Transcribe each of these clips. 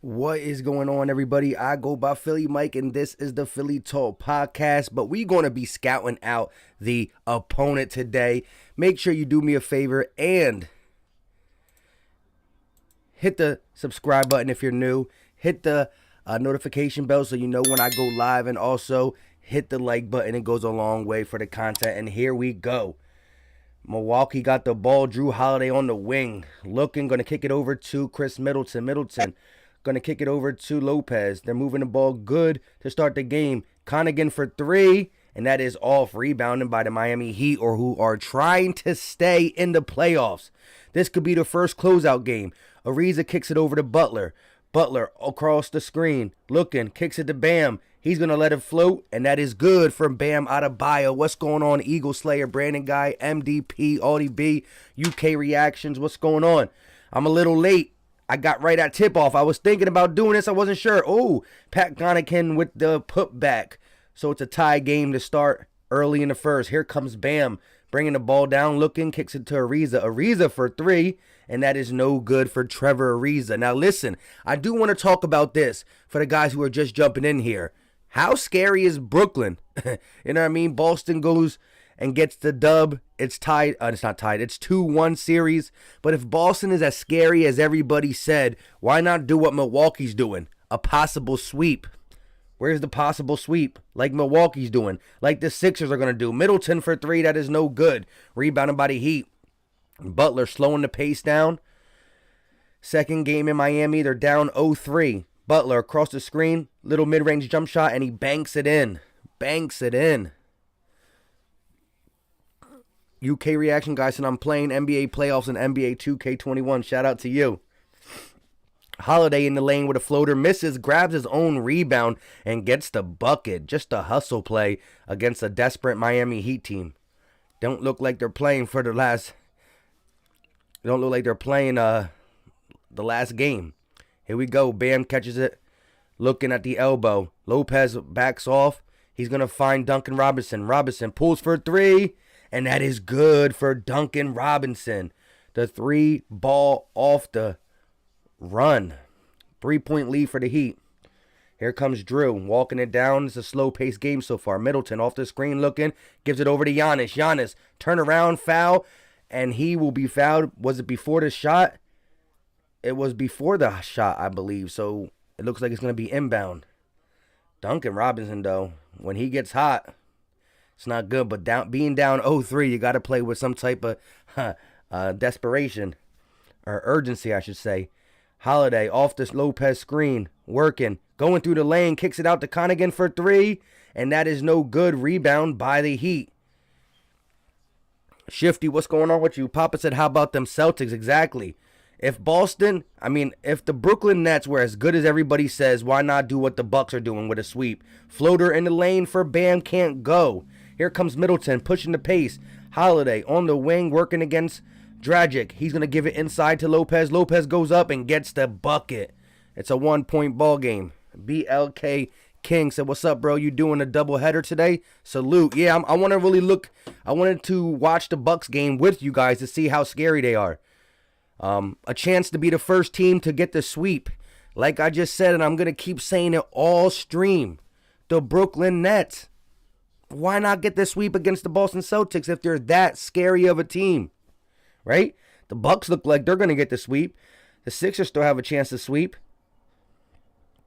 What is going on, everybody? I go by Philly Mike, and this is the Philly Talk Podcast. But we're going to be scouting out the opponent today. Make sure you do me a favor and hit the subscribe button if you're new. Hit the notification bell so you know when I go live, and also hit the like button. It goes a long way for the content. And here we go. Milwaukee got the ball. Drew Holiday on the wing. Looking, going to kick it over to Chris Middleton. Going to kick it over to Lopez. They're moving the ball good to start the game. Connigan for three, and that is off. Rebounding by the Miami Heat, or who are trying to stay in the playoffs. This could be the first closeout game. Ariza kicks it over to Butler. Butler across the screen. Looking, kicks it to Bam. He's going to let it float, and that is good from Bam Adebayo. What's going on, Eagle Slayer, Brandon Guy, MDP, Audie B, UK Reactions? What's going on? I'm a little late. I got right at tip-off. I was thinking about doing this. I wasn't sure. Oh, Pat Connaughton with the putback. So it's a tie game to start early in the first. Here comes Bam, bringing the ball down, looking, kicks it to Ariza. Ariza for three, and that is no good for Trevor Ariza. Now, listen, I do want to talk about this for the guys who are just jumping in here. How scary is Brooklyn? You know what I mean? Boston goes and gets the dub. It's tied. It's not tied. It's 2-1 series. But if Boston is as scary as everybody said, why not do what Milwaukee's doing? A possible sweep. Where's the possible sweep? Like Milwaukee's doing. Like the Sixers are going to do. Middleton for three. That is no good. Rebounded by the Heat. Butler slowing the pace down. Second game in Miami. They're down 0-3. Butler across the screen. Little mid-range jump shot, and he banks it in. Banks it in. UK Reaction guys, and I'm playing NBA playoffs and NBA 2K21. Shout out to you. Holiday in the lane with a floater, misses, grabs his own rebound, and gets the bucket. Just a hustle play against a desperate Miami Heat team. Don't look like they're playing for the last. Don't look like they're playing the last game. Here we go. Bam catches it, looking at the elbow. Lopez backs off. He's gonna find Duncan Robinson. Robinson pulls for three. And that is good for Duncan Robinson. The three ball off the run. 3-point lead for the Heat. Here comes Drew walking it down. It's a slow-paced game so far. Middleton off the screen looking. Gives it over to Giannis. Giannis, turn around, foul. And he will be fouled. Was it before the shot? It was before the shot, I believe. So it looks like it's going to be inbound. Duncan Robinson, though, when he gets hot, it's not good, but being down 0-3, you got to play with some type of desperation or urgency, I should say. Holiday off this Lopez screen, working, going through the lane, kicks it out to Connigan for three, and that is no good. Rebound by the Heat. Shifty, what's going on with you? Papa said, how about them Celtics? Exactly. If the Brooklyn Nets were as good as everybody says, why not do what the Bucks are doing with a sweep? Floater in the lane for Bam, can't go. Here comes Middleton, pushing the pace. Holiday on the wing, working against Dragic. He's going to give it inside to Lopez. Lopez goes up and gets the bucket. It's a 1-point ball game. BLK King said, what's up, bro? You doing a doubleheader today? Salute. Yeah, I want to really look. I wanted to watch the Bucks game with you guys to see how scary they are. A chance to be the first team to get the sweep. Like I just said, and I'm going to keep saying it all stream. The Brooklyn Nets. Why not get the sweep against the Boston Celtics if they're that scary of a team? Right? The Bucks look like they're going to get the sweep. The Sixers still have a chance to sweep.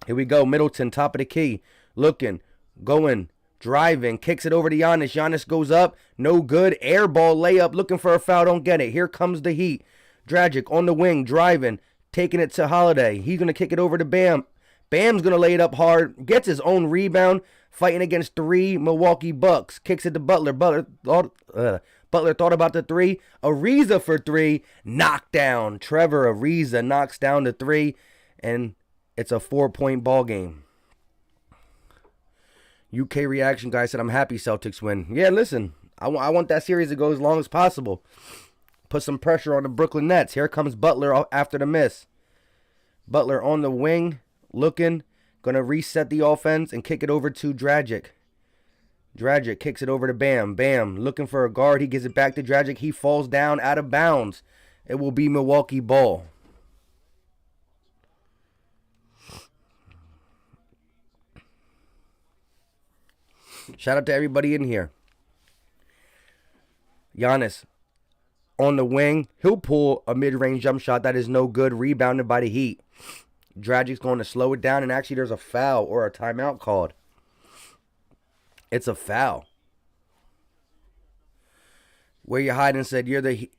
Here we go. Middleton, top of the key. Looking, going, driving, kicks it over to Giannis. Giannis goes up. No good. Air ball layup. Looking for a foul. Don't get it. Here comes the Heat. Dragic on the wing, driving, taking it to Holiday. He's going to kick it over to Bam. Bam's going to lay it up hard. Gets his own rebound. Fighting against three Milwaukee Bucks. Kicks it to Butler. Butler thought about the three. Ariza for three. Knockdown. Trevor Ariza knocks down the three. And it's a 4-point ball game. UK Reaction guy said, I'm happy Celtics win. Yeah, listen. I want that series to go as long as possible. Put some pressure on the Brooklyn Nets. Here comes Butler after the miss. Butler on the wing. Looking. Going to reset the offense and kick it over to Dragic. Dragic kicks it over to Bam. Bam looking for a guard. He gives it back to Dragic. He falls down out of bounds. It will be Milwaukee ball. Shout out to everybody in here. Giannis on the wing. He'll pull a mid-range jump shot that is no good. Rebounded by the Heat. Dragic's going to slow it down, and actually there's a foul or a timeout called. It's a foul. Where you hiding said, you're the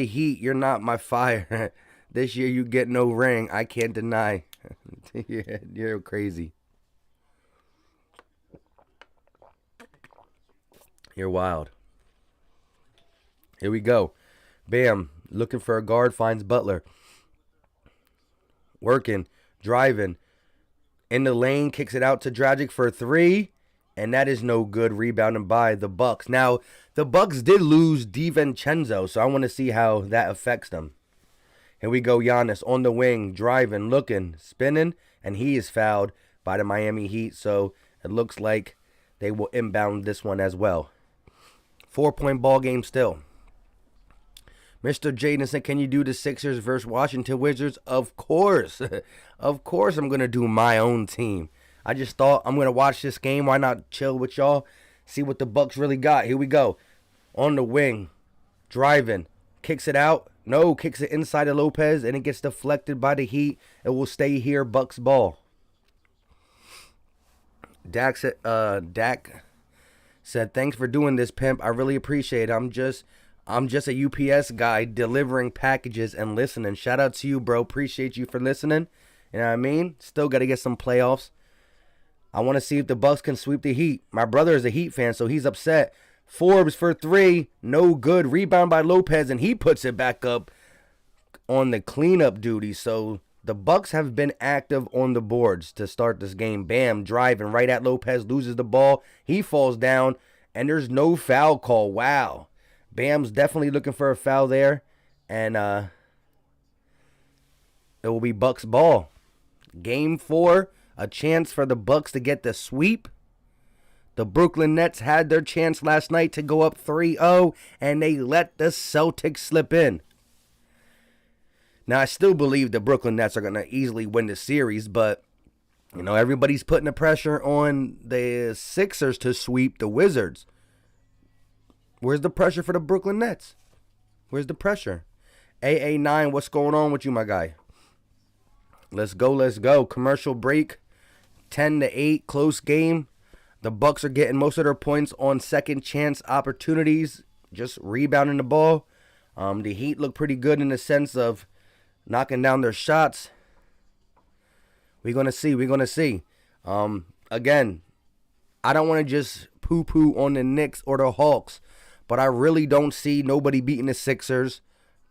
Heat, you're not my fire. This year you get no ring, I can't deny. You're crazy. You're wild. Here we go. Bam. Looking for a guard, finds Butler. Working, driving. In the lane, kicks it out to Dragic for 3. And that is no good. Rebounded by the Bucks. Now, the Bucks did lose DiVincenzo, so I want to see how that affects them. Here we go. Giannis on the wing, driving, looking, spinning. And he is fouled by the Miami Heat. So it looks like they will inbound this one as well. 4-point ball game still. Mr. Jaden said, can you do the Sixers versus Washington Wizards? Of course. Of course I'm going to do my own team. I just thought I'm going to watch this game. Why not chill with y'all? See what the Bucks really got. Here we go. On the wing. Driving. Kicks it out. No, kicks it inside of Lopez, and it gets deflected by the Heat. It will stay here. Bucks ball. Dak said, thanks for doing this, pimp. I really appreciate it. I'm just a UPS guy delivering packages and listening. Shout out to you, bro. Appreciate you for listening. You know what I mean? Still got to get some playoffs. I want to see if the Bucks can sweep the Heat. My brother is a Heat fan, so he's upset. Forbes for 3. No good. Rebound by Lopez, and he puts it back up on the cleanup duty. So the Bucks have been active on the boards to start this game. Bam, driving right at Lopez, loses the ball. He falls down, and there's no foul call. Wow. Bam's definitely looking for a foul there. And it will be Bucks ball. Game 4, a chance for the Bucks to get the sweep. The Brooklyn Nets had their chance last night to go up 3-0, and they let the Celtics slip in. Now, I still believe the Brooklyn Nets are going to easily win the series, but, you know, everybody's putting the pressure on the Sixers to sweep the Wizards. Where's the pressure for the Brooklyn Nets? Where's the pressure? AA9, what's going on with you, my guy? Let's go, let's go. Commercial break. 10-8, close game. The Bucks are getting most of their points on second chance opportunities, just rebounding the ball. The Heat look pretty good in the sense of knocking down their shots. We're going to see. Again, I don't want to just poo-poo on the Knicks or the Hawks, but I really don't see nobody beating the Sixers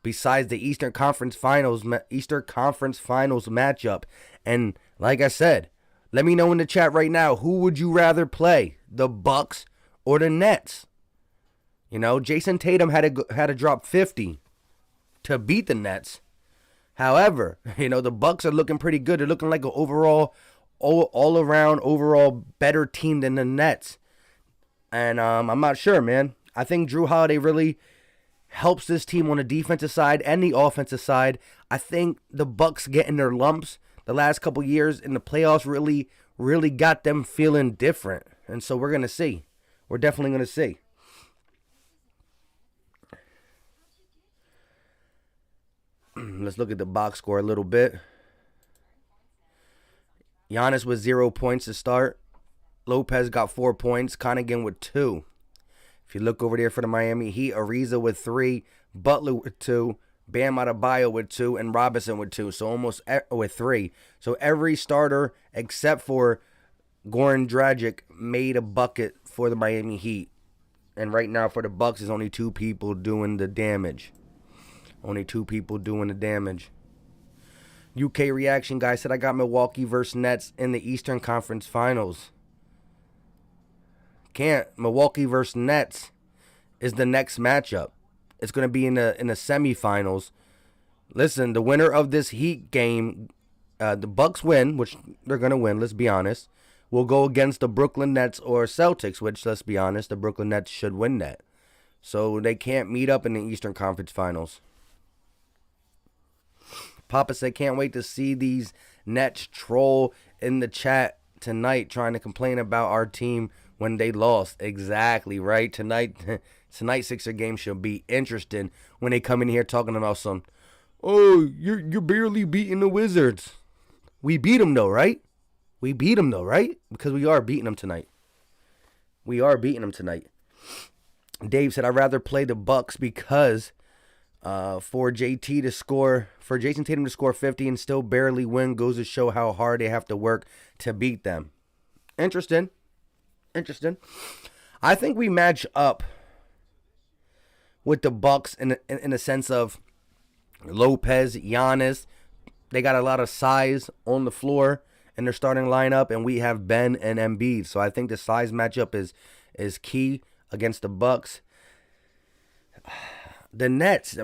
besides the Eastern Conference Finals matchup. And like I said, let me know in the chat right now, who would you rather play, the Bucks or the Nets? You know, Jason Tatum had to drop 50 to beat the Nets. However, you know, the Bucks are looking pretty good. They're looking like an overall, all-around, overall better team than the Nets. And I'm not sure, man. I think Drew Holiday really helps this team on the defensive side and the offensive side. I think the Bucks getting their lumps the last couple years in the playoffs really got them feeling different. And so we're going to see. We're definitely going to see. Let's look at the box score a little bit. Giannis with 0 points to start. Lopez got 4 points. Connaughton with 2. If you look over there for the Miami Heat, Ariza with 3. Butler with 2. Bam Adebayo with 2. And Robinson with 2. So almost with 3. So every starter except for Goran Dragic made a bucket for the Miami Heat. And right now for the Bucks, there's only 2 people doing the damage. Only 2 people doing the damage. UK reaction guy said, I got Milwaukee versus Nets in the Eastern Conference Finals. Can't. Milwaukee versus Nets is the next matchup. It's going to be in the semifinals. Listen, the winner of this Heat game, the Bucks win, which they're going to win, let's be honest, will go against the Brooklyn Nets or Celtics, which, let's be honest, the Brooklyn Nets should win that. So they can't meet up in the Eastern Conference Finals. Papa said, can't wait to see these Nets troll in the chat tonight trying to complain about our team when they lost. Exactly, right? Tonight, Sixer game should be interesting when they come in here talking about some, oh, you're barely beating the Wizards. We beat them though, right? We beat them though, right? Because we are beating them tonight. We are beating them tonight. Dave said, I'd rather play the Bucks because for Jason Tatum to score 50 and still barely win goes to show how hard they have to work to beat them. Interesting. I think we match up with the Bucks in a sense of Lopez, Giannis. They got a lot of size on the floor in their starting lineup, and we have Ben and Embiid. So I think the size matchup is key against the Bucks. The Nets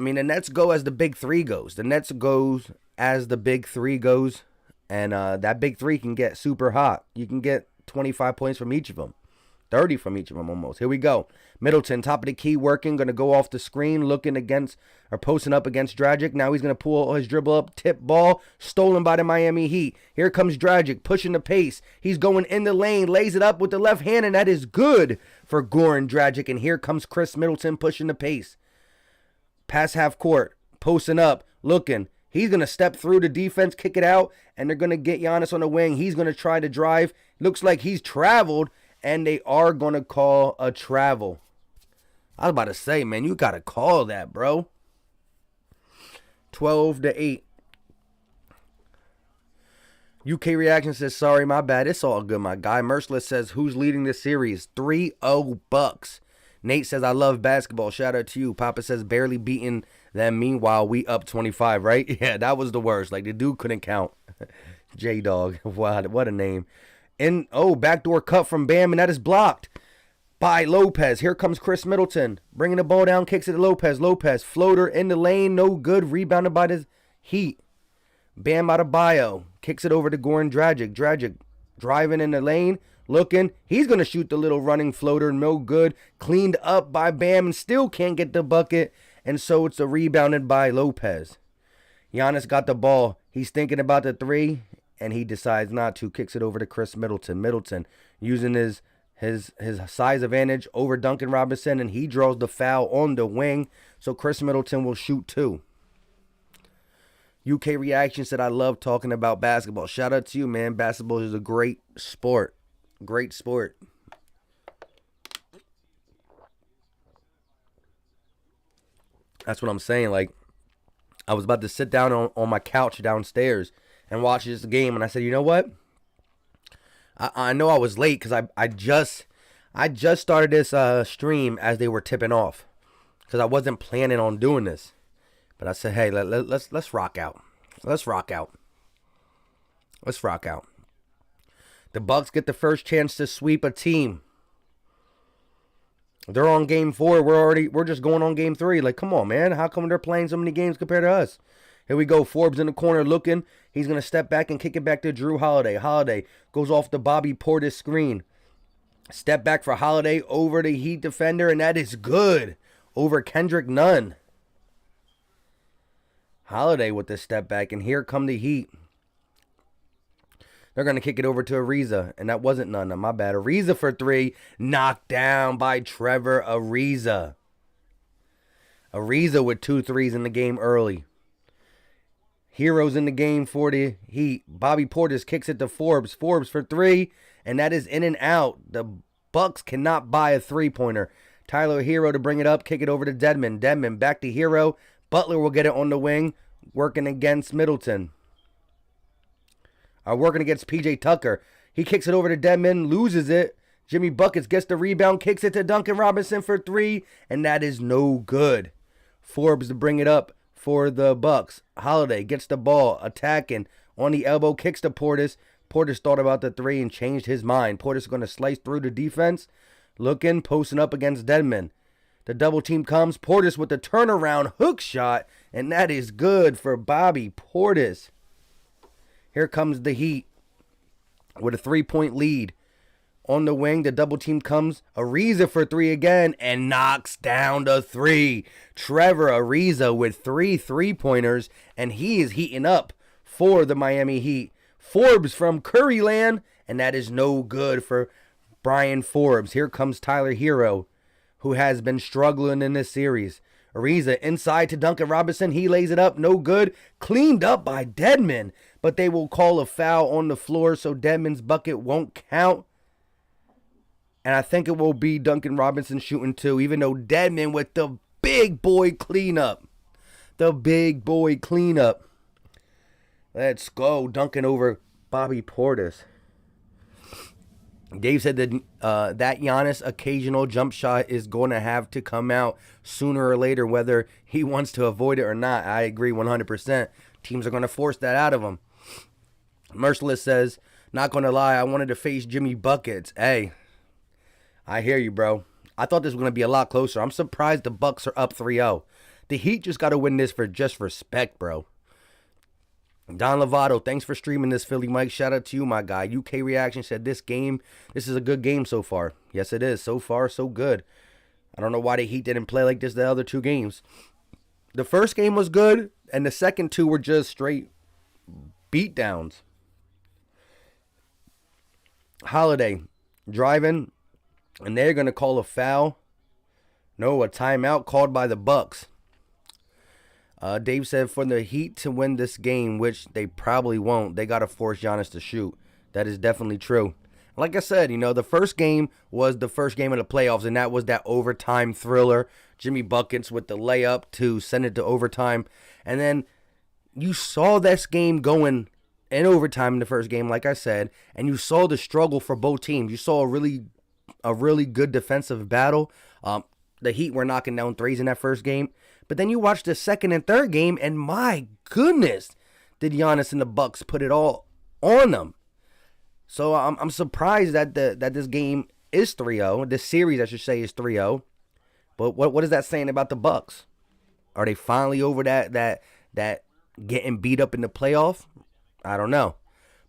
go as the big three goes. The Nets goes as the big three goes, and that big three can get super hot. You can get 25 points from each of them. 30 from each of them almost. Here we go. Middleton, top of the key, working, going to go off the screen, posting up against Dragic. Now he's going to pull his dribble up, tip ball, stolen by the Miami Heat. Here comes Dragic, pushing the pace. He's going in the lane, lays it up with the left hand, and that is good for Goran Dragic. And here comes Chris Middleton pushing the pace. Pass half court, posting up, looking. He's going to step through the defense, kick it out, and they're going to get Giannis on the wing. He's going to try to drive. Looks like he's traveled, and they are going to call a travel. I was about to say, man, you got to call that, bro. 12-8. UK Reaction says, sorry, my bad. It's all good, my guy. Merciless says, who's leading this series? 3-0 Bucks. Nate says, I love basketball. Shout out to you. Papa says, barely beating them. Meanwhile, we up 25, right? Yeah, that was the worst. Like, the dude couldn't count. J-Dog. Wow, what a name. And, backdoor cut from Bam, and that is blocked by Lopez. Here comes Chris Middleton. Bringing the ball down, kicks it to Lopez. Lopez, floater in the lane, no good. Rebounded by the Heat. Bam Adebayo kicks it over to Goran Dragic. Dragic driving in the lane, looking. He's going to shoot the little running floater, no good. Cleaned up by Bam and still can't get the bucket. And so it's a rebounded by Lopez. Giannis got the ball. He's thinking about the three, and he decides not to. Kicks it over to Chris Middleton. Middleton using his size advantage over Duncan Robinson, and he draws the foul on the wing. So Chris Middleton will shoot two. UK Reaction said, I love talking about basketball. Shout out to you, man. Basketball is a great sport. Great sport. That's what I'm saying. Like, I was about to sit down on my couch downstairs and watch this game, and I said, you know what? I know I was late because I just started this stream as they were tipping off because I wasn't planning on doing this. But I said, hey, let's rock out. Let's rock out. Let's rock out. The Bucks get the first chance to sweep a team. They're on game 4. We're just going on game 3. Like, come on, man. How come they're playing so many games compared to us? Here we go. Forbes in the corner looking. He's going to step back and kick it back to Drew Holiday. Holiday goes off the Bobby Portis screen. Step back for Holiday over the Heat defender, and that is good over Kendrick Nunn. Holiday with the step back, and here come the Heat. They're going to kick it over to Ariza, and that wasn't Nunn. My bad. Ariza for 3, knocked down by Trevor Ariza. Ariza with 2 threes in the game early. Heroes in the game for the Heat. Bobby Portis kicks it to Forbes. Forbes for 3, and that is in and out. The Bucks cannot buy a three-pointer. Tyler Hero to bring it up, kick it over to Dedmon. Dedmon back to Hero. Butler will get it on the wing, working against Middleton. Working against P.J. Tucker. He kicks it over to Dedmon, loses it. Jimmy Buckets gets the rebound, kicks it to Duncan Robinson for 3, and that is no good. Forbes to bring it up for the Bucks. Holiday gets the ball, attacking on the elbow, kicks to Portis. Portis thought about the 3 and changed his mind. Portis is going to slice through the defense, looking, posting up against Dedmon. The double team comes. Portis with the turnaround hook shot, and that is good for Bobby Portis. Here comes the Heat with a 3-point lead. On the wing, the double team comes. Ariza for 3 again and knocks down the 3. Trevor Ariza with 3 3-pointers, and he is heating up for the Miami Heat. Forbes from Curryland, and that is no good for Brian Forbes. Here comes Tyler Hero, who has been struggling in this series. Ariza inside to Duncan Robinson. He lays it up. No good. Cleaned up by Dedmon. But they will call a foul on the floor, so Dedmon's bucket won't count. And I think it will be Duncan Robinson shooting too, even though Dedmon with the big boy cleanup. The big boy cleanup. Let's go. Duncan over Bobby Portis. Dave said that that Giannis occasional jump shot is going to have to come out sooner or later, whether he wants to avoid it or not. I agree 100%. Teams are going to force that out of him. Merciless says, not going to lie, I wanted to face Jimmy Buckets. Hey, I hear you, bro. I thought this was going to be a lot closer. I'm surprised the Bucks are up 3-0. The Heat just got to win this for just respect, bro. Don Lovato, thanks for streaming this, Philly Mike. Shout out to you, my guy. UK Reaction said this is a good game so far. Yes, it is. So far, so good. I don't know why the Heat didn't play like this the other two games. The first game was good, and the second two were just straight beatdowns. Holiday, driving, and they're going to call a foul. No, a timeout called by the Bucks. Dave said for the Heat to win this game, which they probably won't, they got to force Giannis to shoot. That is definitely true. Like I said, the first game was the first game of the playoffs, and that was that overtime thriller. Jimmy Buckets with the layup to send it to overtime. And then you saw this game going in overtime in the first game, like I said, and you saw the struggle for both teams. You saw a really good defensive battle. The Heat were knocking down threes in that first game. But then you watch the second and third game, and my goodness, did Giannis and the Bucks put it all on them. So I'm surprised that this game is 3-0. This series, I should say, is 3-0. But what is that saying about the Bucks? Are they finally over that getting beat up in the playoff? I don't know.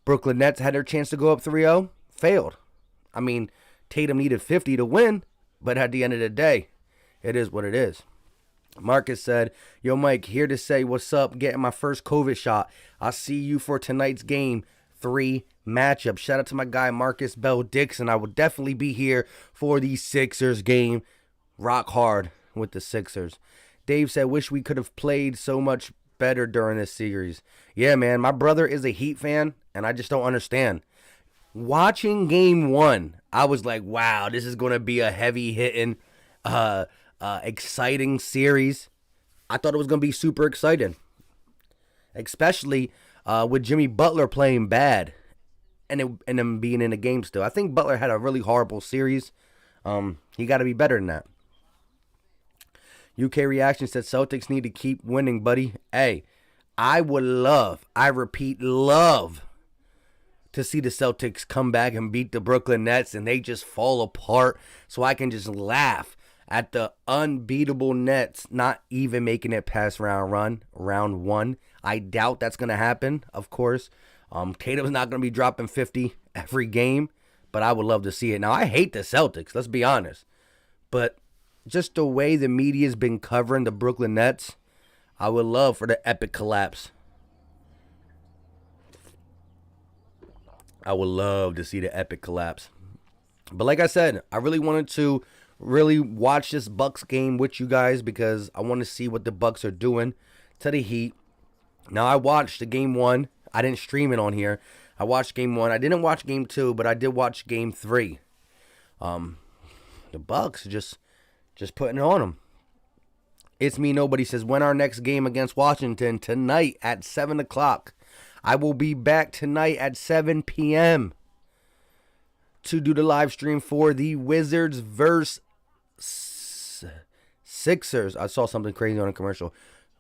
Brooklyn Nets had their chance to go up 3-0, failed. I mean, Tatum needed 50 to win, but at the end of the day, it is what it is. Marcus said, yo, Mike, here to say what's up, getting my first COVID shot. I'll see you for tonight's game 3 matchup. Shout out to my guy, Marcus Bell Dixon. I will definitely be here for the Sixers game. Rock hard with the Sixers. Dave said, wish we could have played so much better during this series. Yeah, man, my brother is a Heat fan, and I just don't understand. Watching game 1, I was like, wow, this is going to be a heavy-hitting, exciting series. I thought it was going to be super exciting, especially with Jimmy Butler playing bad and him being in the game still. I think Butler had a really horrible series. He got to be better than that. UK Reaction said Celtics need to keep winning, buddy. Hey, I would love, I repeat, love to see the Celtics come back and beat the Brooklyn Nets and they just fall apart so I can just laugh at the unbeatable Nets not even making it past round 1. I doubt that's going to happen, of course. Tatum's not going to be dropping 50 every game, but I would love to see it. Now, I hate the Celtics, let's be honest. But just the way the media's been covering the Brooklyn Nets, I would love for the epic collapse. I would love to see the epic collapse. But like I said, I really wanted to watch this Bucks game with you guys because I want to see what the Bucks are doing to the Heat. Now, I watched the game 1. I didn't stream it on here. I watched game 1. I didn't watch game 2, but I did watch game 3. The Bucks just putting it on them. It's me, nobody says, when our next game against Washington? Tonight at 7 o'clock. I will be back tonight at 7 p.m. to do the live stream for the Wizards versus Sixers. I saw something crazy on a commercial.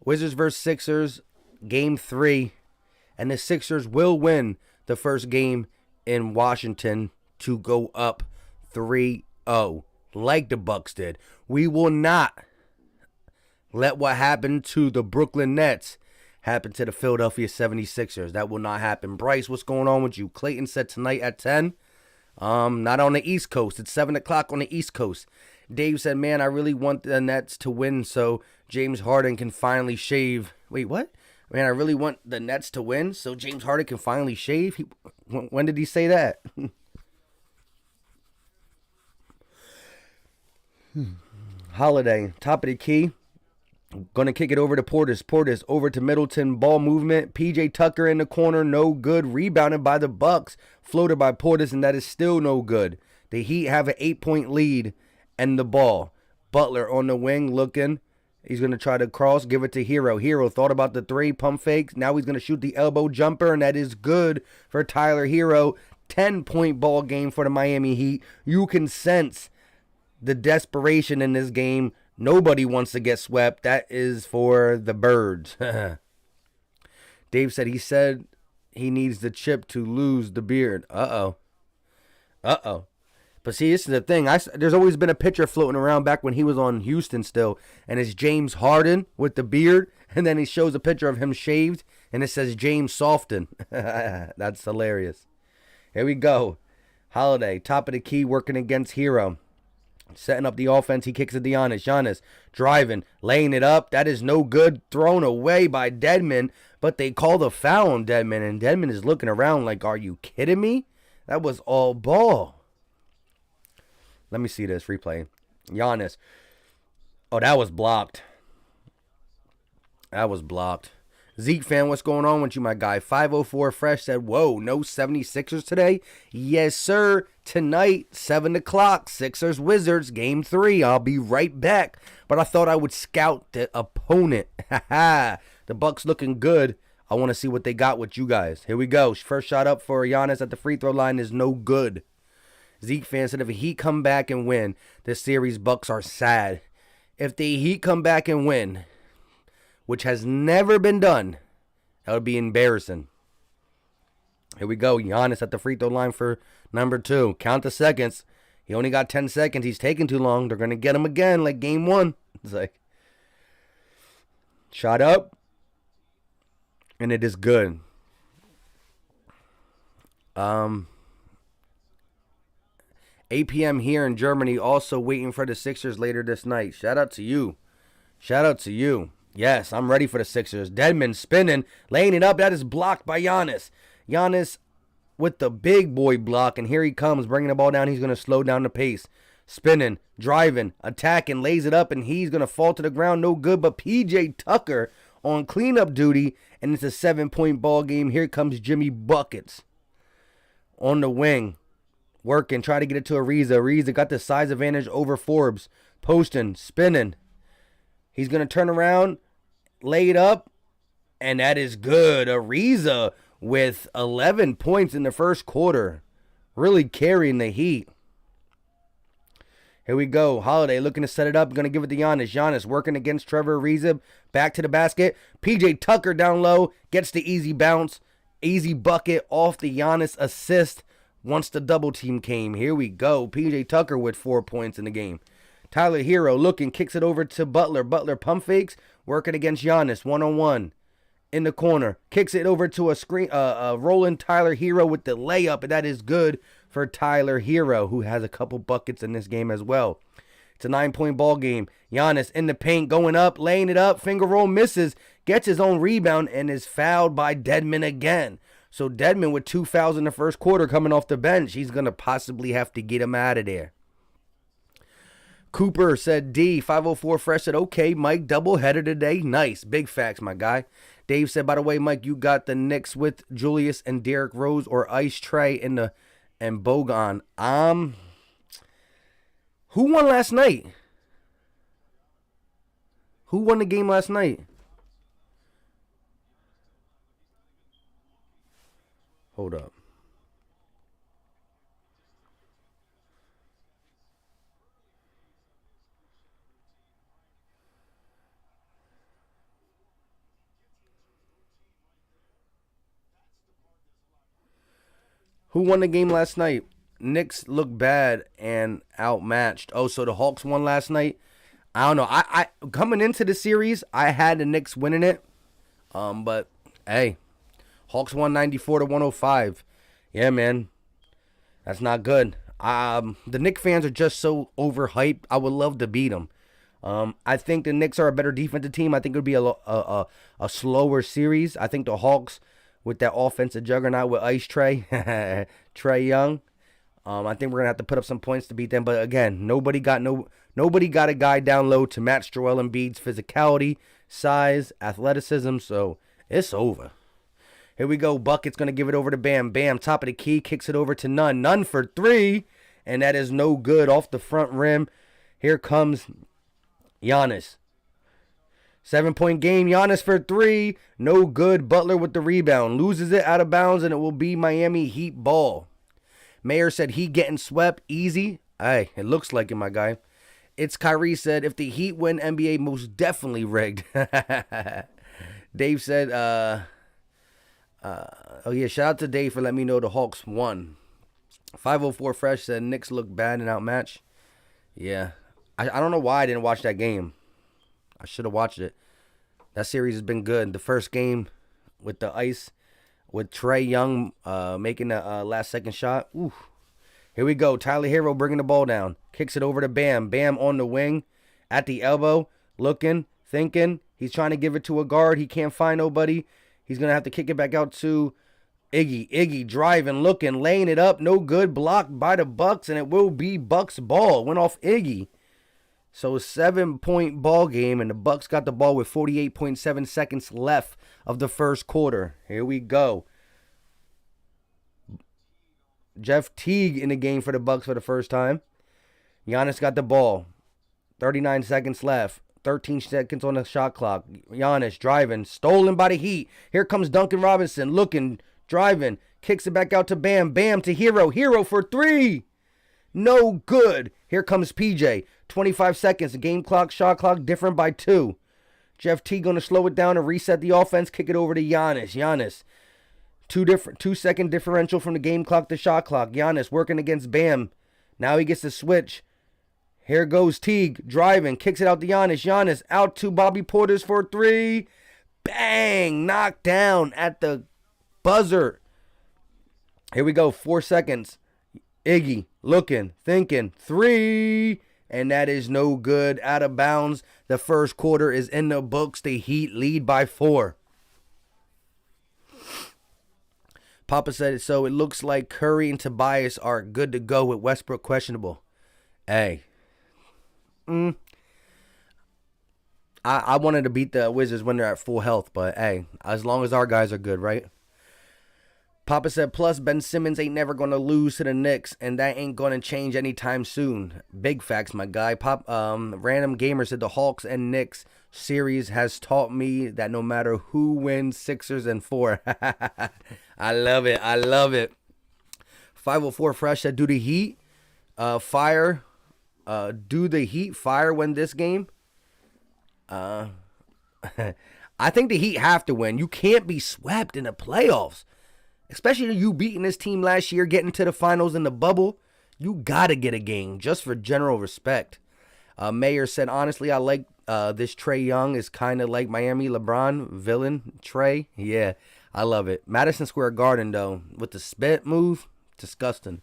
Wizards versus Sixers, game 3. And the Sixers will win the first game in Washington to go up 3-0 like the Bucks did. We will not let what happened to the Brooklyn Nets happen to the Philadelphia 76ers. That will not happen. Bryce, what's going on with you? Clayton said tonight at 10. Not on the East Coast. It's 7 o'clock on the East Coast. Dave said, man, I really want the Nets to win so James Harden can finally shave. Wait, what? Man, I really want the Nets to win so James Harden can finally shave? When did he say that? Holiday, top of the key. Gonna kick it over to Portis. Portis over to Middleton. Ball movement. PJ Tucker in the corner. No good. Rebounded by the Bucks. Floated by Portis, and that is still no good. The Heat have an 8-point lead and the ball. Butler on the wing looking. He's going to try to cross. Give it to Hero. Hero thought about the three. Pump fakes. Now he's going to shoot the elbow jumper, and that is good for Tyler Hero. 10-point ball game for the Miami Heat. You can sense the desperation in this game. Nobody wants to get swept. That is for the birds. Dave said he needs the chip to lose the beard. Uh-oh. But see, this is the thing. There's always been a picture floating around back when he was on Houston still. And it's James Harden with the beard. And then he shows a picture of him shaved. And it says James Softon. That's hilarious. Here we go. Holiday, top of the key, working against Hero. Setting up the offense. He kicks it to Giannis. Giannis driving, laying it up. That is no good. Thrown away by Dedmon. But they call the foul on Dedmon. And Dedmon is looking around like, are you kidding me? That was all ball. Let me see this replay. Giannis. Oh, that was blocked. That was blocked. Zeke fan, what's going on with you, my guy? 504 Fresh said, whoa, no 76ers today? Yes, sir. Tonight, 7 o'clock, Sixers Wizards, game 3. I'll be right back. But I thought I would scout the opponent. The Bucks looking good. I want to see what they got with you guys. Here we go. First shot up for Giannis at the free throw line is no good. Zeke fan said if the Heat come back and win, this series Bucks are sad. If the Heat come back and win, which has never been done, that would be embarrassing. Here we go. Giannis at the free throw line for number 2. Count the seconds. He only got 10 seconds. He's taking too long. They're going to get him again like game 1. It's like, shot up. And it is good. 8 p.m. here in Germany. Also waiting for the Sixers later this night. Shout out to you. Shout out to you. Yes, I'm ready for the Sixers. Dedmon spinning, laying it up. That is blocked by Giannis. Giannis with the big boy block. And here he comes, bringing the ball down. He's going to slow down the pace. Spinning, driving, attacking, lays it up. And he's going to fall to the ground. No good. But PJ Tucker on cleanup duty. And it's a 7-point ball game. Here comes Jimmy Buckets on the wing. Working, try to get it to Ariza. Ariza got the size advantage over Forbes. Posting, spinning. He's going to turn around, lay it up, and that is good. Ariza with 11 points in the first quarter. Really carrying the Heat. Here we go. Holiday looking to set it up. Going to give it to Giannis. Giannis working against Trevor Ariza. Back to the basket. PJ Tucker down low. Gets the easy bounce. Easy bucket off the Giannis assist. Once the double team came, here we go. PJ Tucker with 4 points in the game. Tyler Hero looking, kicks it over to Butler. Butler pump fakes, working against Giannis, one-on-one in the corner. Kicks it over to a rolling Tyler Hero with the layup, and that is good for Tyler Hero, who has a couple buckets in this game as well. It's a 9-point ball game. Giannis in the paint, going up, laying it up, finger roll, misses, gets his own rebound, and is fouled by Dedmon again. So Dedmon with 2 fouls in the first quarter coming off the bench. He's going to possibly have to get him out of there. Cooper said D. 504 Fresh said, okay, Mike, doubleheader today. Nice. Big facts, my guy. Dave said, by the way, Mike, you got the Knicks with Julius and Derrick Rose or Ice Trey and Bogan. Who won last night? Who won the game last night? Hold up. Who won the game last night? Knicks look bad and outmatched. Oh, so the Hawks won last night? I don't know. I coming into the series, I had the Knicks winning it. But hey, Hawks won 94-105. Yeah, man. That's not good. The Knicks fans are just so overhyped. I would love to beat them. I think the Knicks are a better defensive team. I think it would be a slower series. I think the Hawks, with that offensive juggernaut with Ice Trey Young, I think we're going to have to put up some points to beat them. But again, nobody got no Nobody got a guy down low to match Joel Embiid's physicality, size, athleticism, so it's over. Here we go. Bucket's going to give it over to Bam. Bam, top of the key, kicks it over to Nunn. Nunn for three, and that is no good off the front rim. Here comes Giannis. 7-point game. Giannis for three. No good. Butler with the rebound. Loses it out of bounds, and it will be Miami Heat ball. Mayor said Heat getting swept. Easy. Hey, it looks like it, my guy. It's Kyrie said, if the Heat win, NBA most definitely rigged. Dave said, oh yeah, shout out to Dave for letting me know the Hawks won. 504 Fresh said Knicks look bad and outmatched. Yeah. I don't know why I didn't watch that game. I should have watched it. That series has been good. The first game with the ice, with Trae Young making the last second shot. Ooh. Here we go. Tyler Hero bringing the ball down. Kicks it over to Bam. Bam on the wing. At the elbow. Looking. Thinking. He's trying to give it to a guard. He can't find nobody. He's going to have to kick it back out to Iggy. Iggy driving, looking, laying it up. No good. Blocked by the Bucks, and it will be Bucks ball. Went off Iggy. So a 7-point ball game, and the Bucks got the ball with 48.7 seconds left of the first quarter. Here we go. Jeff Teague in the game for the Bucks for the first time. Giannis got the ball. 39 seconds left. 13 seconds on the shot clock. Giannis driving. Stolen by the Heat. Here comes Duncan Robinson. Looking. Driving. Kicks it back out to Bam. Bam to Hero. Hero for three. No good. Here comes PJ. 25 seconds. Game clock, shot clock different by 2. Jeff Teague going to slow it down and reset the offense. Kick it over to Giannis. Giannis. 2-second differential from the game clock to shot clock. Giannis working against Bam. Now he gets to switch. Here goes Teague. Driving. Kicks it out to Giannis. Giannis out to Bobby Portis for three. Bang. Knocked down at the buzzer. Here we go. 4 seconds. Iggy looking. Thinking. Three. And that is no good. Out of bounds. The first quarter is in the books. The Heat lead by 4. Papa said it so. It looks like Curry and Tobias are good to go with Westbrook questionable. Hey. I wanted to beat the Wizards when they're at full health. But, hey, as long as our guys are good, right? Papa said, plus Ben Simmons ain't never going to lose to the Knicks, and that ain't going to change anytime soon. Big facts, my guy. Random Gamer said the Hawks and Knicks series has taught me that no matter who wins, Sixers and 4. I love it. I love it. 504 Fresh said, do the Heat fire win this game? I think the Heat have to win. You can't be swept in the playoffs. Especially you beating this team last year, getting to the finals in the bubble. You got to get a game just for general respect. Mayor said, honestly, I like this Trae Young is kind of like Miami LeBron villain Trae. Yeah, I love it. Madison Square Garden, though, with the spit move, disgusting.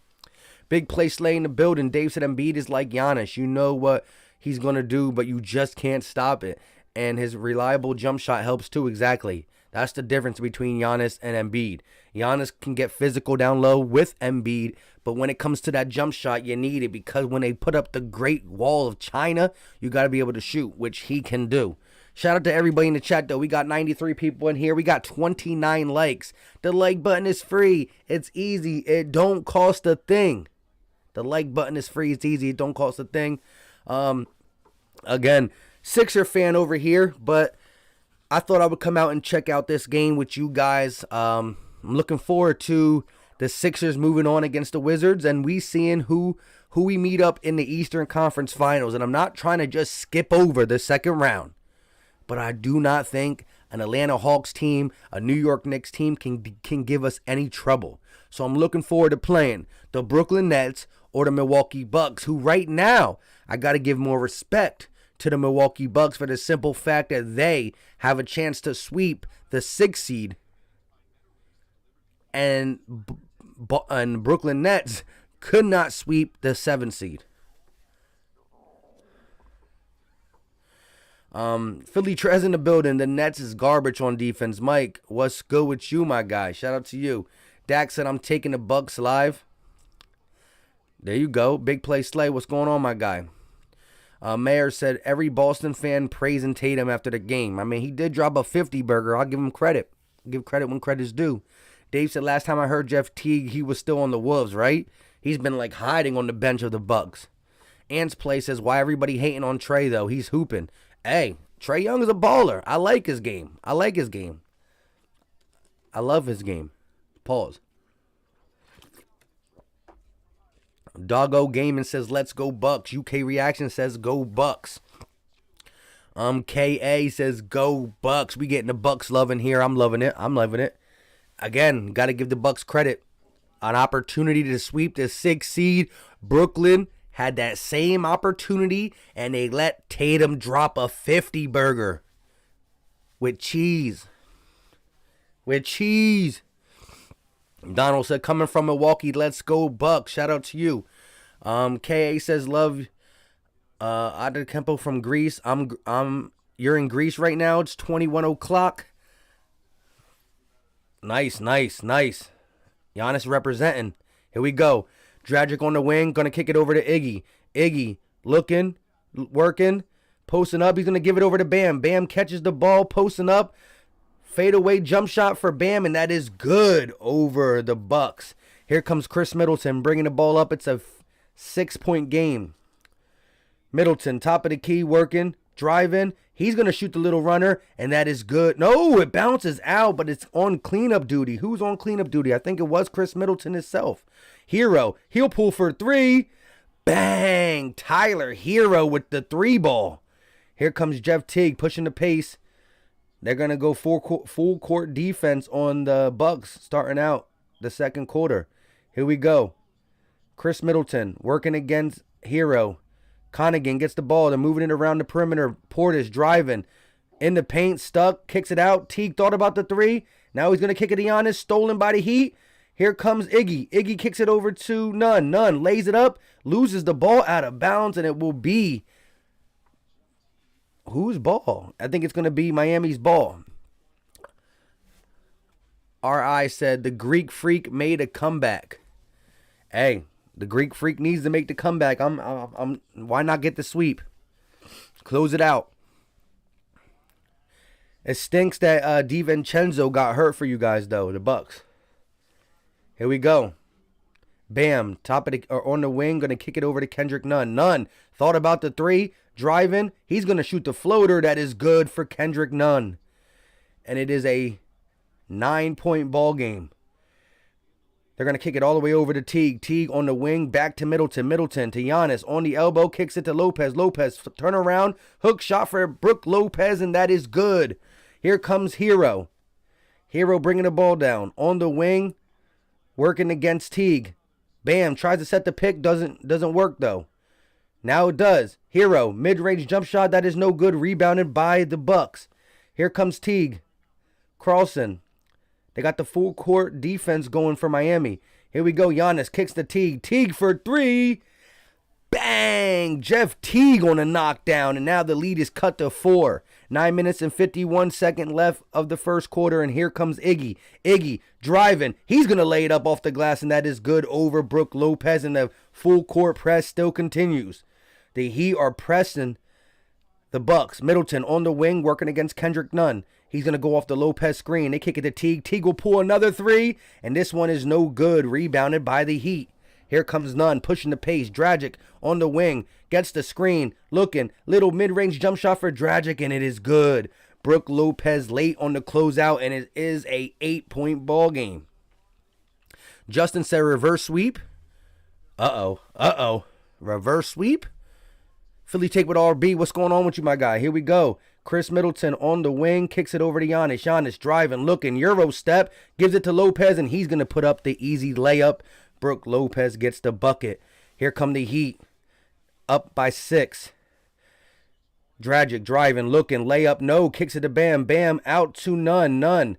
Big play Slay in the building. Dave said Embiid is like Giannis. You know what he's going to do, but you just can't stop it. And his reliable jump shot helps too, exactly. That's the difference between Giannis and Embiid. Giannis can get physical down low with Embiid, but when it comes to that jump shot, you need it because when they put up the Great Wall of China, you got to be able to shoot, which he can do. Shout out to everybody in the chat, though. We got 93 people in here. We got 29 likes. The like button is free. It's easy. It don't cost a thing. The like button is free. It's easy. It don't cost a thing. Again, Sixer fan over here, but I thought I would come out and check out this game with you guys. I'm looking forward to the Sixers moving on against the Wizards and we seeing who we meet up in the Eastern Conference Finals. And I'm not trying to just skip over the second round, but I do not think an Atlanta Hawks team, a New York Knicks team can give us any trouble. So I'm looking forward to playing the Brooklyn Nets or the Milwaukee Bucks, who right now I got to give more respect to the Milwaukee Bucks for the simple fact that they have a chance to sweep the 6th seed and Brooklyn Nets could not sweep the 7th seed. Philly Trez in the building. The Nets is garbage on defense. Mike, what's good with you, my guy? Shout out to you. Dak said, I'm taking the Bucks live. There you go. Big play Slay. What's going on, my guy? Mayor said every Boston fan praising Tatum after the game. I mean, he did drop a 50 burger. I'll give him credit. Give credit when credit's due. Dave said last time I heard Jeff Teague, he was still on the Wolves, right? He's been like hiding on the bench of the Bucks. Ant's Play says, why everybody hating on Trey, though? He's hooping. Hey, Trey Young is a baller. I like his game. I love his game. Pause. Doggo Gaming says, let's go Bucks. UK Reaction says, go Bucks. KA says, go Bucks. We getting the Bucks loving here. I'm loving it. Again, got to give the Bucks credit. An opportunity to sweep the 6th seed. Brooklyn had that same opportunity, and they let Tatum drop a 50 burger. With cheese. Donald said, coming from Milwaukee, let's go Bucks. Shout out to you. KA says, love Adekempo from Greece. You're in Greece right now. It's 21 o'clock. Nice. Giannis representing. Here we go. Dragic on the wing. Going to kick it over to Iggy. Iggy looking, working, posting up. He's going to give it over to Bam. Bam catches the ball, posting up. Fadeaway jump shot for Bam, and that is good over the Bucks. Here comes Chris Middleton bringing the ball up. It's a 6-point game. Middleton, top of the key, working, driving. He's going to shoot the little runner, and that is good. No, it bounces out, but it's on cleanup duty. Who's on cleanup duty? I think it was Chris Middleton himself. Hero, he'll pull for 3. Bang! Tyler Hero with the 3 ball. Here comes Jeff Teague pushing the pace. They're going to go full court defense on the Bucks starting out the second quarter. Here we go. Chris Middleton working against Hero. Connigan gets the ball. They're moving it around the perimeter. Portis driving. In the paint, stuck. Kicks it out. Teague thought about the 3. Now he's going to kick it to Giannis. Stolen by the Heat. Here comes Iggy. Iggy kicks it over to Nunn. Nunn lays it up. Loses the ball out of bounds. And it will be... whose ball? I think it's going to be Miami's ball. R.I. said the Greek Freak made a comeback. Hey, the Greek Freak needs to make the comeback. Why not get the sweep? Close it out. It stinks that DiVincenzo got hurt for you guys, though, the Bucks. Here we go. Bam, top of the or on the wing, gonna kick it over to Kendrick Nunn. Nunn thought about the 3, driving. He's gonna shoot the floater. That is good for Kendrick Nunn, and it is a 9-point ball game. They're gonna kick it all the way over to Teague. Teague on the wing, back to Middleton. Middleton to Giannis on the elbow, kicks it to Lopez. Lopez turn around, hook shot for Brook Lopez, and that is good. Here comes Hero. Hero bringing the ball down on the wing, working against Teague. Bam, tries to set the pick, doesn't work though. Now it does. Hero, mid-range jump shot, that is no good, rebounded by the Bucks. Here comes Teague. Carlson. They got the full court defense going for Miami. Here we go, Giannis kicks the Teague. Teague for 3. Bang! Jeff Teague on a knockdown, and now the lead is cut to 4. 9 minutes and 51 seconds left of the first quarter, and here comes Iggy. Iggy driving. He's going to lay it up off the glass, and that is good over Brook Lopez, and the full court press still continues. The Heat are pressing the Bucks. Middleton on the wing working against Kendrick Nunn. He's going to go off the Lopez screen. They kick it to Teague. Teague will pull another 3, and this one is no good. Rebounded by the Heat. Here comes Nunn pushing the pace. Dragic on the wing. Gets the screen. Looking. Little mid-range jump shot for Dragic, and it is good. Brook Lopez late on the closeout, and it is a 8-point ball game. Justin said reverse sweep. Uh-oh. Reverse sweep? Philly take with RB. What's going on with you, my guy? Here we go. Chris Middleton on the wing. Kicks it over to Giannis. Giannis driving, looking. Euro step. Gives it to Lopez, and he's going to put up the easy layup. Brook Lopez gets the bucket. Here come the Heat. Up by 6. Dragic driving, looking. Layup, no. Kicks it to Bam. Bam out to Nunn. Nunn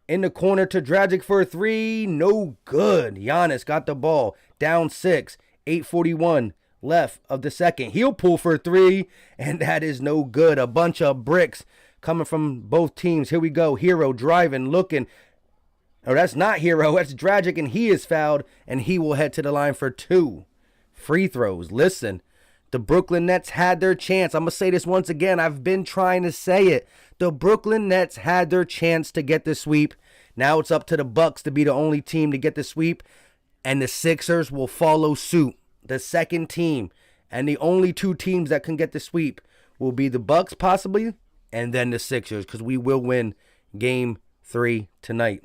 in the corner to Dragic for a 3. No good. Giannis got the ball. Down 6. 8:41 left of the second. He'll pull for 3, and that is no good. A bunch of bricks coming from both teams. Here we go. Hero driving, looking. Oh, that's not Hero. That's Dragic, and he is fouled, and he will head to the line for 2 free throws. Listen, The Brooklyn Nets had their chance. I'm going to say this once again. I've been trying to say it. The Brooklyn Nets had their chance to get the sweep. Now it's up to the Bucks to be the only team to get the sweep, and the Sixers will follow suit. The second team, and the only two teams that can get the sweep will be the Bucks possibly, and then the Sixers, because we will win Game 3 tonight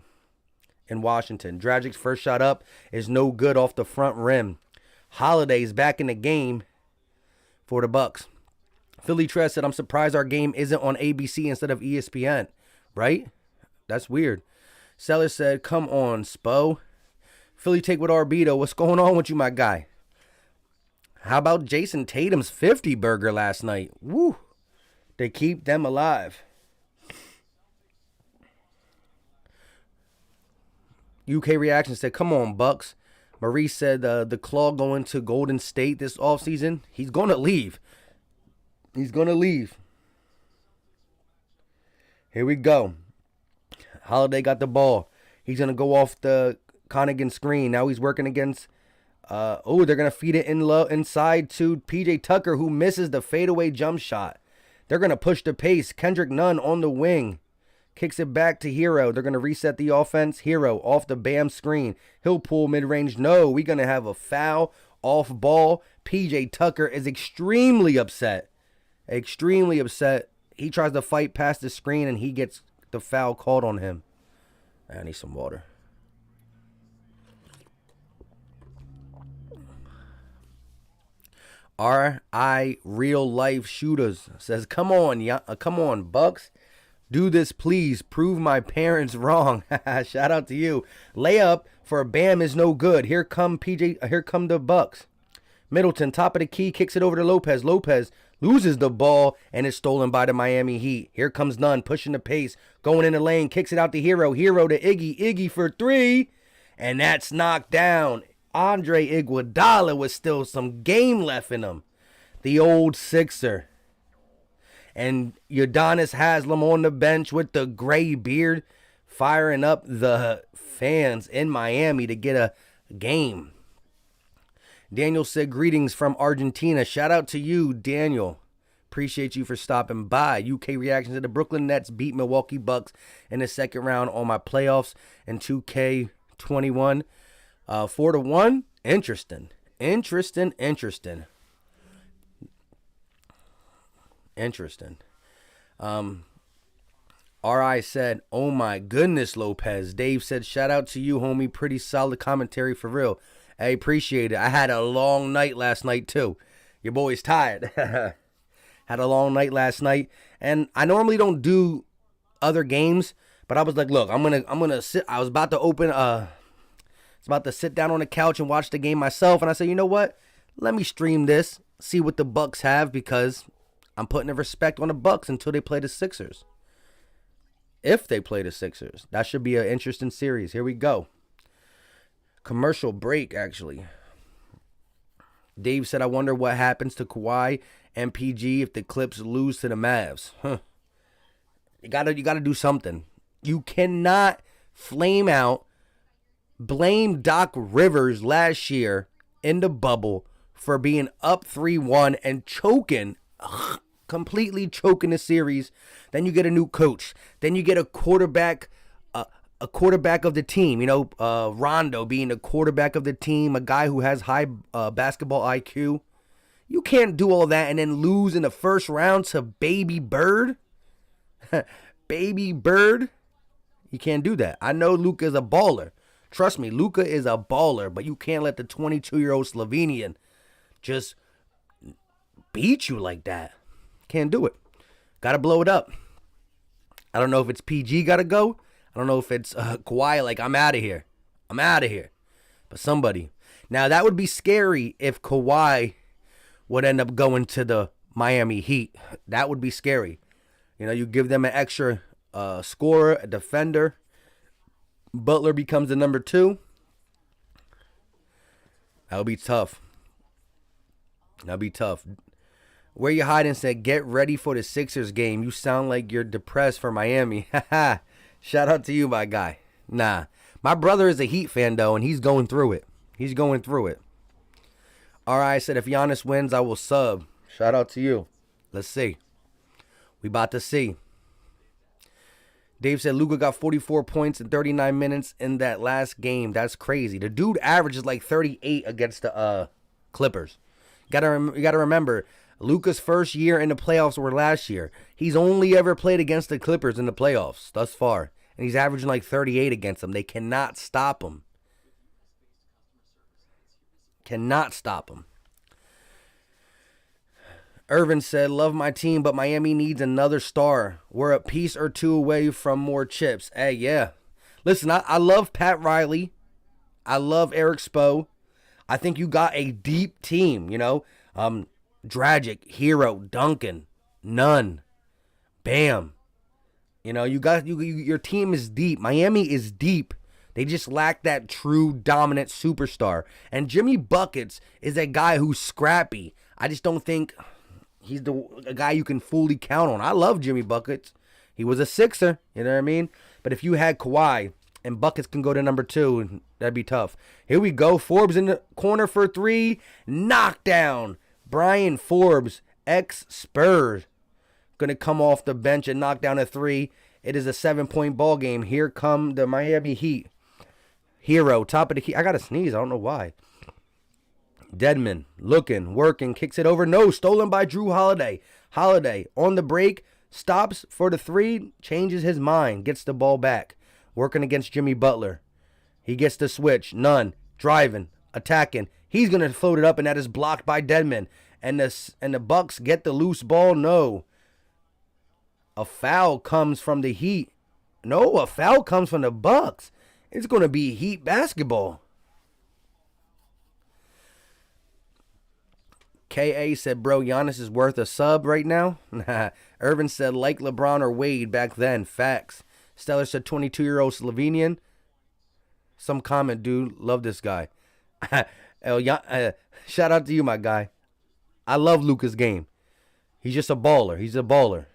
in Washington. Dragic's first shot up is no good off the front rim. Holiday's back in the game for the Bucks. Philly Trez said, I'm surprised our game isn't on ABC instead of ESPN. Right? That's weird. Sellers said, come on, Spo. Philly take with RB, though. What's going on with you, my guy? How about Jason Tatum's 50 burger last night? Woo. They keep them alive. UK Reaction said, come on, Bucks. Marie said the Claw going to Golden State this offseason. He's going to leave. He's going to leave. Here we go. Holiday got the ball. He's going to go off the Connaughton screen. Now he's working against... they're going to feed it inside to PJ Tucker, who misses the fadeaway jump shot. They're going to push the pace. Kendrick Nunn on the wing. Kicks it back to Hero. They're going to reset the offense. Hero off the Bam screen. He'll pull mid-range. No, we're going to have a foul off ball. PJ Tucker is extremely upset. Extremely upset. He tries to fight past the screen, and he gets the foul called on him. I need some water. R.I. Real Life Shooters says, come on, Bucks. Do this, please. Prove my parents wrong. Shout out to you. Layup for Bam is no good. Here come the Bucks. Middleton, top of the key, kicks it over to Lopez. Lopez loses the ball and is stolen by the Miami Heat. Here comes Nunn, pushing the pace, going in the lane, kicks it out to Hero. Hero to Iggy. Iggy for three, and that's knocked down. Andre Iguodala with still some game left in him. The old Sixer. And Udonis Haslem on the bench with the gray beard, firing up the fans in Miami to get a game. Daniel said, greetings from Argentina. Shout out to you, Daniel. Appreciate you for stopping by. UK reaction to the Brooklyn Nets beat Milwaukee Bucks in the second round on my playoffs in 2K21. 4-1. Interesting. R.I. said, oh my goodness, Lopez. Dave said, shout out to you, homie. Pretty solid commentary for real. I appreciate it. I had a long night last night, too. Your boy's tired. Had a long night last night. And I normally don't do other games, but I was like, look, I'm gonna sit. I was about to sit down on the couch and watch the game myself. And I said, you know what? Let me stream this, see what the Bucks have, because I'm putting the respect on the Bucks until they play the Sixers. If they play the Sixers. That should be an interesting series. Here we go. Commercial break, actually. Dave said, I wonder what happens to Kawhi and PG if the Clips lose to the Mavs. You gotta do something. You cannot flame out, blame Doc Rivers last year in the bubble for being up 3-1 and choking, completely choking the series. Then you get a new coach. Then you get a quarterback of the team. You know, Rondo being the quarterback of the team, a guy who has high basketball IQ. You can't do all that and then lose in the first round to Baby Bird. Baby Bird. You can't do that. I know Luka's a baller. Trust me, Luka is a baller, but you can't let the 22-year-old Slovenian just beat you like that. Can't do it. Got to blow it up. I don't know if it's PG got to go. I don't know if it's Kawhi, like, I'm out of here. But somebody. Now, that would be scary if Kawhi would end up going to the Miami Heat. That would be scary. You know, you give them an extra scorer, a defender. Butler becomes the number 2. That would be tough. Where you hiding said, get ready for the Sixers game. You sound like you're depressed for Miami. Shout out to you, my guy. Nah. My brother is a Heat fan, though, and he's going through it. All right, I said if Giannis wins, I will sub. Shout out to you. Let's see. We about to see. Dave said Luka got 44 points in 39 minutes in that last game. That's crazy. The dude averages like 38 against the Clippers. You gotta remember, Luka's first year in the playoffs were last year. He's only ever played against the Clippers in the playoffs thus far. And he's averaging like 38 against them. They cannot stop him. Cannot stop him. Irvin said, love my team, but Miami needs another star. We're a piece or two away from more chips. Hey, yeah. Listen, I love Pat Riley. I love Eric Spo. I think you got a deep team, you know. Dragic, Hero, Duncan, Nunn, Bam. You know, your team is deep. Miami is deep. They just lack that true dominant superstar. And Jimmy Buckets is a guy who's scrappy. I just don't think he's a guy you can fully count on. I love Jimmy Buckets. He was a Sixer, you know what I mean? But if you had Kawhi and Buckets can go to number 2, that'd be tough. Here we go. Forbes in the corner for 3. Knockdown. Brian Forbes, ex-Spurs, going to come off the bench and knock down a 3. It is a 7-point ball game. Here come the Miami Heat. Hero, top of the key. I got to sneeze. I don't know why. Deadman, looking, working, kicks it over. No, stolen by Drew Holiday. Holiday on the break, stops for the 3, changes his mind, gets the ball back. Working against Jimmy Butler. He gets the switch. None. Driving, attacking. He's going to float it up, and that is blocked by Deadman. And the Bucks get the loose ball. No. A foul comes from the Heat. No, a foul comes from the Bucks. It's going to be Heat basketball. K.A. said, bro, Giannis is worth a sub right now. Irvin said, like LeBron or Wade back then. Facts. Stellar said, 22-year-old Slovenian. Some comment, dude. Love this guy. Shout out to you, my guy. I love Luka's game. He's just a baller. He's a baller.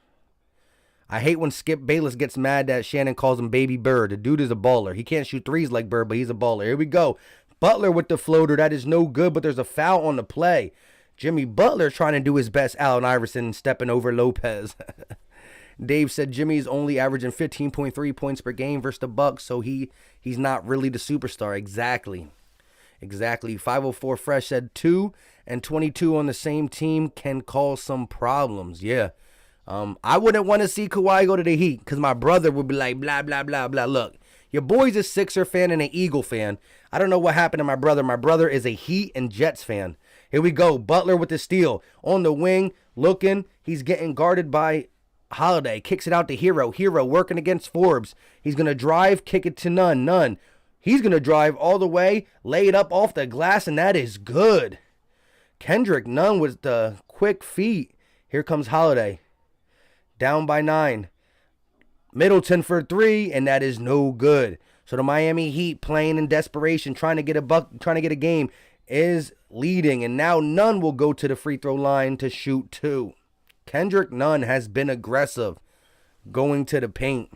I hate when Skip Bayless gets mad that Shannon calls him Baby Bird. The dude is a baller. He can't shoot threes like Bird, but he's a baller. Here we go. Butler with the floater. That is no good, but there's a foul on the play. Jimmy Butler trying to do his best. Allen Iverson stepping over Lopez. Dave said Jimmy's only averaging 15.3 points per game versus the Bucks, so he's not really the superstar. Exactly. 504 Fresh said 2 and 22 on the same team can cause some problems. Yeah. I wouldn't want to see Kawhi go to the Heat because my brother would be like, blah, blah, blah, blah. Look, your boy's a Sixer fan and an Eagle fan. I don't know what happened to my brother. My brother is a Heat and Jets fan. Here we go. Butler with the steal. On the wing, looking. He's getting guarded by Holiday. Kicks it out to Hero. Hero working against Forbes. He's going to drive, kick it to Nunn. He's going to drive all the way, lay it up off the glass, and that is good. Kendrick Nunn with the quick feet. Here comes Holiday. Down by 9. Middleton for 3, and that is no good. So the Miami Heat, playing in desperation, trying to get a game, is leading. And now Nunn will go to the free throw line to shoot 2. Kendrick Nunn has been aggressive, going to the paint.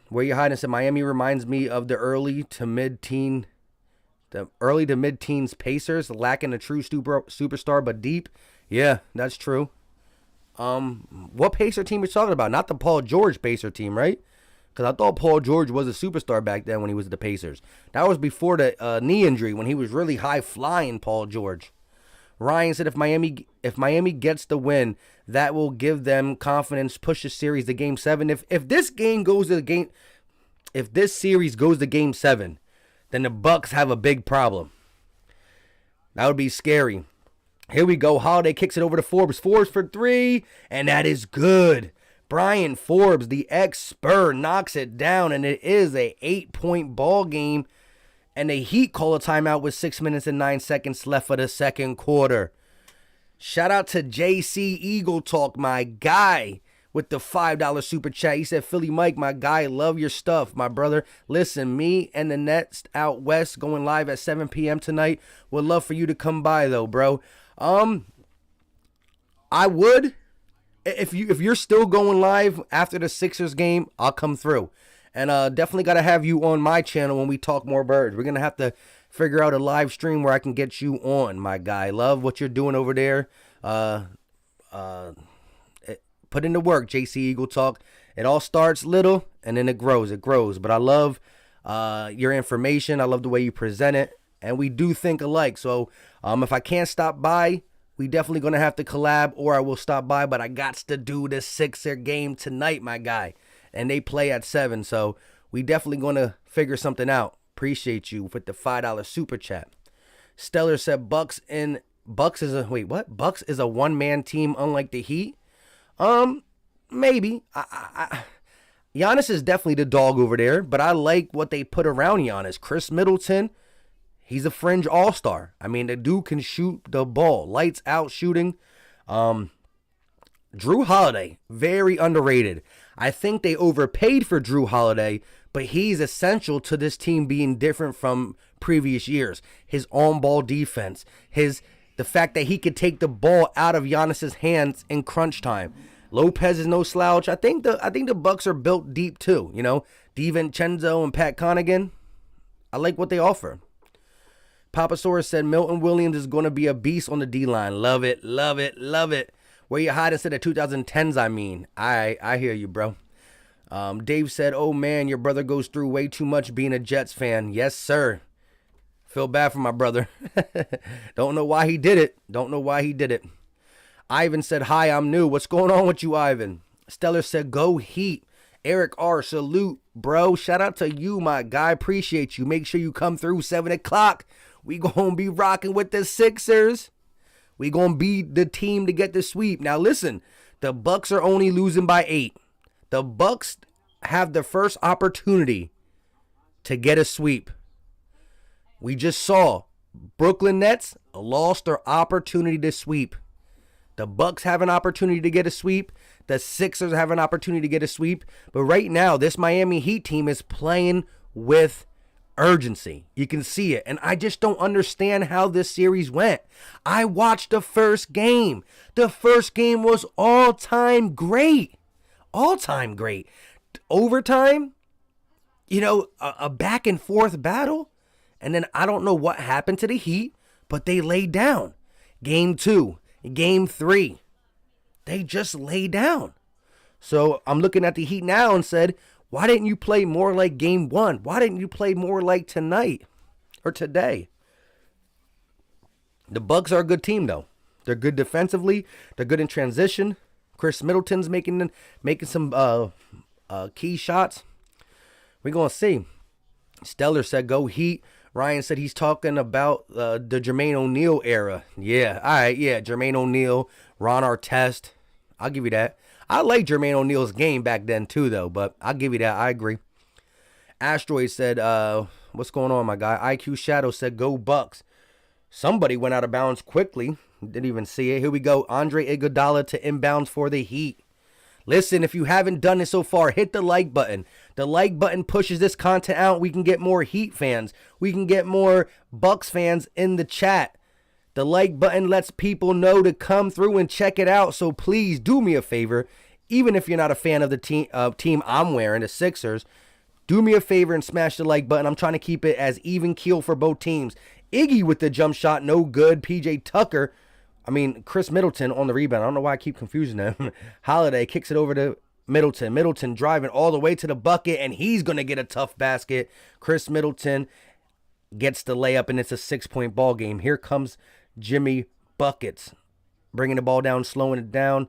Where you hiding? Said Miami reminds me of the early to mid-teens Pacers, lacking a true superstar but deep. Yeah, that's true. What Pacer team are you talking about? Not the Paul George Pacer team, right? Because I thought Paul George was a superstar back then when he was at the Pacers. That was before the knee injury when he was really high flying Paul George. Ryan said if Miami gets the win, that will give them confidence, push the series to Game 7. If this series goes to Game 7, then the Bucks have a big problem. That would be scary. Here we go. Holiday kicks it over to Forbes. Forbes for 3, and that is good. Brian Forbes, the ex-Spur, knocks it down, and it is a 8-point ball game. And the Heat call a timeout with 6 minutes and 9 seconds left for the second quarter. Shout out to JC Eagle Talk, my guy, with the $5 super chat. He said, Philly Mike, my guy, love your stuff, my brother. Listen, me and the Nets out west going live at 7 p.m. tonight. Would love for you to come by, though, bro. I would. If you're still going live after the Sixers game, I'll come through. And definitely got to have you on my channel when we talk more birds. We're going to have to figure out a live stream where I can get you on, my guy. Love what you're doing over there. Put in the work, JC Eagle Talk. It all starts little and then it grows. It grows. But I love your information. I love the way you present it. And we do think alike. So if I can't stop by, we definitely going to have to collab, or I will stop by. But I got to do the Sixer game tonight, my guy. And they play at 7. So we definitely going to figure something out. Appreciate you with the $5 super chat. Stellar said Bucks is a one-man team unlike the Heat. Maybe. Giannis is definitely the dog over there, but I like what they put around Giannis. Chris Middleton, he's a fringe all-star. I mean, the dude can shoot the ball. Lights out shooting. Drew Holiday, very underrated. I think they overpaid for Drew Holiday, but he's essential to this team being different from previous years. His on-ball defense, the fact that he could take the ball out of Giannis's hands in crunch time. Lopez is no slouch. I think the Bucks are built deep too. You know, DiVincenzo and Pat Connaughton. I like what they offer. Papasaurus said Milton Williams is going to be a beast on the D-line. Love it, love it, love it. Where you hide instead of 2010s, I mean. I hear you, bro. Dave said, oh, man, your brother goes through way too much being a Jets fan. Yes, sir. Feel bad for my brother. Don't know why he did it. Ivan said, hi, I'm new. What's going on with you, Ivan? Stellar said, go Heat. Eric R, salute, bro. Shout out to you, my guy. Appreciate you. Make sure you come through 7 o'clock. We going to be rocking with the Sixers. We going to be the team to get the sweep. Now, listen, the Bucks are only losing by 8. The Bucks have the first opportunity to get a sweep. We just saw Brooklyn Nets lost their opportunity to sweep. The Bucks have an opportunity to get a sweep. The Sixers have an opportunity to get a sweep. But right now, this Miami Heat team is playing with urgency. You can see it. And I just don't understand how this series went. I watched the first game. The first game was all-time great. All-time great. Overtime, you know, a back and forth battle. And then I don't know what happened to the Heat, but they laid down. Game 2, Game 3, they just laid down. So I'm looking at the Heat now and said, why didn't you play more like Game 1? Why didn't you play more like tonight or today? The Bucks are a good team, though. They're good defensively. They're good in transition. Chris Middleton's making some key shots. We're going to see. Stellar said, go Heat. Ryan said he's talking about the Jermaine O'Neal era. Yeah, all right, yeah, Jermaine O'Neal, Ron Artest. I'll give you that. I like Jermaine O'Neal's game back then too, though, but I'll give you that. I agree. Asteroid said, what's going on, my guy? IQ Shadow said, go Bucks. Somebody went out of bounds quickly. Didn't even see it. Here we go. Andre Iguodala to inbounds for the Heat. Listen, if you haven't done it so far, hit the like button. The like button pushes this content out. We can get more Heat fans. We can get more Bucks fans in the chat. The like button lets people know to come through and check it out. So please do me a favor. Even if you're not a fan of the team I'm wearing, the Sixers, do me a favor and smash the like button. I'm trying to keep it as even keel for both teams. Iggy with the jump shot, no good. Chris Middleton on the rebound. I don't know why I keep confusing them. Holiday kicks it over to Middleton. Middleton driving all the way to the bucket, and he's going to get a tough basket. Chris Middleton gets the layup, and it's a 6-point ball game. Here comes Jimmy Buckets, bringing the ball down, slowing it down,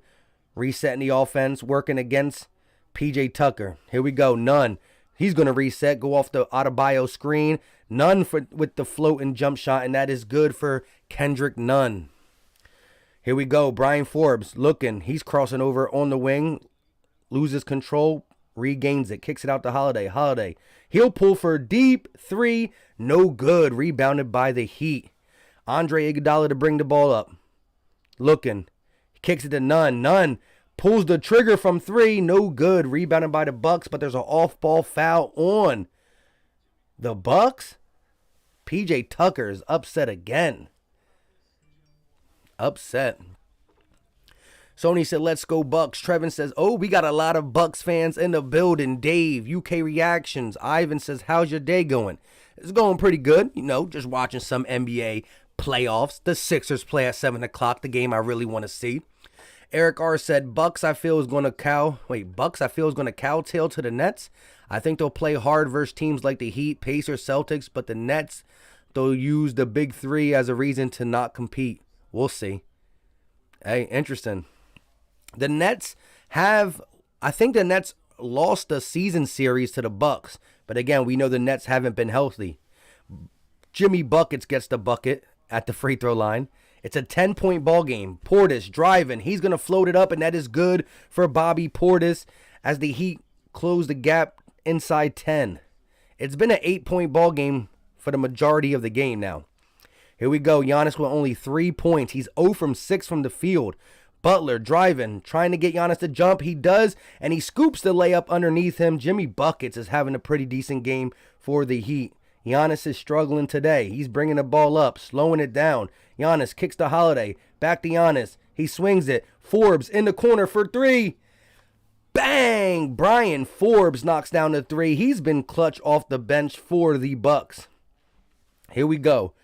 resetting the offense, working against P.J. Tucker. Here we go. Nunn. He's going to reset, go off the Adebayo screen. Nunn with the floating jump shot, and that is good for Kendrick Nunn. Here we go. Brian Forbes looking. He's crossing over on the wing. Loses control. Regains it. Kicks it out to Holiday. Holiday. He'll pull for a deep 3. No good. Rebounded by the Heat. Andre Iguodala to bring the ball up. Looking. Kicks it to Nunn. Nunn pulls the trigger from 3. No good. Rebounded by the Bucks, but there's an off-ball foul on the Bucks. P.J. Tucker is upset again. Upset. Sony said, let's go Bucks. Trevin says, oh, we got a lot of Bucks fans in the building. Dave, UK reactions. Ivan says, how's your day going? It's going pretty good. You know, just watching some NBA playoffs. The Sixers play at 7 o'clock, the game I really want to see. Eric R said, Bucks I feel is going to cowtail to the Nets. I think they'll play hard versus teams like the Heat, Pacers, Celtics, but the Nets, they'll use the big three as a reason to not compete. We'll see. Hey, interesting. The Nets I think the Nets lost the season series to the Bucks, but again, we know the Nets haven't been healthy. Jimmy Buckets gets the bucket at the free throw line. It's a 10-point ball game. Portis driving. He's going to float it up, and that is good for Bobby Portis as the Heat close the gap inside 10. It's been an 8-point ball game for the majority of the game now. Here we go. Giannis with only 3 points. He's 0 from 6 from the field. Butler driving, trying to get Giannis to jump. He does, and he scoops the layup underneath him. Jimmy Buckets is having a pretty decent game for the Heat. Giannis is struggling today. He's bringing the ball up, slowing it down. Giannis kicks to Holiday. Back to Giannis. He swings it. Forbes in the corner for 3. Bang! Brian Forbes knocks down the 3. He's been clutch off the bench for the Bucks. Here we go.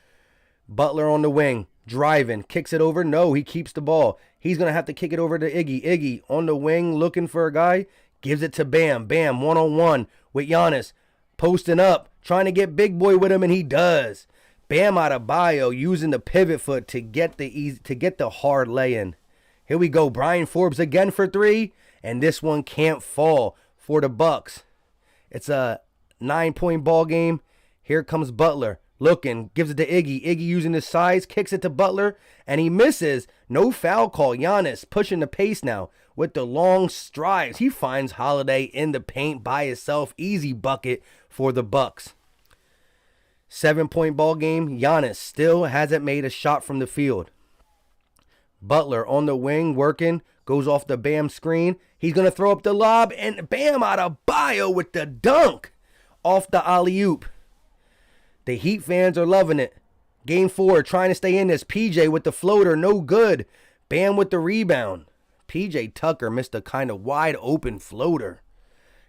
Butler on the wing. Driving. Kicks it over. No, he keeps the ball. He's going to have to kick it over to Iggy. Iggy on the wing looking for a guy. Gives it to Bam. Bam one-on-one with Giannis. Posting up. Trying to get big boy with him, and he does. Bam Adebayo using the pivot foot to get the hard lay-in. Here we go. Brian Forbes again for 3, and this one can't fall for the Bucks. It's a 9-point ball game. Here comes Butler. Looking, gives it to Iggy. Iggy using his size, kicks it to Butler, and he misses. No foul call. Giannis pushing the pace now with the long strides. He finds Holiday in the paint by himself. Easy bucket for the Bucks. 7-point ball game. Giannis still hasn't made a shot from the field. Butler on the wing working. Goes off the Bam screen. He's going to throw up the lob, and Bam Adebayo with the dunk off the alley-oop. The Heat fans are loving it. Game 4, trying to stay in this. PJ with the floater, no good. Bam with the rebound. PJ Tucker missed a kind of wide open floater.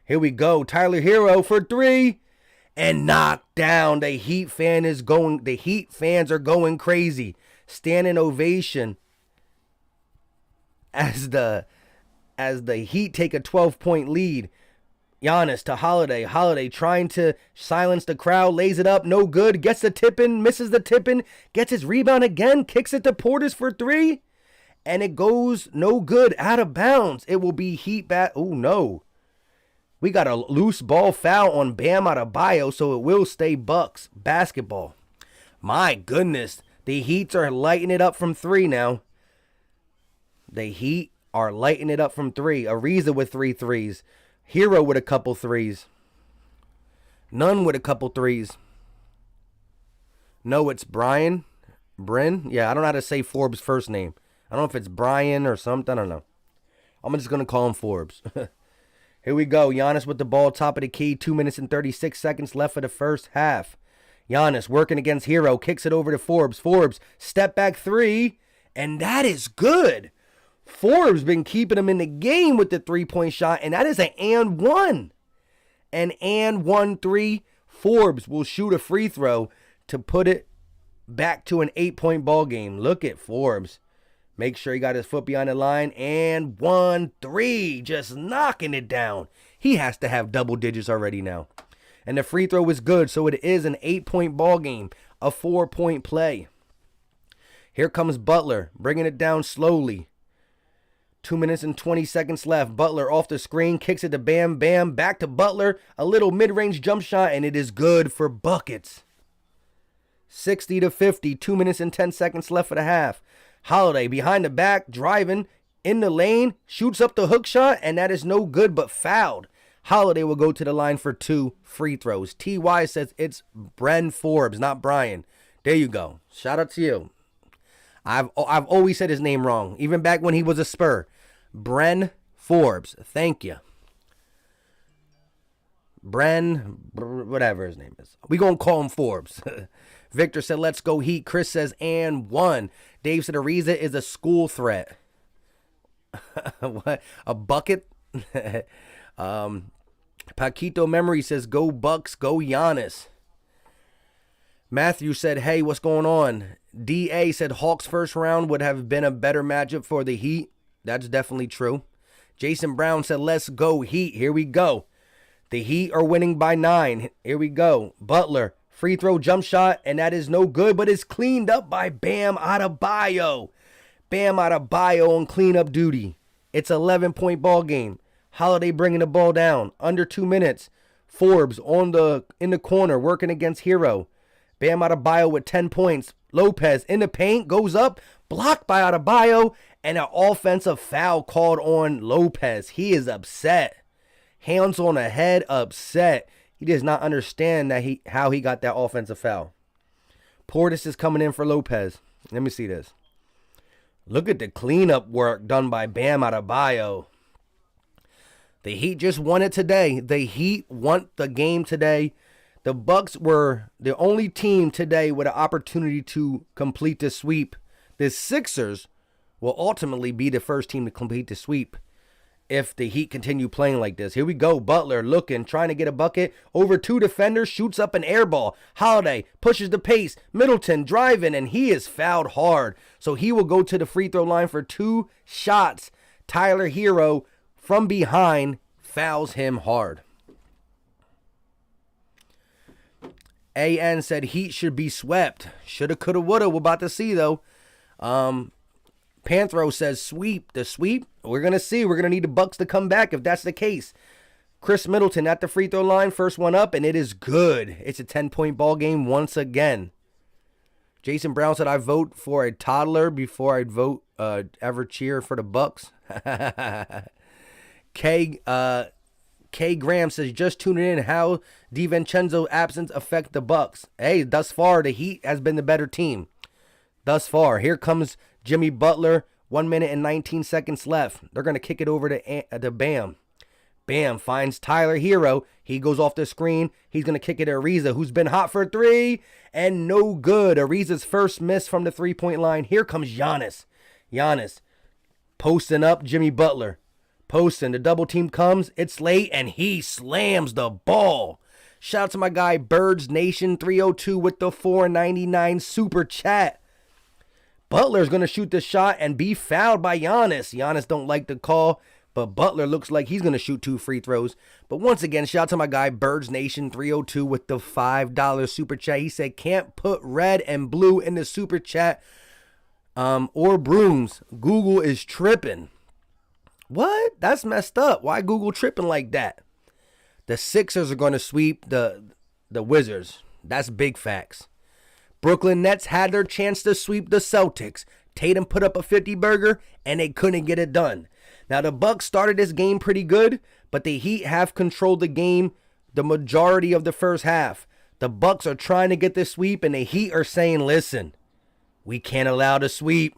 Here we go. Tyler Hero for 3. And knocked down. The Heat fans are going crazy. Standing ovation as the Heat take a 12-point lead. Giannis to Holiday. Holiday trying to silence the crowd. Lays it up. No good. Gets the tip-in. Misses the tip-in. Gets his rebound again. Kicks it to Portis for 3. And it goes no good. Out of bounds. It will be Heat back. Oh, no. We got a loose ball foul on Bam Adebayo, so it will stay Bucks basketball. My goodness. The Heats are lighting it up from 3 now. The Heat are lighting it up from 3. Ariza with 3 threes. Hero with a couple threes. None with a couple threes. No, it's Bryn. Yeah, I don't know how to say Forbes' first name. I don't know if it's Brian or something. I don't know. I'm just going to call him Forbes. Here we go. Giannis with the ball, top of the key. 2 minutes and 36 seconds left for the first half. Giannis working against Hero. Kicks it over to Forbes. Forbes, step back 3. And that is good. Forbes been keeping him in the game with the 3-point shot, and that is an and 1. An and 1-3. Forbes will shoot a free throw to put it back to an 8-point ball game. Look at Forbes. Make sure he got his foot behind the line. And 1-3. Just knocking it down. He has to have double digits already now. And the free throw is good, so it is an 8-point ball game. A 4-point play. Here comes Butler, bringing it down slowly. 2 minutes and 20 seconds left. Butler off the screen, kicks it to Bam. Bam, back to Butler. A little mid-range jump shot, and it is good for buckets. 60-50. 2 minutes and 10 seconds left for the half. Holiday behind the back, driving in the lane, shoots up the hook shot, and that is no good but fouled. Holiday will go to the line for 2 free throws. TY says it's Bren Forbes, not Brian. There you go. Shout out to you. I've always said his name wrong, even back when he was a Spur. Bren Forbes. Thank you. Whatever his name is. We gonna call him Forbes. Victor said, let's go Heat. Chris says, and 1. Dave said, Ariza is a school threat. What? A bucket? Paquito Memory says, go Bucks, go Giannis. Matthew said, hey, what's going on? DA said Hawks first round would have been a better matchup for the Heat. That's definitely true. Jason Brown said, let's go Heat. Here we go. The Heat are winning by 9. Here we go. Butler, free throw jump shot, and that is no good, but it's cleaned up by Bam Adebayo. Bam Adebayo on cleanup duty. It's an 11-point ball game. Holiday bringing the ball down. Under 2 minutes. Forbes in the corner working against Hero. Bam Adebayo with 10 points. Lopez in the paint, goes up, blocked by Adebayo, and an offensive foul called on Lopez. He is upset. Hands on the head, upset. He does not understand that how he got that offensive foul. Portis is coming in for Lopez. Let me see this. Look at the cleanup work done by Bam Adebayo. The Heat just won it today. The Heat won the game today. The Bucks were the only team today with an opportunity to complete the sweep. The Sixers will ultimately be the first team to complete the sweep if the Heat continue playing like this. Here we go. Butler looking, trying to get a bucket. Over 2 defenders, shoots up an air ball. Holiday pushes the pace. Middleton driving, and he is fouled hard. So he will go to the free throw line for 2 shots. Tyler Hero from behind fouls him hard. AN said Heat should be swept. Shoulda, coulda, woulda. We're about to see, though. Panthro says sweep. The sweep? We're going to see. We're going to need the Bucks to come back if that's the case. Chris Middleton at the free throw line. First one up, and it is good. It's a 10-point ball game once again. Jason Brown said, I vote for a toddler before I'd vote ever cheer for the Bucks. K. Graham says, just tuning in, how DiVincenzo's absence affect the Bucks. Hey, thus far, the Heat has been the better team. Thus far. Here comes Jimmy Butler. 1 minute and 19 seconds left. They're going to kick it over to Bam. Bam finds Tyler Hero. He goes off the screen. He's going to kick it to Ariza, who's been hot for 3. And no good. Ariza's first miss from the 3-point line. Here comes Giannis. Giannis posting up Jimmy Butler. Posting. The double team comes. It's late, and he slams the ball. Shout out to my guy, Birds Nation 302 with the $4.99 super chat. Butler's going to shoot the shot and be fouled by Giannis. Giannis don't like the call, but Butler looks like he's going to shoot 2 free throws. But once again, shout out to my guy, Birds Nation 302 with the $5 super chat. He said, can't put red and blue in the super chat or brooms. Google is tripping. What? That's messed up. Why Google tripping like that? The Sixers are going to sweep the Wizards. That's big facts. Brooklyn Nets had their chance to sweep the Celtics. Tatum put up a 50-burger, and they couldn't get it done. Now, the Bucks started this game pretty good, but the Heat have controlled the game the majority of the first half. The Bucks are trying to get the sweep, and the Heat are saying, listen, we can't allow the sweep.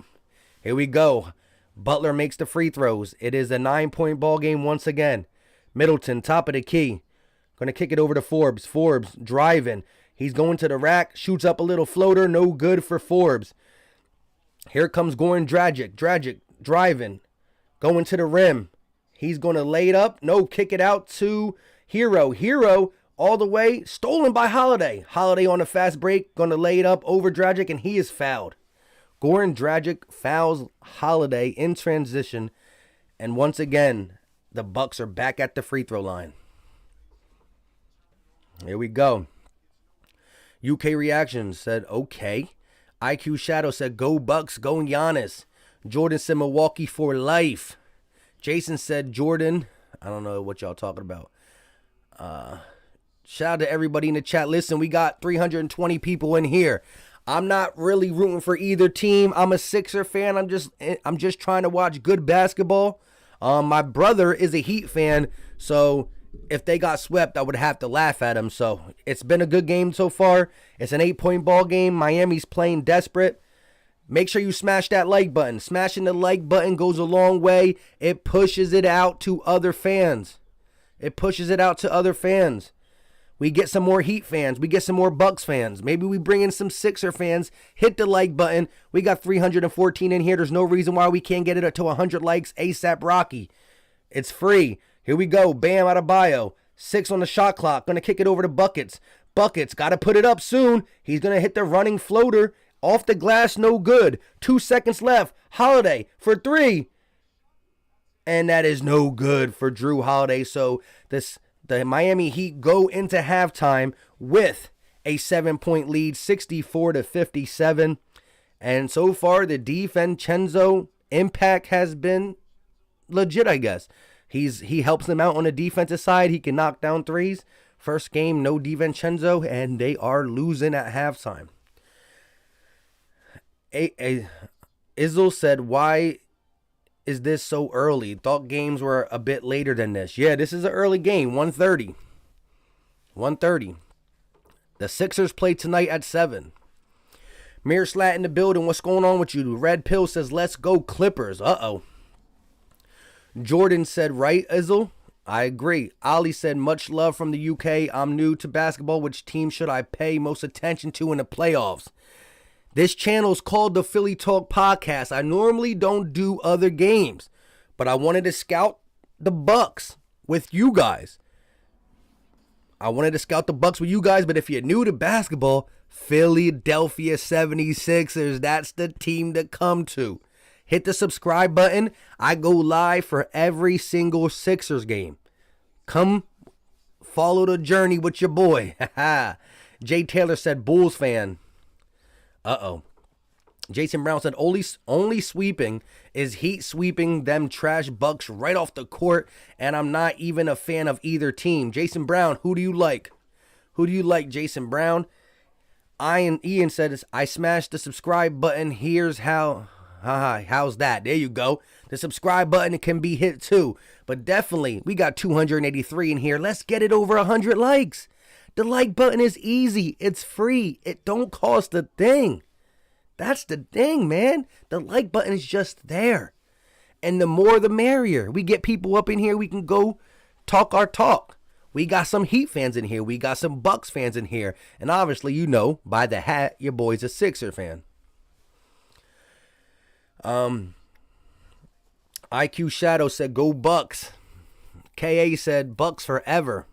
Here we go. Butler makes the free throws. It is a 9-point ball game once again. Middleton, top of the key. Going to kick it over to Forbes. Forbes driving. He's going to the rack. Shoots up a little floater. No good for Forbes. Here comes Goran Dragic. Dragic driving. Going to the rim. He's going to lay it up. No, kick it out to Hero. Hero all the way. Stolen by Holiday. Holiday on a fast break. Going to lay it up over Dragic, and he is fouled. Goran Dragic fouls Holiday in transition. And once again, the Bucks are back at the free throw line. Here we go. UK Reactions said, okay. IQ Shadow said, go Bucks, go Giannis. Jordan said, Milwaukee for life. Jason said, Jordan. I don't know what y'all talking about. Shout out to everybody in the chat. Listen, we got 320 people in here. I'm not really rooting for either team. I'm a Sixer fan. I'm just trying to watch good basketball. My brother is a Heat fan, so if they got swept, I would have to laugh at him. So it's been a good game so far. It's an 8-point ball game. Miami's playing desperate. Make sure you smash that like button. Smashing the like button goes a long way. It pushes it out to other fans. We get some more Heat fans. We get some more Bucks fans. Maybe we bring in some Sixer fans. Hit the like button. We got 314 in here. There's no reason why we can't get it to 100 likes ASAP Rocky. It's free. Here we go. Bam, out of bio. 6 on the shot clock. Going to kick it over to Buckets. Buckets, got to put it up soon. He's going to hit the running floater. Off the glass, no good. 2 seconds left. Holiday for 3. And that is no good for Drew Holiday. So the Miami Heat go into halftime with a 7-point lead, 64-57. And so far, the DiVincenzo impact has been legit, I guess. He helps them out on the defensive side. He can knock down threes. First game, no DiVincenzo, and they are losing at halftime. Izzle said, why is this so early? Thought games were a bit later than this. Yeah, this is an early game, 1:30. 1:30. The Sixers play tonight at 7. Mir Slat in the building. What's going on with you? Red Pill says, let's go Clippers. Uh-oh. Jordan said, right, Izzle? I agree. Ali said, much love from the UK. I'm new to basketball. Which team should I pay most attention to in the playoffs? This channel is called the Philly Talk Podcast. I normally don't do other games, but I wanted to scout the Bucks with you guys. But if you're new to basketball, Philadelphia 76ers, that's the team to come to. Hit the subscribe button. I go live for every single Sixers game. Come follow the journey with your boy. Jay Taylor said, Bulls fan. Uh-oh. Jason Brown said, only sweeping is Heat sweeping them trash Bucks right off the court, and I'm not even a fan of either team. Jason Brown, who do you like? Who do you like, Jason Brown? Ian said, I smashed the subscribe button. Here's how. How's that? There you go. The subscribe button can be hit too. But definitely, we got 283 in here. Let's get it over 100 likes. The like button is easy. It's free. It don't cost a thing. That's the thing, man. The like button is just there. And the more the merrier. We get people up in here. We can go talk our talk. We got some Heat fans in here. We got some Bucks fans in here. And obviously, you know, by the hat, your boy's a Sixer fan. IQ Shadow said, go Bucks. KA said, Bucks forever.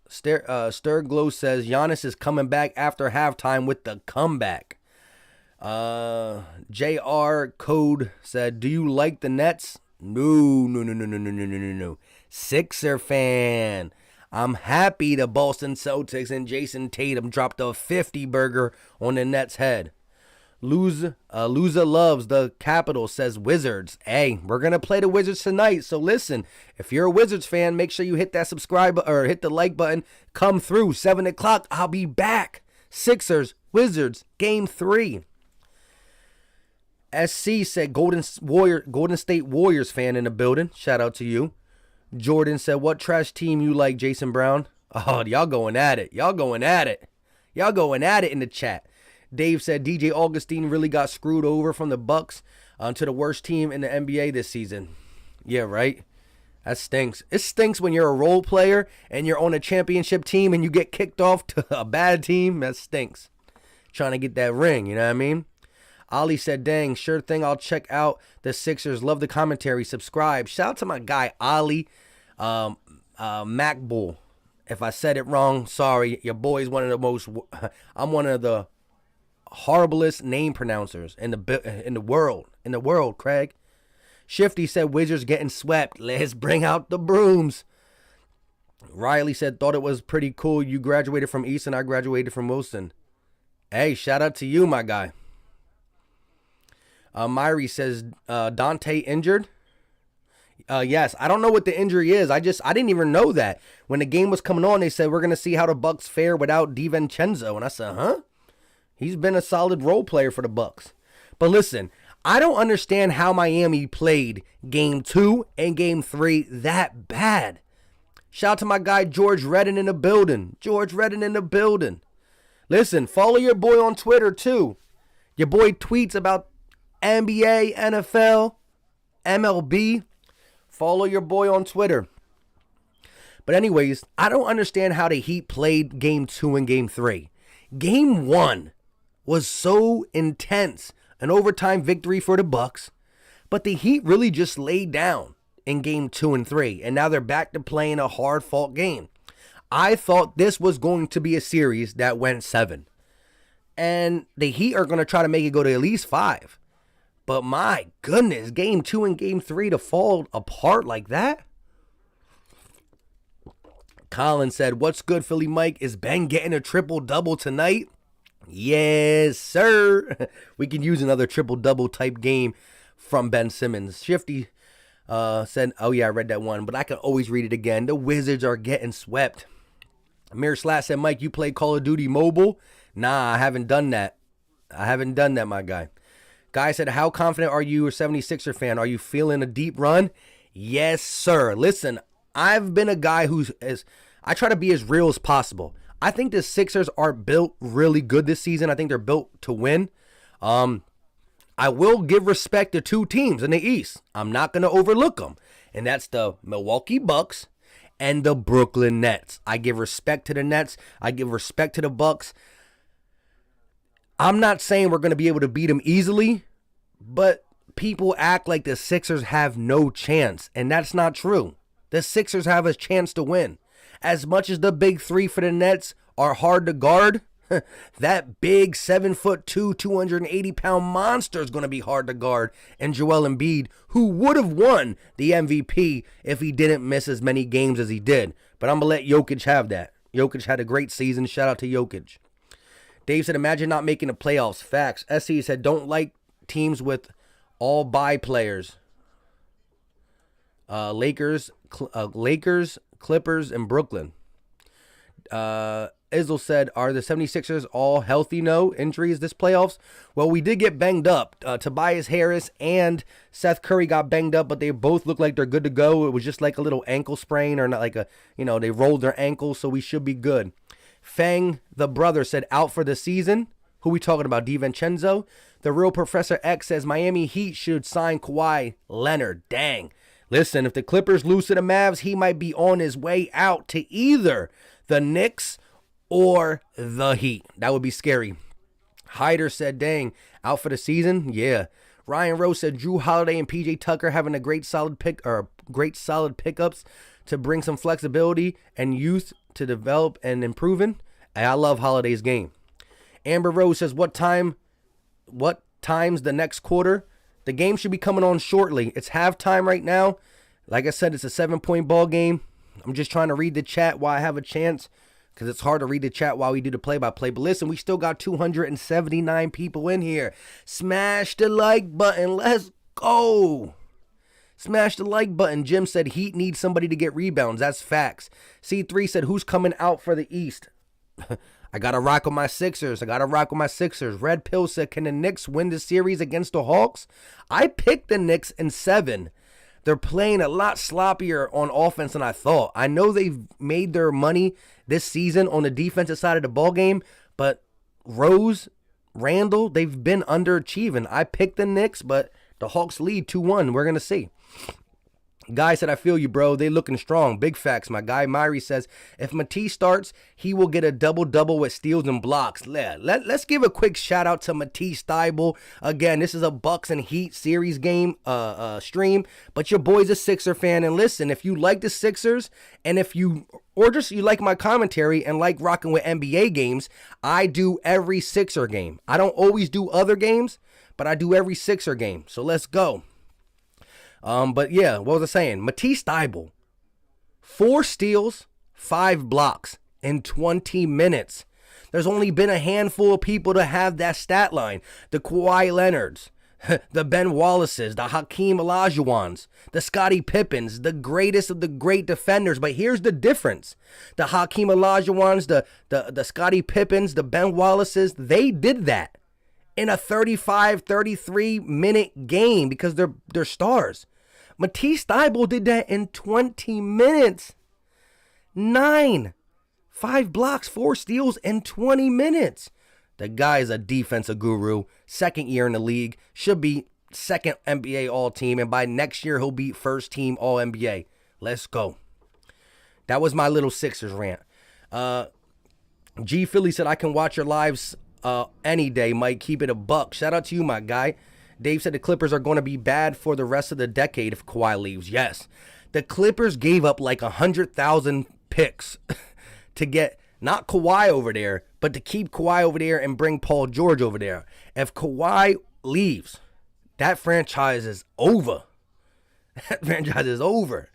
Stir Glow says, Giannis is coming back after halftime with the comeback. JR Code said, do you like the Nets? No. Sixer fan. I'm happy the Boston Celtics and Jason Tatum dropped a 50 burger on the Nets' head. Luza loves the Capital says Wizards. Hey, we're going to play the Wizards tonight. So listen, if you're a Wizards fan, make sure you hit that subscribe or hit the like button. Come through 7 o'clock. I'll be back. Sixers, Wizards, game 3. SC said Golden State Warriors fan in the building. Shout out to you. Jordan said, what trash team you like, Jason Brown? Oh, y'all going at it. Y'all going at it in the chat. Dave said DJ Augustine really got screwed over from the Bucks to the worst team in the NBA this season. Yeah, right? That stinks. It stinks when you're a role player and you're on a championship team and you get kicked off to a bad team. That stinks. Trying to get that ring, you know what I mean? Ali said, dang, sure thing. I'll check out the Sixers. Love the commentary. Subscribe. Shout out to my guy, Ali MacBull. If I said it wrong, sorry. Your boy's one of the most... I'm one of the horriblest name pronouncers in the world, Craig. Shifty said, Wizards getting swept. Let's bring out the brooms. Riley said, thought it was pretty cool. You graduated from Easton. I graduated from Wilson. Hey, shout out to you, my guy. Myri says, Dante injured? Yes, I don't know what the injury is. I didn't even know that. When the game was coming on, they said, we're going to see how the Bucks fare without DiVincenzo. And I said, huh? He's been a solid role player for the Bucks. But listen, I don't understand how Miami played game 2 and game 3 that bad. Shout out to my guy George Redden in the building. Listen, follow your boy on Twitter too. Your boy tweets about NBA, NFL, MLB. Follow your boy on Twitter. But anyways, I don't understand how the Heat played game 2 and game 3. Game 1 was so intense, an overtime victory for the Bucks, but the Heat really just laid down in game 2 and 3, and now they're back to playing a hard-fought game. I thought this was going to be a series that went 7, and the Heat are going to try to make it go to at least 5. But my goodness, game 2 and game 3 to fall apart like that? Colin said, what's good, Philly Mike? Is Ben getting a triple-double tonight? Yes, sir. We can use another triple-double type game from Ben Simmons. Shifty said, oh yeah, I read that one, but I can always read it again. The Wizards are getting swept. Amir Slat said, Mike, you play Call of Duty Mobile? Nah, I haven't done that. My guy. Guy said, how confident are you, a 76er fan? Are you feeling a deep run? Yes, sir. Listen, I've been a guy I try to be as real as possible. I think the Sixers are built really good this season. I think they're built to win. I will give respect to 2 teams in the East. I'm not going to overlook them. And that's the Milwaukee Bucks and the Brooklyn Nets. I give respect to the Nets. I give respect to the Bucks. I'm not saying we're going to be able to beat them easily, but people act like the Sixers have no chance, and that's not true. The Sixers have a chance to win. As much as the big 3 for the Nets are hard to guard, that big 7'2", 280-pound monster is going to be hard to guard. And Joel Embiid, who would have won the MVP if he didn't miss as many games as he did. But I'm going to let Jokic have that. Jokic had a great season. Shout out to Jokic. Dave said, imagine not making the playoffs. Facts. SC said, don't like teams with all bye players. Lakers, Clippers, and Brooklyn. Izzle said, are the 76ers all healthy? No injuries this playoffs? Well, we did get banged up. Tobias Harris and Seth Curry got banged up, but they both look like they're good to go. It was just like a little ankle sprain, or not like they rolled their ankle, so we should be good. Fang, the brother, said out for the season. Who we talking about? DiVincenzo? The real Professor X says Miami Heat should sign Kawhi Leonard. Dang. Listen, if the Clippers lose to the Mavs, he might be on his way out to either the Knicks or the Heat. That would be scary. Hyder said, dang, out for the season? Yeah. Ryan Rose said Drew Holiday and PJ Tucker having a great solid pickups to bring some flexibility and youth to develop and improving. I love Holiday's game. Amber Rose says, what time's the next quarter? The game should be coming on shortly. It's halftime right now. Like I said, it's a 7-point ball game. I'm just trying to read the chat while I have a chance, because it's hard to read the chat while we do the play-by-play. But listen, we still got 279 people in here. Smash the like button. Let's go. Smash the like button. Jim said Heat needs somebody to get rebounds. That's facts. C3 said, who's coming out for the East? I got to rock with my Sixers. Red Pill said, can the Knicks win the series against the Hawks? I picked the Knicks in 7. They're playing a lot sloppier on offense than I thought. I know they've made their money this season on the defensive side of the ball game, but Rose, Randall, they've been underachieving. I picked the Knicks, but the Hawks lead 2-1. We're going to see. Guy said, I feel you, bro. They looking strong. Big facts. My guy Myrie says, if Matisse starts, he will get a double-double with steals and blocks. Let's give a quick shout-out to Matisse Thybulle. Again, this is a Bucks and Heat series game stream, but your boy's a Sixer fan. And listen, if you like the Sixers, and if you like my commentary and like rocking with NBA games, I do every Sixer game. I don't always do other games, but I do every Sixer game. So let's go. But yeah, what was I saying? Matisse Thybulle, 4 steals, 5 blocks in 20 minutes. There's only been a handful of people to have that stat line. The Kawhi Leonards, the Ben Wallaces, the Hakeem Olajuwons, the Scottie Pippens, the greatest of the great defenders. But here's the difference. The Hakeem Olajuwons, the Scottie Pippens, the Ben Wallaces, they did that in a 35, 33-minute game because they're stars. Matisse Thybulle did that in 20 minutes. 5 blocks, 4 steals in 20 minutes. The guy is a defensive guru. 2nd year in the league. Should be 2nd NBA All-Team. And by next year, he'll be 1st team All-NBA. Let's go. That was my little Sixers rant. G Philly said, I can watch your lives any day, Mike. Keep it a buck. Shout out to you, my guy. Dave said the Clippers are going to be bad for the rest of the decade if Kawhi leaves. Yes. The Clippers gave up like 100,000 picks to get not Kawhi over there, but to keep Kawhi over there and bring Paul George over there. If Kawhi leaves, that franchise is over. That franchise is over.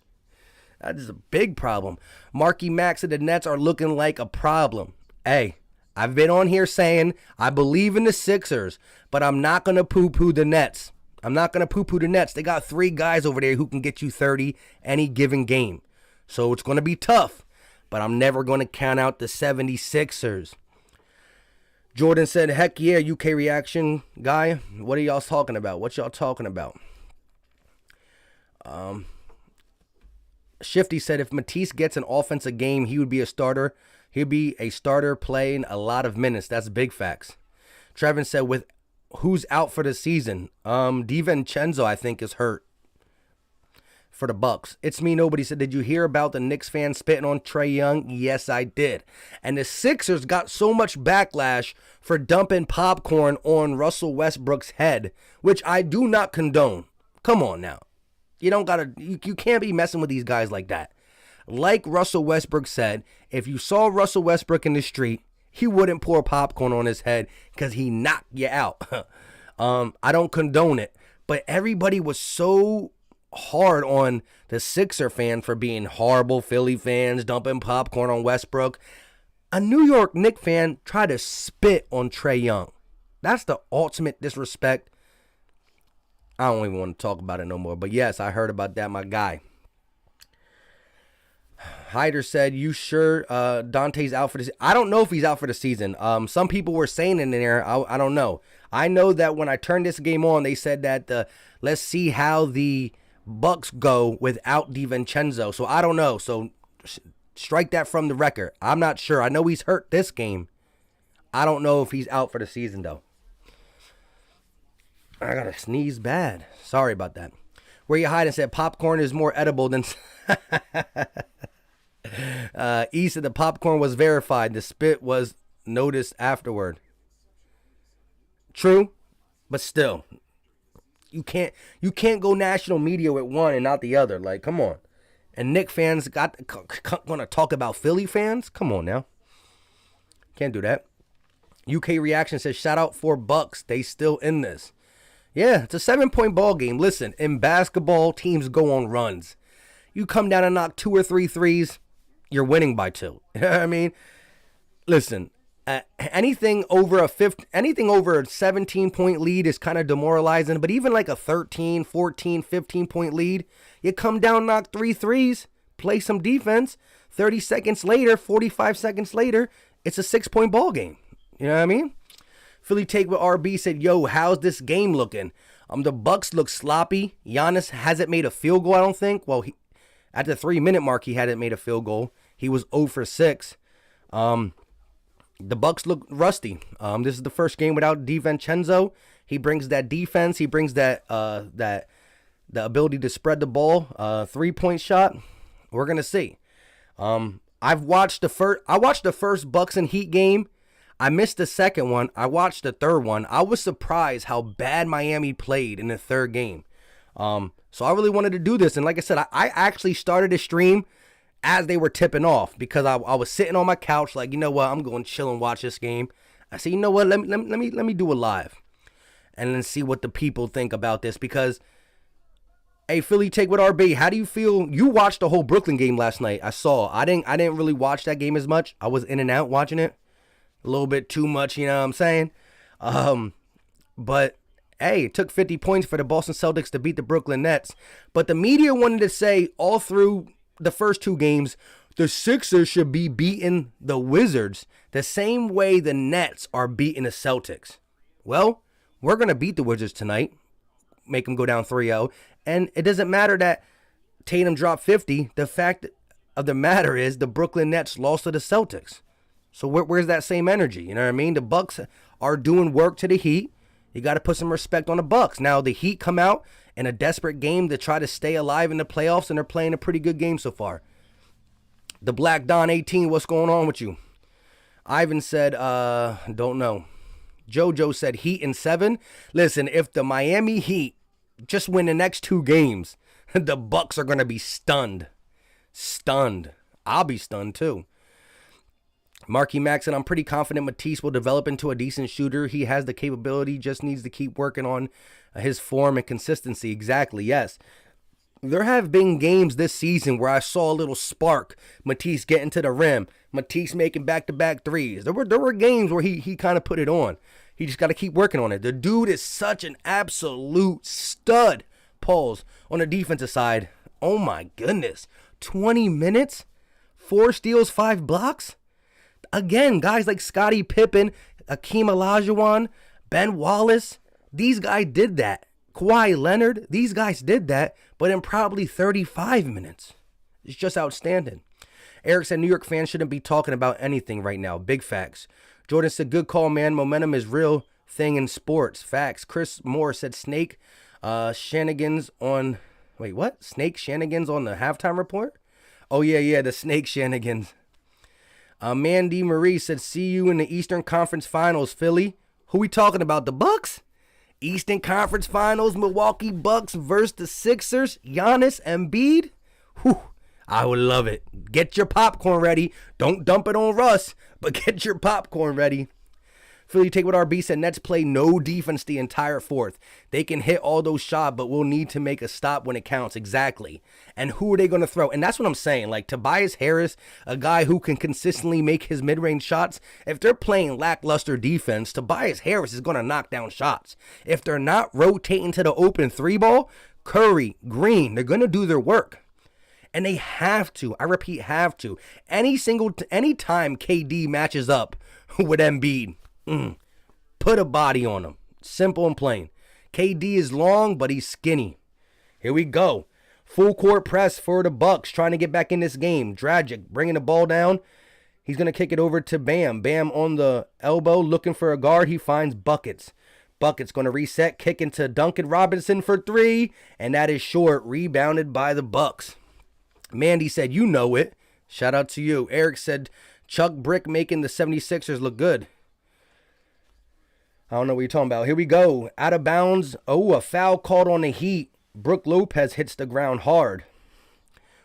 That is a big problem. Marky Max said the Nets are looking like a problem. Hey, I've been on here saying I believe in the Sixers, but I'm not going to poo-poo the Nets. I'm not going to poo-poo the Nets. They got 3 guys over there who can get you 30 any given game. So it's going to be tough, but I'm never going to count out the 76ers. Jordan said, heck yeah, UK reaction guy. What are y'all talking about? What y'all talking about? Shifty said if Matisse gets an offensive game, he would be a starter. He'd be a starter playing a lot of minutes. That's big facts. Trevin said with who's out for the season? DiVincenzo, I think, is hurt for the Bucks. It's me, nobody said, did you hear about the Knicks fans spitting on Trae Young? Yes, I did. And the Sixers got so much backlash for dumping popcorn on Russell Westbrook's head, which I do not condone. Come on now. You don't gotta, you can't be messing with these guys like that. Like Russell Westbrook said, if you saw Russell Westbrook in the street, he wouldn't pour popcorn on his head because he knocked you out. I don't condone it, but everybody was so hard on the Sixer fan for being horrible Philly fans, dumping popcorn on Westbrook. A New York Knicks fan tried to spit on Trae Young. That's the ultimate disrespect. I don't even want to talk about it no more. But yes, I heard about that, my guy. Hyder said, you sure Dante's out for the season? I don't know if he's out for the season. Some people were saying in there, I don't know. I know that when I turned this game on, they said that let's see how the Bucks go without DiVincenzo. So I don't know. So strike that from the record. I'm not sure. I know he's hurt this game. I don't know if he's out for the season, though. I gotta sneeze bad. Sorry about that. Where you hiding said popcorn is more edible than... E said the popcorn was verified. The spit was noticed afterward. True, but still, you can't go national media with one and not the other. Like, come on. And Knicks fans gonna talk about Philly fans? Come on now. Can't do that. UK reaction says shout out for Bucks. They still in this. Yeah, it's a 7-point ball game. Listen, in basketball, teams go on runs. You come down and knock 2 or 3 threes, you're winning by 2. You know what I mean? Listen, anything over a 17-point lead is kind of demoralizing, but even like a 13, 14, 15-point lead, you come down, knock 3 threes, play some defense, 30 seconds later, 45 seconds later, it's a 6-point ball game. You know what I mean? Philly Take with RB said, yo, how's this game looking? The Bucks look sloppy. Giannis hasn't made a field goal, I don't think. Well, at the 3-minute mark, he hadn't made a field goal. He was 0 for 6. The Bucks look rusty. This is the first game without DiVincenzo. He brings that defense. He brings that the ability to spread the ball. 3-point shot. We're gonna see. I watched the first Bucks and Heat game. I missed the second one. I watched the third one. I was surprised how bad Miami played in the third game. So I really wanted to do this. And like I said, I actually started a stream as they were tipping off because I was sitting on my couch like, you know what, I'm going to chill and watch this game. I said, you know what, let me do a live and then see what the people think about this because, hey, Philly Take with RB, how do you feel? You watched the whole Brooklyn game last night. I saw. I didn't really watch that game as much. I was in and out watching it. A little bit too much, you know what I'm saying? But hey, it took 50 points for the Boston Celtics to beat the Brooklyn Nets. But the media wanted to say all through the first 2 games, the Sixers should be beating the Wizards the same way the Nets are beating the Celtics. Well, we're going to beat the Wizards tonight, make them go down 3-0. And it doesn't matter that Tatum dropped 50. The fact of the matter is the Brooklyn Nets lost to the Celtics. So where's that same energy? You know what I mean? The Bucks are doing work to the Heat. You got to put some respect on the Bucks. Now the Heat come out in a desperate game to try to stay alive in the playoffs, and they're playing a pretty good game so far. The Black Don 18, what's going on with you? Ivan said, don't know. JoJo said Heat in 7. Listen, if the Miami Heat just win the next 2 games, the Bucks are going to be stunned. Stunned. I'll be stunned too. Marky Max said, I'm pretty confident Matisse will develop into a decent shooter. He has the capability, just needs to keep working on his form and consistency. Exactly, yes. There have been games this season where I saw a little spark. Matisse getting to the rim. Matisse making back-to-back threes. There were games where he kind of put it on. He just got to keep working on it. The dude is such an absolute stud. Pause. On the defensive side, oh my goodness. 20 minutes? 4 steals, 5 blocks? Again, guys like Scottie Pippen, Akeem Olajuwon, Ben Wallace, these guys did that. Kawhi Leonard, these guys did that, but in probably 35 minutes. It's just outstanding. Eric said New York fans shouldn't be talking about anything right now. Big facts. Jordan said, good call, man. Momentum is real thing in sports. Facts. Chris Moore said snake shenanigans on... Wait, what? Snake shenanigans on the halftime report? Oh, yeah, the snake shenanigans. Mandy Marie said, see you in the Eastern Conference Finals, Philly. Who we talking about? The Bucks? Eastern Conference Finals, Milwaukee Bucks versus the Sixers. Giannis, Embiid. Whew, I would love it. Get your popcorn ready. Don't dump it on Russ, but get your popcorn ready. Philly take what RB said. Nets play no defense the entire fourth. They can hit all those shots, but we'll need to make a stop when it counts. Exactly. And who are they going to throw? And that's what I'm saying. Like Tobias Harris, a guy who can consistently make his mid-range shots. If they're playing lackluster defense, Tobias Harris is going to knock down shots. If they're not rotating to the open 3-ball, Curry, Green, they're going to do their work. And they have to. I repeat, have to. Any time KD matches up with Embiid, put a body on him. Simple and plain. KD is long, but he's skinny. Here we go. Full court press for the Bucks, trying to get back in this game. Dragic bringing the ball down. He's going to kick it over to Bam. Bam on the elbow, looking for a guard. He finds Buckets. Buckets going to reset, kick into Duncan Robinson for 3, and that is short. Rebounded by the Bucks. Mandy said, you know it. Shout out to you. Eric said, Chuck Brick making the 76ers look good. I don't know what you're talking about. Here we go. Out of bounds. Oh, a foul called on the Heat. Brook Lopez hits the ground hard.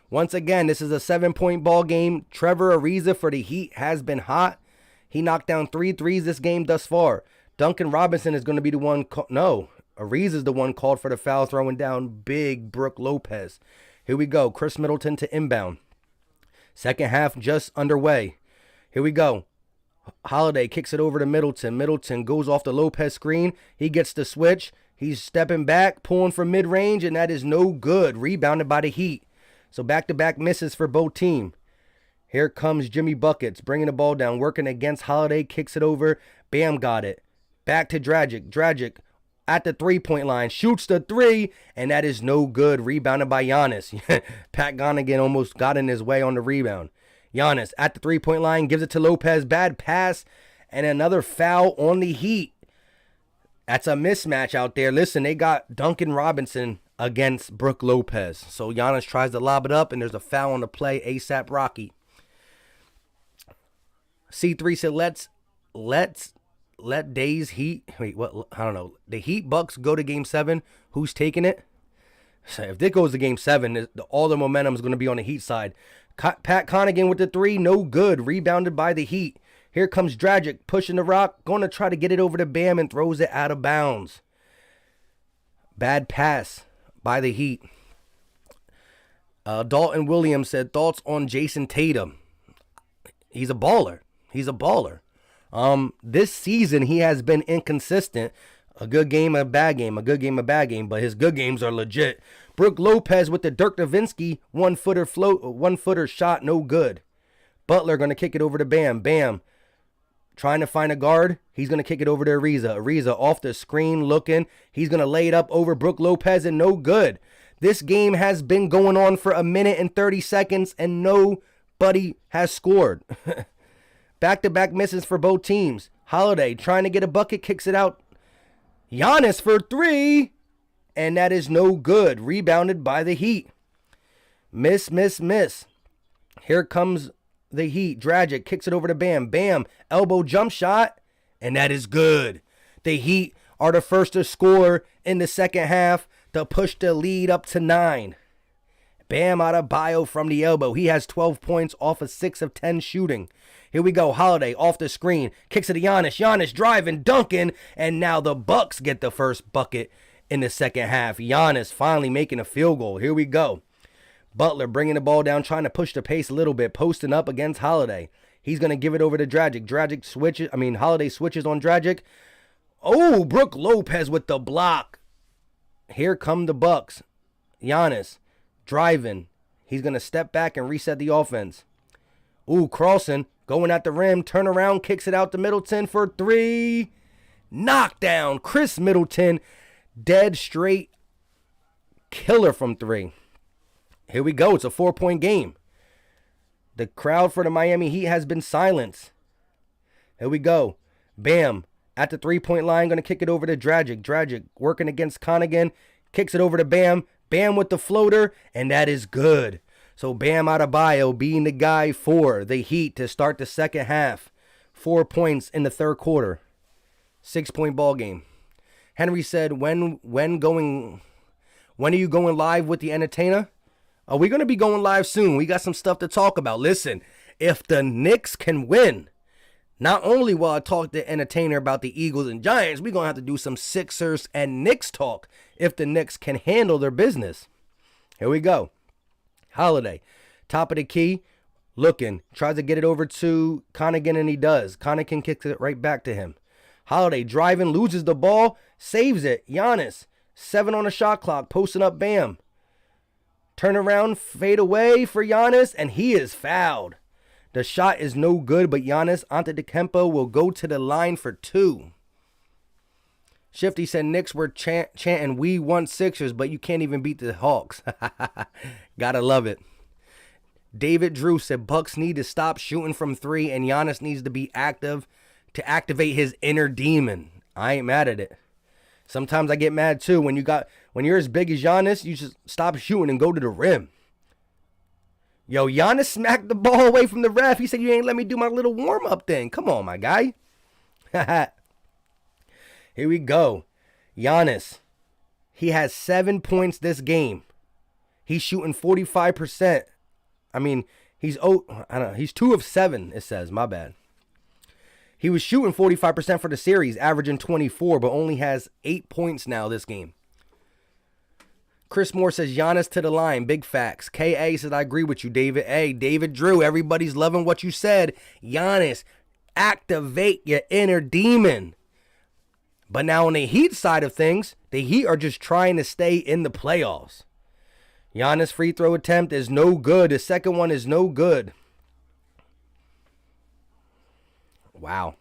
Once again, this is a 7-point ball game. Trevor Ariza for the Heat has been hot. He knocked down 3 threes this game thus far. Duncan Robinson is going to be the one. No, Ariza is the one called for the foul, throwing down big Brook Lopez. Here we go. Chris Middleton to inbound. Second half just underway. Here we go. Holiday kicks it over to Middleton. Middleton goes off the Lopez screen. He gets the switch. He's stepping back, pulling from mid-range, and that is no good. Rebounded by the Heat. So back-to-back misses for both teams. Here comes Jimmy Buckets, bringing the ball down, working against Holiday, kicks it over. Bam got it. Back to Dragic. Dragic at the three-point line, shoots the 3, and that is no good. Rebounded by Giannis. Pat Connaughton almost got in his way on the rebound. Giannis at the three-point line, gives it to Lopez. Bad pass, and another foul on the Heat. That's a mismatch out there. Listen, they got Duncan Robinson against Brook Lopez. So Giannis tries to lob it up, and there's a foul on the play. ASAP Rocky. C3 said, let Days Heat. Wait, what? I don't know. The Heat Bucks go to Game 7. Who's taking it? So if this goes to Game 7, all the momentum is going to be on the Heat side. Pat Connaughton with the 3, no good. Rebounded by the Heat. Here comes Dragic pushing the rock, going to try to get it over to Bam and throws it out of bounds. Bad pass by the Heat. Dalton Williams said, thoughts on Jason Tatum? He's a baller. He's a baller. This season he has been inconsistent. A good game, a bad game, a good game, a bad game, but his good games are legit. Brook Lopez with the Dirk Nowitzki one-footer shot, no good. Butler going to kick it over to Bam. Bam trying to find a guard. He's going to kick it over to Ariza. Ariza off the screen looking. He's going to lay it up over Brook Lopez and no good. This game has been going on for 1 minute and 30 seconds and nobody has scored. Back-to-back misses for both teams. Holiday trying to get a bucket, kicks it out. Giannis for 3, and that is no good. Rebounded by the Heat. Miss. Here comes the Heat. Dragic kicks it over to Bam. Bam, elbow jump shot, and that is good. The Heat are the first to score in the second half to push the lead up to 9. Bam Adebayo from the elbow. He has 12 points off of 6 of 10 shooting. Here we go. Holiday off the screen. Kicks it to Giannis. Giannis driving, dunking, and now the Bucks get the first bucket in the second half. Giannis finally making a field goal. Here we go. Butler bringing the ball down, trying to push the pace a little bit, posting up against Holiday. He's going to give it over to Dragic. Holiday switches on Dragic. Oh, Brook Lopez with the block. Here come the Bucks. Giannis driving. He's going to step back and reset the offense. Ooh, Carlson going at the rim. Turn around, kicks it out to Middleton for 3. Knockdown. Chris Middleton, dead straight killer from 3. Here we go. It's a 4-point game. The crowd for the Miami Heat has been silenced. Here we go. Bam. At the 3-point line, going to kick it over to Dragic. Dragic working against Connaughton. Kicks it over to Bam. Bam with the floater, and that is good. So Bam Adebayo being the guy for the Heat to start the second half. 4 points in the third quarter. 6-point ball game. Henry said, when are you going live with the entertainer? Are we going to be going live soon? We got some stuff to talk about. Listen, if the Knicks can win, not only will I talk to the entertainer about the Eagles and Giants, we're going to have to do some Sixers and Knicks talk if the Knicks can handle their business. Here we go. Holiday, top of the key, looking, tries to get it over to Connaughton, and he does. Connaughton kicks it right back to him. Holiday driving, loses the ball, saves it. Giannis, 7 on the shot clock, posting up Bam. Turn around, fade away for Giannis, and he is fouled. The shot is no good, but Giannis Antetokounmpo will go to the line for 2. Shifty said Knicks were chanting, we want Sixers, but you can't even beat the Hawks. Gotta love it. David Drew said Bucks need to stop shooting from 3, and Giannis needs to be active to activate his inner demon. I ain't mad at it. Sometimes I get mad too. When you're as big as Giannis, you just stop shooting and go to the rim. Yo, Giannis smacked the ball away from the ref. He said, you ain't let me do my little warm-up thing. Come on, my guy. Here we go. Giannis. He has 7 points this game. He's shooting 45%. I mean, he's 2 of 7, it says. My bad. He was shooting 45% for the series, averaging 24, but only has 8 points now this game. Chris Moore says, Giannis to the line. Big facts. K.A. says, I agree with you, David. Hey, David Drew, everybody's loving what you said. Giannis, activate your inner demon. But now on the Heat side of things, the Heat are just trying to stay in the playoffs. Giannis' free throw attempt is no good. The second one is no good. Wow.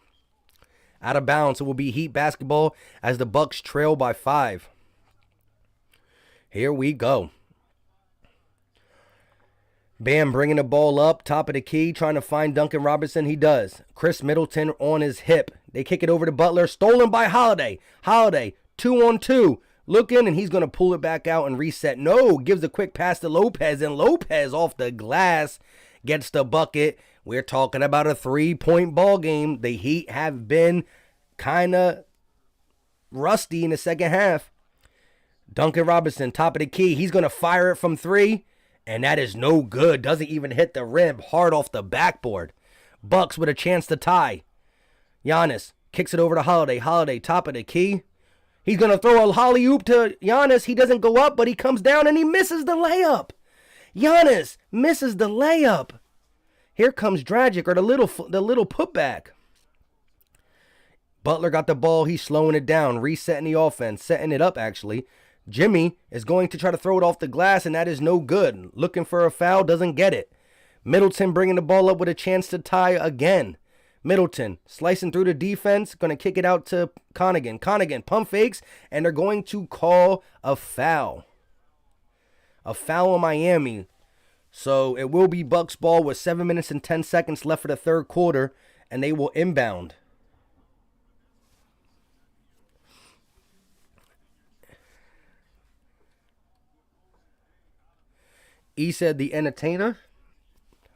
Out of bounds. It will be Heat basketball as the Bucks trail by 5. Here we go. Bam bringing the ball up, top of the key, trying to find Duncan Robinson. He does. Chris Middleton on his hip. They kick it over to Butler. Stolen by Holiday. Holiday, 2-on-2. Looking, and he's going to pull it back out and reset. No, gives a quick pass to Lopez, and Lopez off the glass gets the bucket. We're talking about a 3-point ball game. The Heat have been kind of rusty in the second half. Duncan Robinson, top of the key. He's going to fire it from 3, and that is no good. Doesn't even hit the rim. Hard off the backboard. Bucks with a chance to tie. Giannis kicks it over to Holiday. Holiday, top of the key. He's going to throw a holly-oop to Giannis. He doesn't go up, but he comes down, and he misses the layup. Giannis misses the layup. Here comes Dragic, or the little putback. Butler got the ball. He's slowing it down, resetting the offense, setting it up, actually. Jimmy is going to try to throw it off the glass, and that is no good. Looking for a foul, doesn't get it. Middleton bringing the ball up with a chance to tie again. Middleton slicing through the defense, going to kick it out to Connaughton. Connaughton pump fakes, and they're going to call a foul. A foul on Miami. So it will be Bucks ball with 7 minutes and 10 seconds left for the third quarter, and they will inbound. E said the entertainer.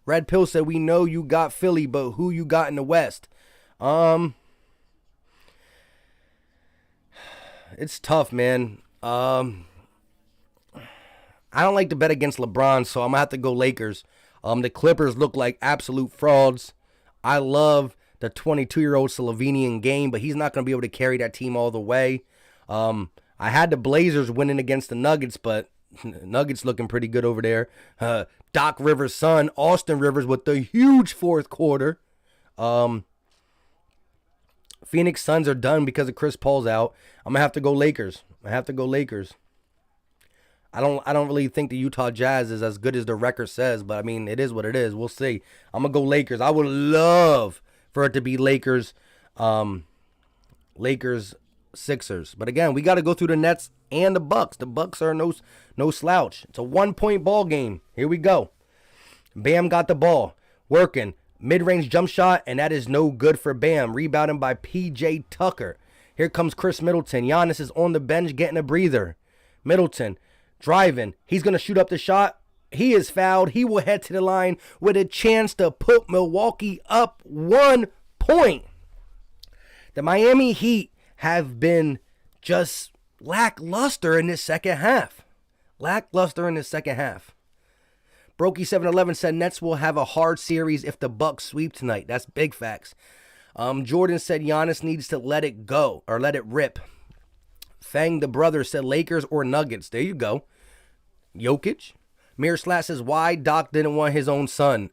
Red Pill said, we know you got Philly, but who you got in the West? It's tough, man. I don't like to bet against LeBron, so I'm going to have to go Lakers. The Clippers look like absolute frauds. I love the 22-year-old Slovenian game, but he's not going to be able to carry that team all the way. I had the Blazers winning against the Nuggets, but Nuggets looking pretty good over there. Doc Rivers' son, Austin Rivers, with the huge fourth quarter. Phoenix Suns are done because of Chris Paul's out. I'm going to have to go Lakers. I don't really think the Utah Jazz is as good as the record says, but I mean, it is what it is. We'll see. I'm going to go Lakers. I would love for it to be Lakers, Sixers. But again, we got to go through the Nets and the Bucks. The Bucks are no slouch. It's a 1-point ball game. Here we go. Bam got the ball. Working. Mid-range jump shot, and that is no good for Bam. Rebounded by P.J. Tucker. Here comes Chris Middleton. Giannis is on the bench getting a breather. Middleton driving. He's going to shoot up the shot. He is fouled. He will head to the line with a chance to put Milwaukee up 1 point. The Miami Heat have been just lackluster in this second half. Brokey 711 said Nets will have a hard series if the Bucks sweep tonight. That's big facts. Jordan said Giannis needs to let it go or let it rip. Fang the brother said Lakers or Nuggets. There you go. Jokic. Mir Slat says why Doc didn't want his own son.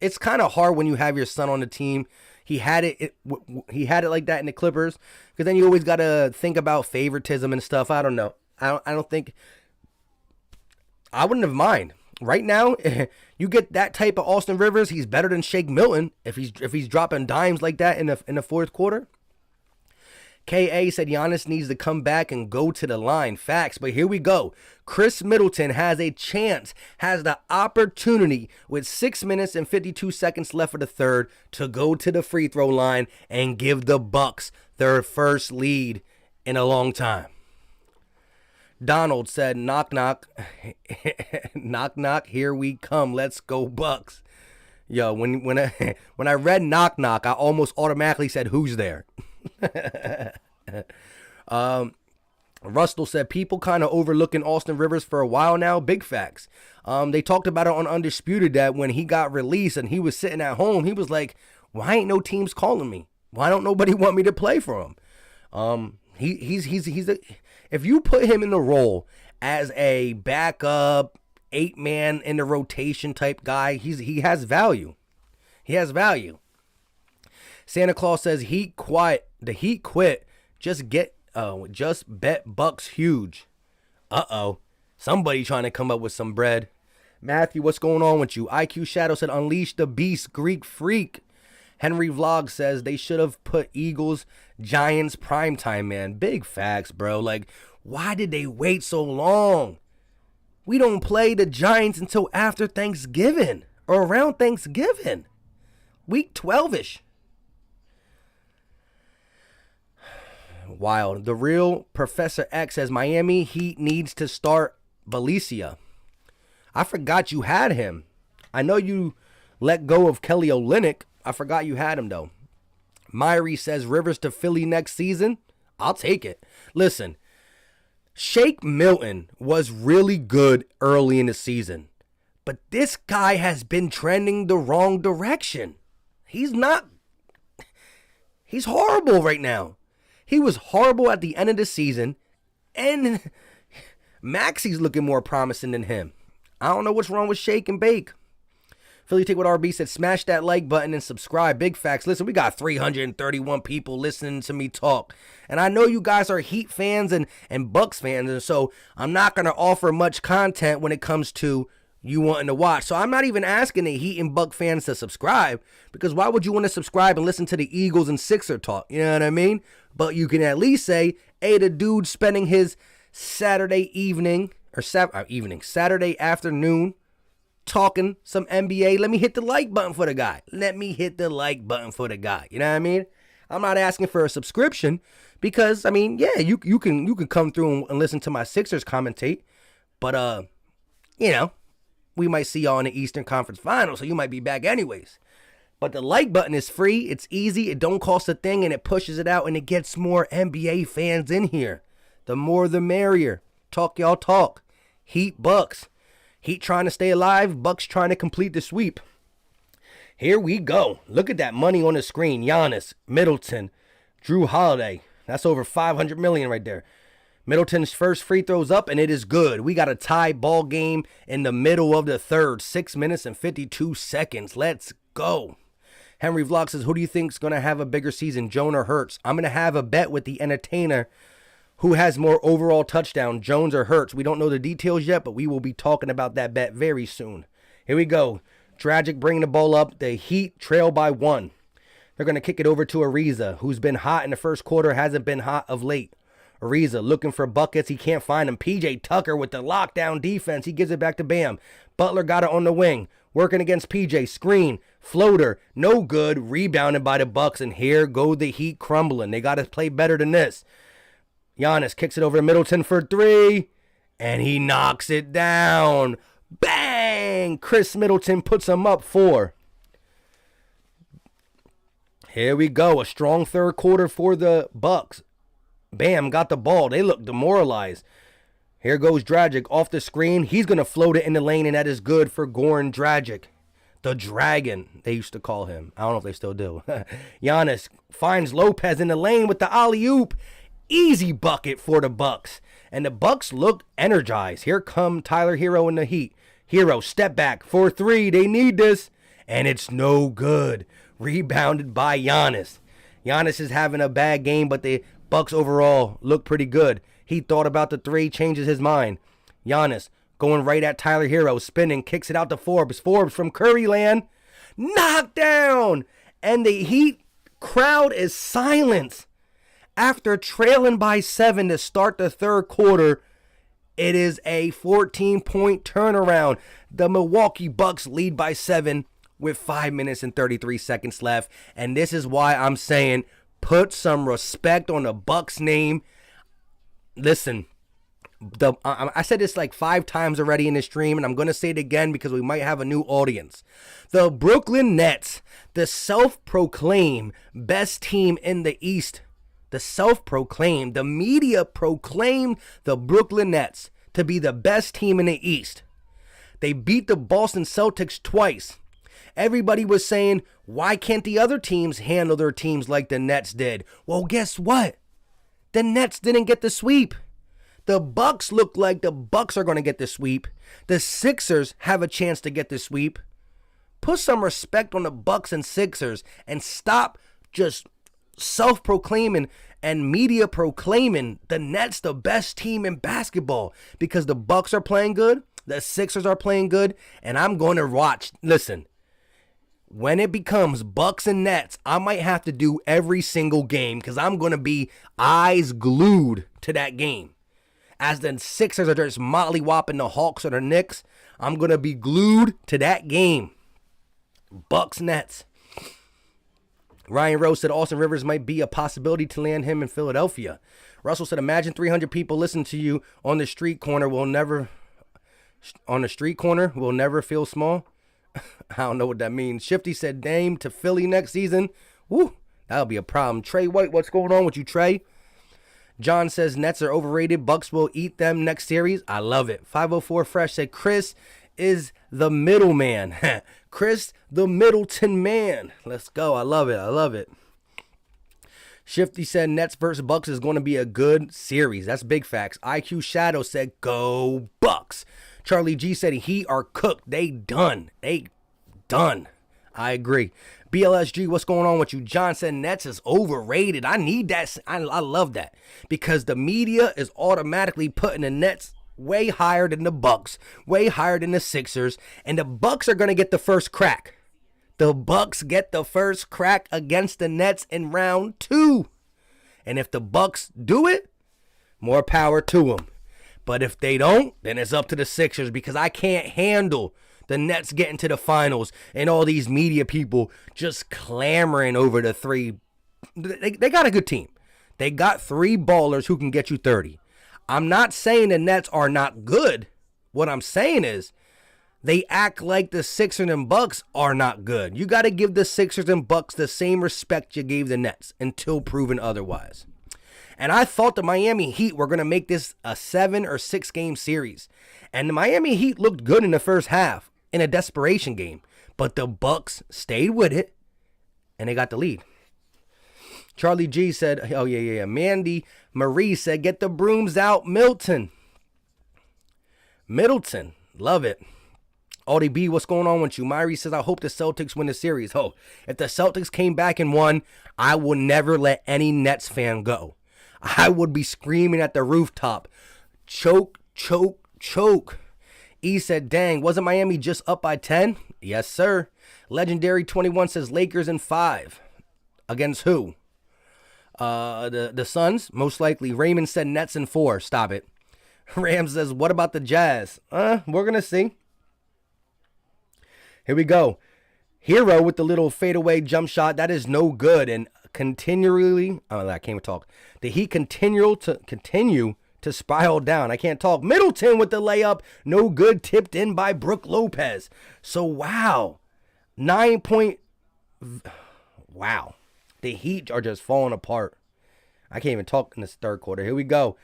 It's kind of hard when you have your son on the team. He had it like that in the Clippers, because then you always got to think about favoritism and stuff. I don't know. I don't think I wouldn't have mind. Right now, you get that type of Austin Rivers, he's better than Shake Milton if he's dropping dimes like that in the fourth quarter. K.A. said Giannis needs to come back and go to the line. Facts, but here we go. Chris Middleton has a chance, has the opportunity with 6 minutes and 52 seconds left of the third to go to the free throw line and give the Bucks their first lead in a long time. Donald said, knock, knock. Knock, knock, here we come. Let's go, Bucks. Yo, when I read knock, knock, I almost automatically said, who's there? Rustle said, people kind of overlooking Austin Rivers for a while now. Big facts. They talked about it on Undisputed that when he got released and he was sitting at home, he was like, why ain't no teams calling me? Why don't nobody want me to play for him? If you put him in the role as a backup, 8-man in the rotation type guy, he has value. Santa Claus says Heat quiet. The Heat quit. Just bet Bucks huge. Somebody trying to come up with some bread. Matthew, what's going on with you? IQ Shadow said unleash the beast, Greek freak. Henry Vlog says they should have put Eagles, Giants primetime, man. Big facts, bro. Like, why did they wait so long? We don't play the Giants until after Thanksgiving or around Thanksgiving. Week 12-ish. Wild. The real Professor X says Miami Heat needs to start Belicia. I forgot you had him. I know you let go of Kelly Olynyk. I forgot you had him, though. Myrie says Rivers to Philly next season. I'll take it. Listen, Shake Milton was really good early in the season, but this guy has been trending the wrong direction. He's horrible right now. He was horrible at the end of the season, and Maxey's looking more promising than him. I don't know what's wrong with Shake and Bake. Philly Take What RB said, smash that like button and subscribe. Big facts. Listen, we got 331 people listening to me talk. And I know you guys are Heat fans and Bucks fans, and so I'm not going to offer much content when it comes to you wanting to watch. So I'm not even asking the Heat and Buck fans to subscribe, because why would you want to subscribe and listen to the Eagles and Sixer talk? You know what I mean? But you can at least say, hey, the dude spending his Saturday afternoon talking some NBA. Let me hit the like button for the guy. You know what I mean? I'm not asking for a subscription because, I mean, yeah, you can come through and listen to my Sixers commentate. But, we we might see y'all in the Eastern Conference Finals, so you might be back anyways. But the like button is free, it's easy, it don't cost a thing, and it pushes it out, and it gets more NBA fans in here. The more the merrier. Talk y'all talk. Heat Bucks. Heat trying to stay alive, Bucks trying to complete the sweep. Here we go. Look at that money on the screen. Giannis, Middleton, Drew Holiday. That's over $500 million right there. Middleton's first free throw's up, and it is good. We got a tie ball game in the middle of the third. 6 minutes and 52 seconds. Let's go. Henry Vlog says, who do you think's going to have a bigger season, Jones or Hurts? I'm going to have a bet with the entertainer who has more overall touchdown, Jones or Hurts. We don't know the details yet, but we will be talking about that bet very soon. Here we go. Dragic bringing the ball up. The Heat trail by 1. They're going to kick it over to Ariza, who's been hot in the first quarter, hasn't been hot of late. Ariza looking for buckets. He can't find him. PJ Tucker with the lockdown defense. He gives it back to Bam. Butler got it on the wing. Working against PJ. Screen. Floater. No good. Rebounded by the Bucks. And here go the Heat crumbling. They got to play better than this. Giannis kicks it over to Middleton for 3. And he knocks it down. Bang! Chris Middleton puts him up 4. Here we go. A strong third quarter for the Bucks. Bam got the ball. They look demoralized. Here goes Dragic off the screen. He's going to float it in the lane, and that is good for Goran Dragic. The Dragon, they used to call him. I don't know if they still do. Giannis finds Lopez in the lane with the alley-oop. Easy bucket for the Bucks. And the Bucks look energized. Here come Tyler Hero in the Heat. Hero, step back for 3. They need this. And it's no good. Rebounded by Giannis. Giannis is having a bad game, but the Bucks overall look pretty good. He thought about the 3, changes his mind. Giannis going right at Tyler Hero, spinning, kicks it out to Forbes. Forbes from Curryland. Knockdown! And the Heat crowd is silent. After trailing by 7 to start the third quarter, it is a 14-point turnaround. The Milwaukee Bucks lead by 7 with 5 minutes and 33 seconds left. And this is why I'm saying put some respect on the Bucks name. Listen, I said this like 5 times already in this stream, and I'm going to say it again because we might have a new audience. The Brooklyn Nets, the self-proclaimed best team in the East, the media proclaimed the Brooklyn Nets to be the best team in the East. They beat the Boston Celtics twice. Everybody was saying, why can't the other teams handle their teams like the Nets did? Well, guess what? The Nets didn't get the sweep. The Bucks look like the Bucks are going to get the sweep. The Sixers have a chance to get the sweep. Put some respect on the Bucks and Sixers and stop just self-proclaiming and media proclaiming the Nets the best team in basketball, because the Bucks are playing good, the Sixers are playing good, and I'm going to watch. Listen, when it becomes Bucks and Nets, I might have to do every single game because I'm going to be eyes glued to that game. As the Sixers are just mollywopping the Hawks or the Knicks, I'm going to be glued to that game. Bucks Nets. Ryan Rose said Austin Rivers might be a possibility to land him in Philadelphia. Russell said, imagine 300 people listen to you on the street corner will never feel small. I don't know what that means. Shifty said Dame to Philly next season. Woo, that'll be a problem. Trey White, what's going on with you, Trey? John says Nets are overrated. Bucks will eat them next series. I love it. 504 Fresh said Chris is the middleman. Chris, the Middleton man. Let's go. I love it. I love it. Shifty said Nets versus Bucks is going to be a good series. That's big facts. IQ Shadow said go Bucks. Charlie G said Heat are cooked. They done. I agree. BLSG, what's going on with you? John said Nets is overrated. I need that. I love that because the media is automatically putting the Nets way higher than the Bucks, way higher than the Sixers, and the Bucks are going to get the first crack. The Bucks get the first crack against the Nets in round 2. And if the Bucks do it, more power to them. But if they don't, then it's up to the Sixers because I can't handle the Nets getting to the finals and all these media people just clamoring over the 3. They got a good team. They got 3 ballers who can get you 30. I'm not saying the Nets are not good. What I'm saying is they act like the Sixers and Bucks are not good. You got to give the Sixers and Bucks the same respect you gave the Nets until proven otherwise. And I thought the Miami Heat were going to make this a 7 or 6 game series. And the Miami Heat looked good in the first half in a desperation game. But the Bucks stayed with it, and they got the lead. Charlie G said, oh, yeah. Mandy Marie said, get the brooms out, Middleton, love it. Audie B, what's going on with you? Myrie says, I hope the Celtics win the series. Oh, if the Celtics came back and won, I would never let any Nets fan go. I would be screaming at the rooftop, choke. E said, dang, wasn't Miami just up by 10? Yes, sir. Legendary 21 says Lakers in 5. Against who? The Suns, most likely. Raymond said Nets in 4. Stop it. Ram says, what about the Jazz? We're going to see. Here we go. Hero with the little fadeaway jump shot. That is no good. And continually, I can't even talk. The Heat continue to spiral down. I can't talk. Middleton with the layup. No good. Tipped in by Brook Lopez. So, wow. 9 point. Wow. The Heat are just falling apart. I can't even talk in this third quarter. Here we go.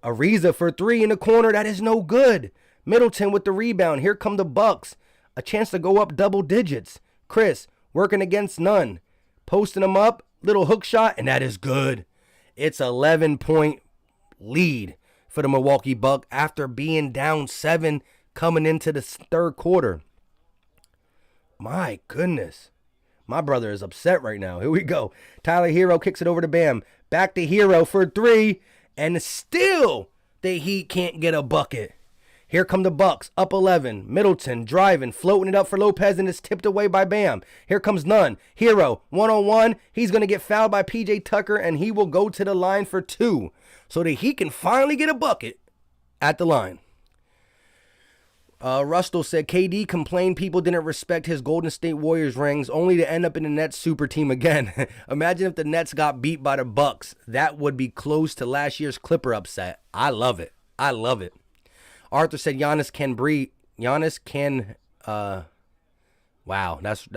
Ariza for 3 in the corner. That is no good. Middleton with the rebound. Here come the Bucks. A chance to go up double digits. Chris working against none. Posting them up. Little hook shot. And that is good. It's 11-point lead for the Milwaukee Bucks after being down 7 coming into the third quarter. My goodness. My brother is upset right now. Here we go. Tyler Hero kicks it over to Bam. Back to Hero for 3. And still the Heat can't get a bucket. Here come the Bucks. Up 11. Middleton driving. Floating it up for Lopez. And it's tipped away by Bam. Here comes Nunn. Hero. 1-on-1. He's going to get fouled by PJ Tucker. And he will go to the line for 2. So that he can finally get a bucket at the line. Rustle said KD complained people didn't respect his Golden State Warriors rings only to end up in the Nets super team again. Imagine if the Nets got beat by the Bucks. That would be close to last year's Clipper upset. I love it. Arthur said Giannis can breathe. Wow, that's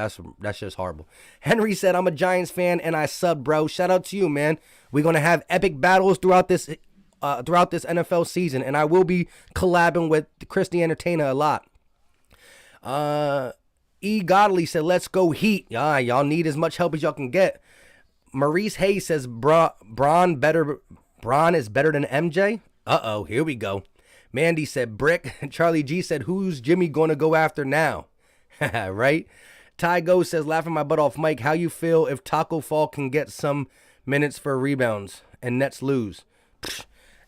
just horrible. Henry said I'm a Giants fan and I sub, bro. Shout out to you, man. We're gonna have epic battles throughout this NFL season, and I will be collabing with Chris the Entertainer a lot. E. Godley said, let's go Heat. Yeah, y'all need as much help as y'all can get. Maurice Hayes says, Braun is better than MJ? Uh-oh, here we go. Mandy said, brick. Charlie G said, who's Jimmy going to go after now? Right? Ty Go says, laughing my butt off, Mike, how you feel if Taco Fall can get some minutes for rebounds and Nets lose?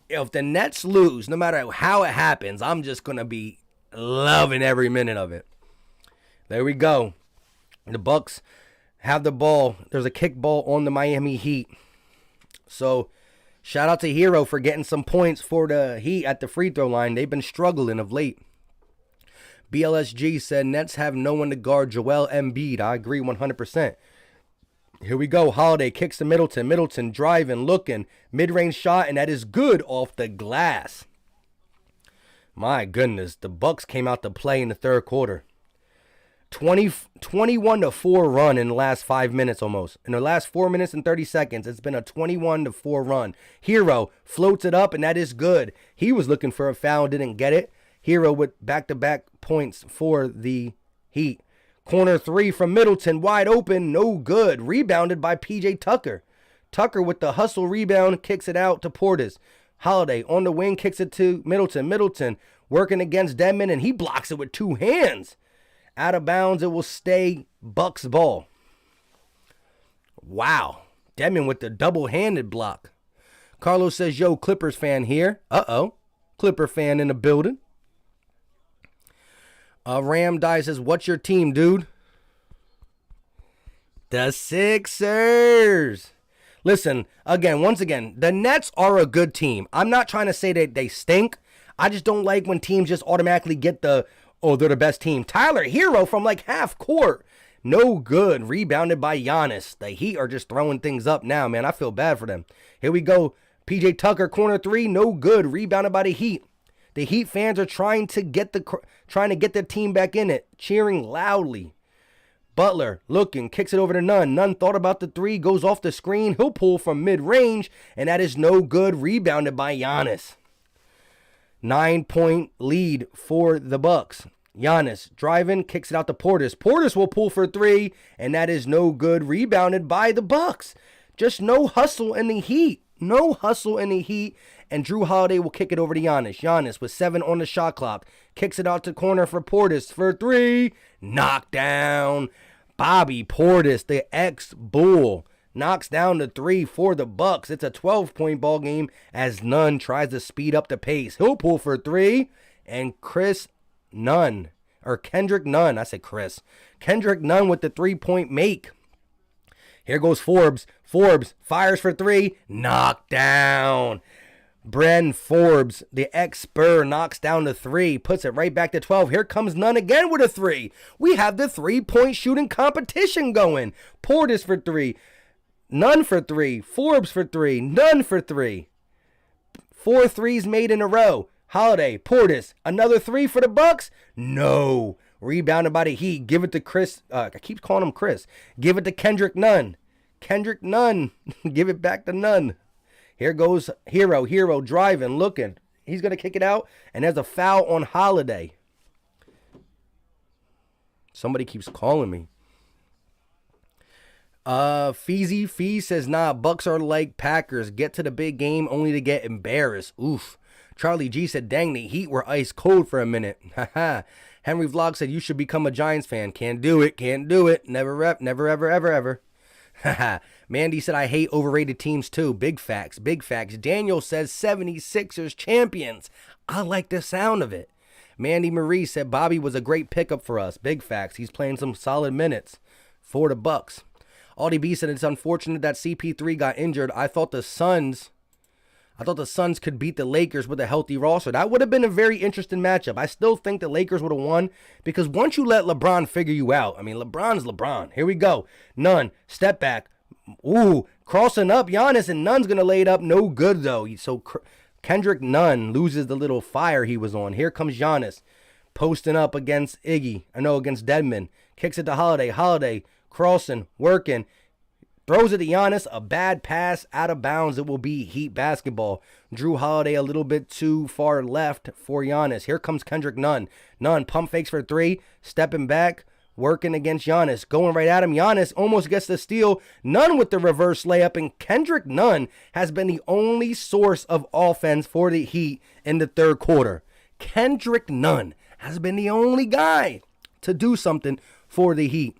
If the Nets lose, no matter how it happens, I'm just going to be loving every minute of it. There we go. The Bucks have the ball. There's a kick ball on the Miami Heat. So, shout out to Hero for getting some points for the Heat at the free throw line. They've been struggling of late. BLSG said, Nets have no one to guard Joel Embiid. I agree 100%. Here we go. Holiday kicks to Middleton. Middleton driving, looking. Mid-range shot, and that is good off the glass. My goodness. The Bucks came out to play in the third quarter. 21-4 run in the last 5 minutes almost. In the last 4 minutes and 30 seconds, it's been a 21-4 run. Hero floats it up, and that is good. He was looking for a foul, didn't get it. Hero with back-to-back points for the Heat. Corner 3 from Middleton, wide open, no good. Rebounded by PJ Tucker. Tucker with the hustle rebound, kicks it out to Portis. Holiday on the wing, kicks it to Middleton. Middleton working against Dedmon, and he blocks it with 2 hands. Out of bounds, it will stay Bucks ball. Wow. Dedmon with the double-handed block. Carlos says, yo, Clippers fan here. Uh-oh. Clipper fan in the building. Ram Die says, what's your team, dude? The Sixers. Listen, once again, the Nets are a good team. I'm not trying to say that they stink. I just don't like when teams just automatically get they're the best team. Tyler Hero from like half court. No good. Rebounded by Giannis. The Heat are just throwing things up now, man. I feel bad for them. Here we go. PJ Tucker, corner 3. No good. Rebounded by the Heat. The Heat fans are trying to get their team back in it, cheering loudly. Butler looking, kicks it over to Nunn. Nunn thought about the three, goes off the screen. He'll pull from mid-range, and that is no good. Rebounded by Giannis. 9-point lead for the Bucks. Giannis driving, kicks it out to Portis. Portis will pull for three, and that is no good. Rebounded by the Bucks. Just no hustle in the Heat. No hustle in the Heat. And Drew Holiday will kick it over to Giannis. Giannis with 7 on the shot clock. Kicks it out to corner for Portis for three. Knockdown. Bobby Portis, the ex-Bull, knocks down the three for the Bucks. It's a 12-point ball game as Nunn tries to speed up the pace. He'll pull for three. And Kendrick Nunn, I said Chris. Kendrick Nunn with the 3-point make. Here goes Forbes. Forbes fires for three. Knockdown. Bren Forbes, the ex-Spur, knocks down the three, puts it right back to 12. Here comes Nunn again with a three. We have the 3-point shooting competition going. Portis for three. Nunn for three. Forbes for three. Nunn for three. 4 threes made in a row. Holiday, Portis, another three for the Bucks? No. Rebounded by the Heat. Give it to Chris. I keep calling him Chris. Give it to Kendrick Nunn. Kendrick Nunn. Give it back to Nunn. Here goes Hero driving, looking. He's going to kick it out, and there's a foul on Holiday. Somebody keeps calling me. Feezy says, nah, Bucks are like Packers. Get to the big game only to get embarrassed. Oof. Charlie G said, dang, the Heat were ice cold for a minute. Haha. Henry Vlog said, you should become a Giants fan. Can't do it. Never, ever. Haha. Mandy said, I hate overrated teams too. Big facts. Daniel says 76ers champions. I like the sound of it. Mandy Marie said Bobby was a great pickup for us. Big facts. He's playing some solid minutes for the Bucks. Aldi B said it's unfortunate that CP3 got injured. I thought the Suns could beat the Lakers with a healthy roster. That would have been a very interesting matchup. I still think the Lakers would have won because once you let LeBron figure you out, I mean, LeBron's LeBron. Here we go. Nunn, step back. Ooh, crossing up Giannis, and Nunn's going to lay it up. No good, though. So Kendrick Nunn loses the little fire he was on. Here comes Giannis posting up against Dedmon. Kicks it to Holiday. Holiday crossing, working. Throws it to Giannis, a bad pass out of bounds. It will be Heat basketball. Drew Holiday a little bit too far left for Giannis. Here comes Kendrick Nunn. Nunn pump fakes for three, stepping back, working against Giannis. Going right at him. Giannis almost gets the steal. Nunn with the reverse layup, and Kendrick Nunn has been the only source of offense for the Heat in the third quarter. Kendrick Nunn has been the only guy to do something for the Heat.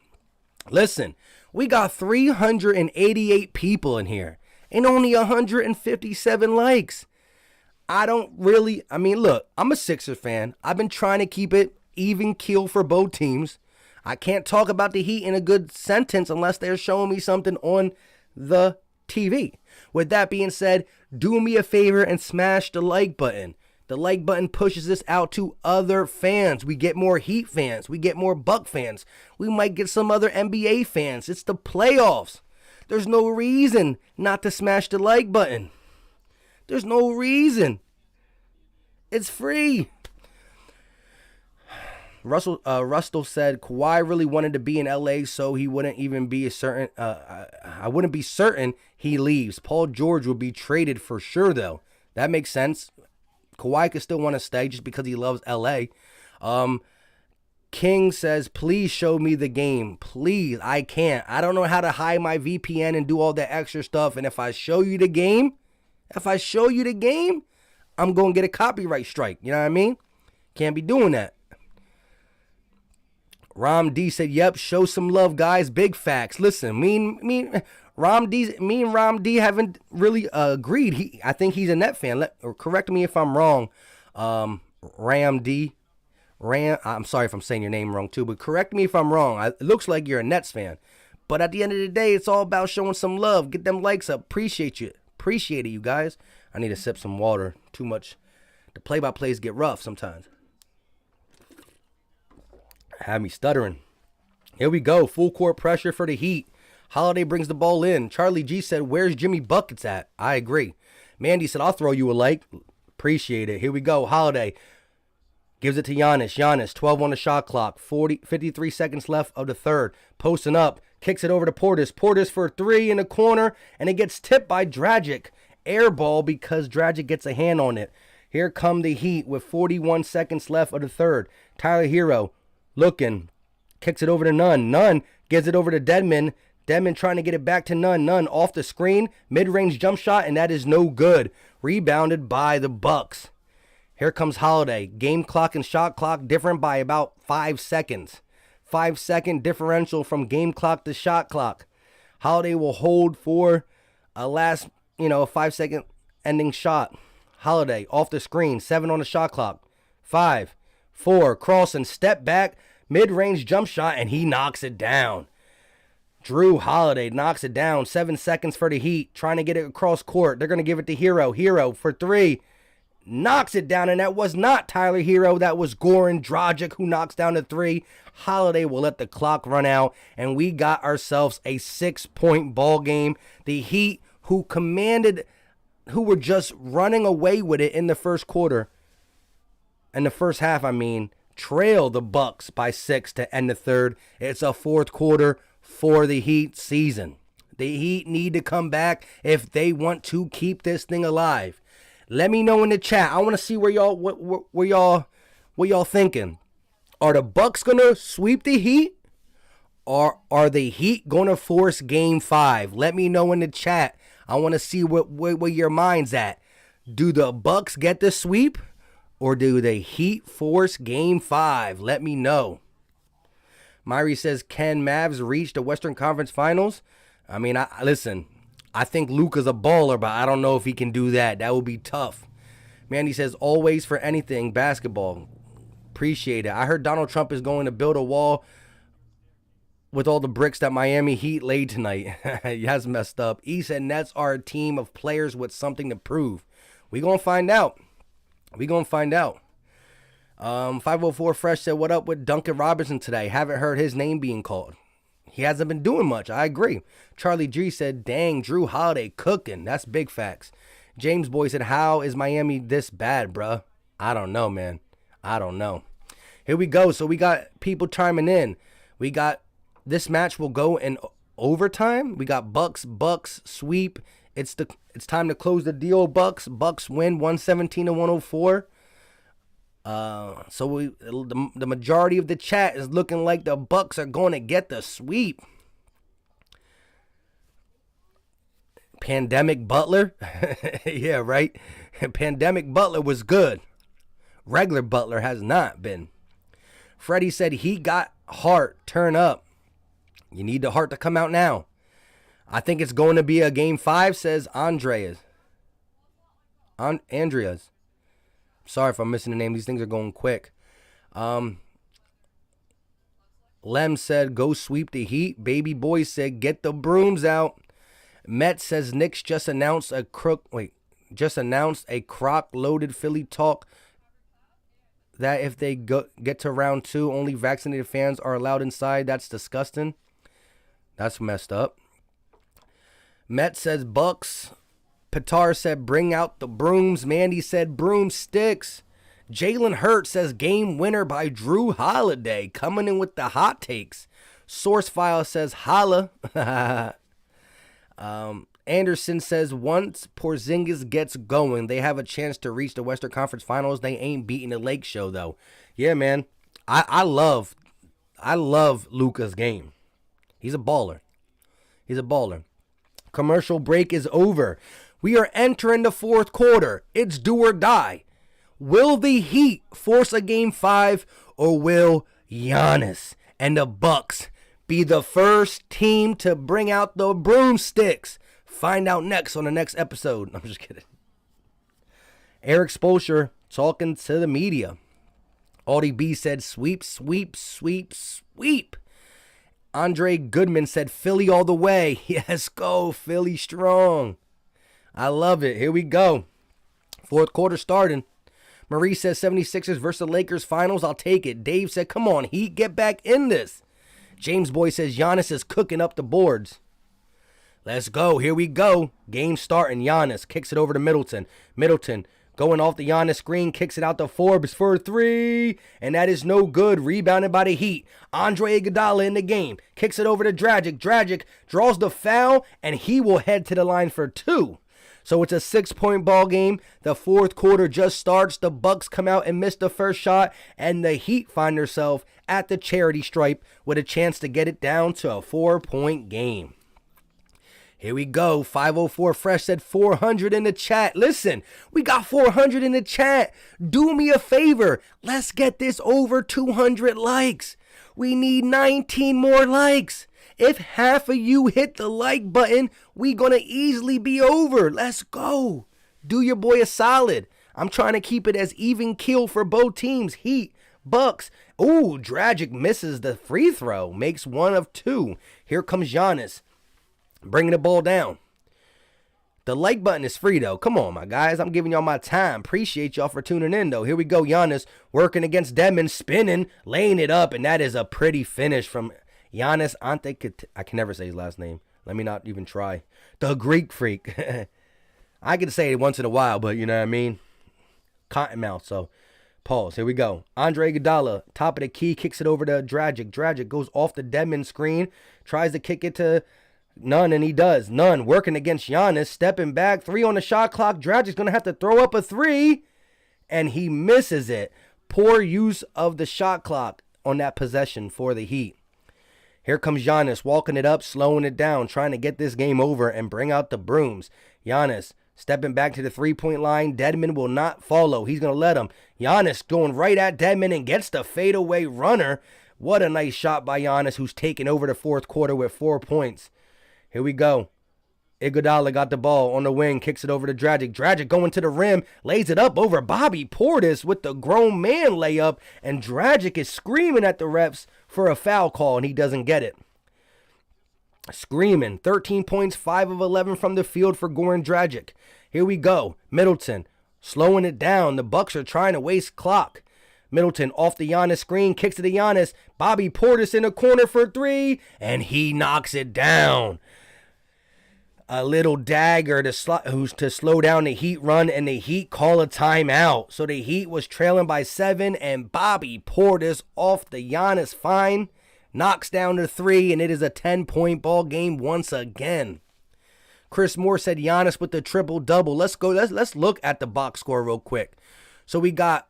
Listen. We got 388 people in here and only 157 likes. Look, I'm a Sixers fan. I've been trying to keep it even keel for both teams. I can't talk about the Heat in a good sentence unless they're showing me something on the TV. With that being said, do me a favor and smash the like button. The like button pushes this out to other fans. We get more Heat fans. We get more Buck fans. We might get some other NBA fans. It's the playoffs. There's no reason not to smash the like button. There's no reason. It's free. Russell said Kawhi really wanted to be in LA, so he wouldn't even be certain. I wouldn't be certain he leaves. Paul George would be traded for sure, though. That makes sense. Kawhi could still want to stay just because he loves LA. King says, please show me the game. Please, I can't. I don't know how to hide my VPN and do all that extra stuff. And if I show you the game, I'm going to get a copyright strike. You know what I mean? Can't be doing that. Ram D said, yep, show some love, guys. Big facts. Listen, me and Ram D haven't really agreed. I think he's a Net fan. Correct me if I'm wrong. I'm sorry if I'm saying your name wrong too, but correct me if I'm wrong. It looks like you're a Nets fan. But at the end of the day, it's all about showing some love. Get them likes up. Appreciate it, you guys. I need to sip some water. Too much. The play-by-plays get rough sometimes. Have me stuttering. Here we go. Full court pressure for the Heat. Holiday brings the ball in. Charlie G said, where's Jimmy Buckets at? I agree. Mandy said, I'll throw you a like. Appreciate it. Here we go. Holiday gives it to Giannis. Giannis, 12 on the shot clock. 53 seconds left of the third. Posting up. Kicks it over to Portis. Portis for three in the corner. And it gets tipped by Dragic. Air ball because Dragic gets a hand on it. Here come the Heat with 41 seconds left of the third. Tyler Hero looking. Kicks it over to Nunn. Nunn gives it over to Dedmon. Dedmon trying to get it back to Nunn. Nunn off the screen. Mid-range jump shot, and that is no good. Rebounded by the Bucks. Here comes Holiday. Game clock and shot clock different by about 5 seconds. 5-second differential from game clock to shot clock. Holiday will hold for a last, a 5-second ending shot. Holiday off the screen. 7 on the shot clock. 5, 4, crossing, step back, mid-range jump shot, and he knocks it down. Jrue Holiday knocks it down. 7 seconds for the Heat. Trying to get it across court. They're going to give it to Hero. Hero for 3. Knocks it down, and that was not Tyler Hero. That was Goran Dragic who knocks down the 3. Holiday will let the clock run out, and we got ourselves a 6-point ball game. The Heat, who were just running away with it in the first quarter, in the first half, trailed the Bucks by 6 to end the third. It's a fourth quarter for the Heat season. The Heat need to come back if they want to keep this thing alive. Let me know in the chat. I want to see where y'all thinking. Are the Bucks gonna sweep the Heat, or are the Heat gonna force Game 5? Let me know in the chat. I want to see where your mind's at. Do the Bucks get the sweep, or do the Heat force Game 5? Let me know. Myri says, can Mavs reach the Western Conference Finals? Listen, I think Luka's a baller, but I don't know if he can do that. That would be tough. Mandy says, always for anything, basketball. Appreciate it. I heard Donald Trump is going to build a wall with all the bricks that Miami Heat laid tonight. That's messed up. He said Nets are a team of players with something to prove. We gonna find out. 504 Fresh said, what up with Duncan Robinson today? Haven't heard his name being called. He hasn't been doing much. I agree. Charlie G said, dang, Jrue Holiday cooking. That's big facts. James Boy said, how is Miami this bad, bruh? I don't know, man. I don't know. Here we go. So we got people chiming in. We got this match will go in overtime. We got Bucks sweep. It's time to close the deal. Bucks win 117-104. So the majority of the chat is looking like the Bucks are going to get the sweep. Pandemic Butler? Yeah, right? Pandemic Butler was good. Regular Butler has not been. Freddie said he got heart. Turn up. You need the heart to come out now. I think it's going to be a Game 5, says Andreas. Sorry if I'm missing the name. These things are going quick. Lem said, go sweep the Heat. Baby Boy said, get the brooms out. Met says, Knicks just announced a crock-loaded Philly talk that if they get to round 2, only vaccinated fans are allowed inside. That's disgusting. That's messed up. Met says, Bucks. Pitar said, bring out the brooms. Mandy said, broomsticks. Jalen Hurts says, game winner by Jrue Holiday. Coming in with the hot takes. Source file says, holla. Anderson says, once Porzingis gets going, they have a chance to reach the Western Conference Finals. They ain't beating the Lake Show, though. Yeah, man. I love Luka's game. He's a baller. Commercial break is over. We are entering the fourth quarter. It's do or die. Will the Heat force a Game 5, or will Giannis and the Bucks be the first team to bring out the broomsticks? Find out next on the next episode. I'm just kidding. Eric Spoelsher talking to the media. Audie B said, sweep, sweep, sweep, sweep. Andre Goodman said, Philly all the way. Yes, go, Philly strong. I love it. Here we go. Fourth quarter starting. Marie says 76ers versus the Lakers finals. I'll take it. Dave said, come on, Heat, get back in this. James Boy says Giannis is cooking up the boards. Let's go. Here we go. Game starting. Giannis kicks it over to Middleton. Middleton Going off the Giannis screen, kicks it out to Forbes for 3, and that is no good. Rebounded by the Heat. Andre Iguodala in the game. Kicks it over to Dragic. Dragic draws the foul, and he will head to the line for 2. So it's a 6-point ball game. The fourth quarter just starts. The Bucks come out and miss the first shot, and the Heat find themselves at the charity stripe with a chance to get it down to a 4-point game. Here we go. 504 Fresh said 400 in the chat. Listen, we got 400 in the chat. Do me a favor. Let's get this over 200 likes. We need 19 more likes. If half of you hit the like button, we gonna easily be over. Let's go. Do your boy a solid. I'm trying to keep it as even keel for both teams. Heat, Bucks. Ooh, Dragic misses the free throw. Makes 1 of 2. Here comes Giannis. Bringing the ball down. The like button is free, though. Come on, my guys. I'm giving y'all my time. Appreciate y'all for tuning in, though. Here we go. Giannis working against Dedmon, spinning, laying it up, and that is a pretty finish from Giannis Antetokounmpo. I can never say his last name. Let me not even try. The Greek Freak. I can say it once in a while, but you know what I mean? Cottonmouth, so pause. Here we go. Andre Iguodala, top of the key, kicks it over to Dragic. Dragic goes off the Dedmon screen, tries to kick it to Nunn, and he does. Nunn working against Giannis, stepping back, 3 on the shot clock. Dragic's going to have to throw up a 3, and he misses it. Poor use of the shot clock on that possession for the Heat. Here comes Giannis, walking it up, slowing it down, trying to get this game over and bring out the brooms. Giannis stepping back to the 3-point line. Dedmon will not follow. He's going to let him. Giannis going right at Dedmon and gets the fadeaway runner. What a nice shot by Giannis, who's taking over the fourth quarter with 4 points. Here we go. Iguodala got the ball on the wing, kicks it over to Dragic. Dragic going to the rim, lays it up over Bobby Portis with the grown man layup, and Dragic is screaming at the refs for a foul call, and he doesn't get it. Screaming. 13 points, 5 of 11 from the field for Goran Dragic. Here we go. Middleton slowing it down. The Bucks are trying to waste clock. Middleton off the Giannis screen, kicks it to Giannis. Bobby Portis in the corner for 3, and he knocks it down. A little dagger to slow down the Heat run, and the Heat call a timeout. So the Heat was trailing by 7, and Bobby Portis off the Giannis fine knocks down the 3, and it is a 10-point ball game once again. Chris Moore said Giannis with the triple-double. Let's go. Let's look at the box score real quick. So we got,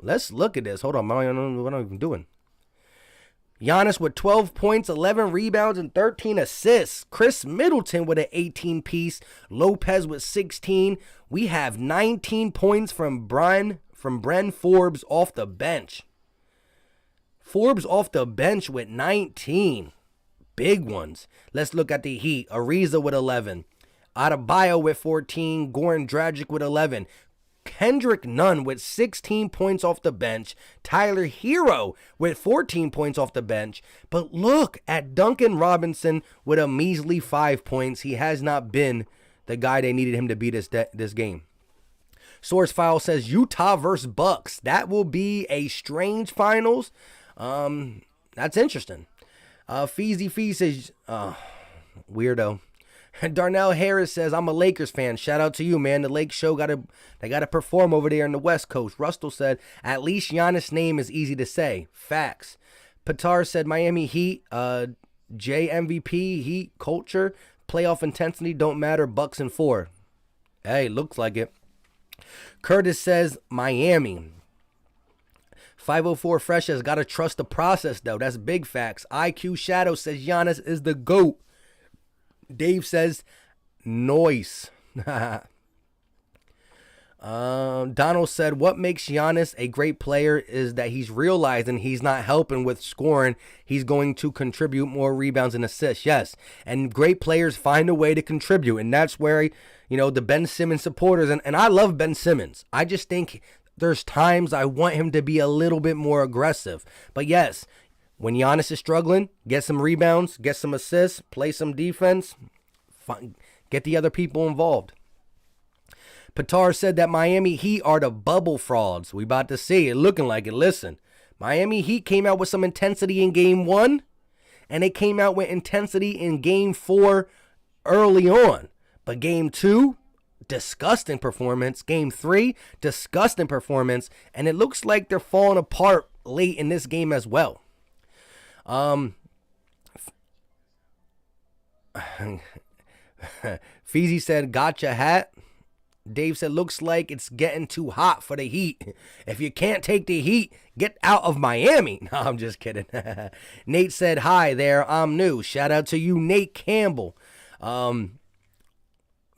let's look at this. Hold on, I don't know what I'm even doing. Giannis with 12 points, 11 rebounds, and 13 assists. Chris Middleton with an 18-piece. Lopez with 16. We have 19 points from Bren Forbes off the bench. Forbes off the bench with 19. Big ones. Let's look at the Heat. Ariza with 11. Adebayo with 14. Goran Dragic with 11. Kendrick Nunn with 16 points off the bench. Tyler Hero with 14 points off the bench. But look at Duncan Robinson with a measly 5 points. He has not been the guy they needed him to be this game. Source file says Utah versus Bucks. That will be a strange finals. That's interesting. Feezy Fee says, weirdo. Darnell Harris says, I'm a Lakers fan. Shout out to you, man. The Lake Show they gotta perform over there in the West Coast. Rustle said, at least Giannis' name is easy to say. Facts. Patar said, Miami Heat, JMVP, Heat culture, playoff intensity don't matter. Bucks and 4. Hey, looks like it. Curtis says, Miami. 504 Fresh has got to trust the process, though. That's big facts. IQ Shadow says Giannis is the GOAT. Dave says, noise. Donald said, what makes Giannis a great player is that he's realizing he's not helping with scoring. He's going to contribute more rebounds and assists. Yes, and great players find a way to contribute, and that's where, the Ben Simmons supporters, and I love Ben Simmons. I just think there's times I want him to be a little bit more aggressive. But yes, when Giannis is struggling, get some rebounds, get some assists, play some defense, get the other people involved. Patar said that Miami Heat are the bubble frauds. We about to see it, looking like it. Listen, Miami Heat came out with some intensity in Game 1, and they came out with intensity in Game 4 early on. But Game 2, disgusting performance. Game 3, disgusting performance. And it looks like they're falling apart late in this game as well. Feezy said, gotcha hat. Dave said, looks like it's getting too hot for the Heat. If you can't take the Heat, get out of Miami. No, I'm just kidding. Nate said, hi there, I'm new. Shout out to you, Nate Campbell.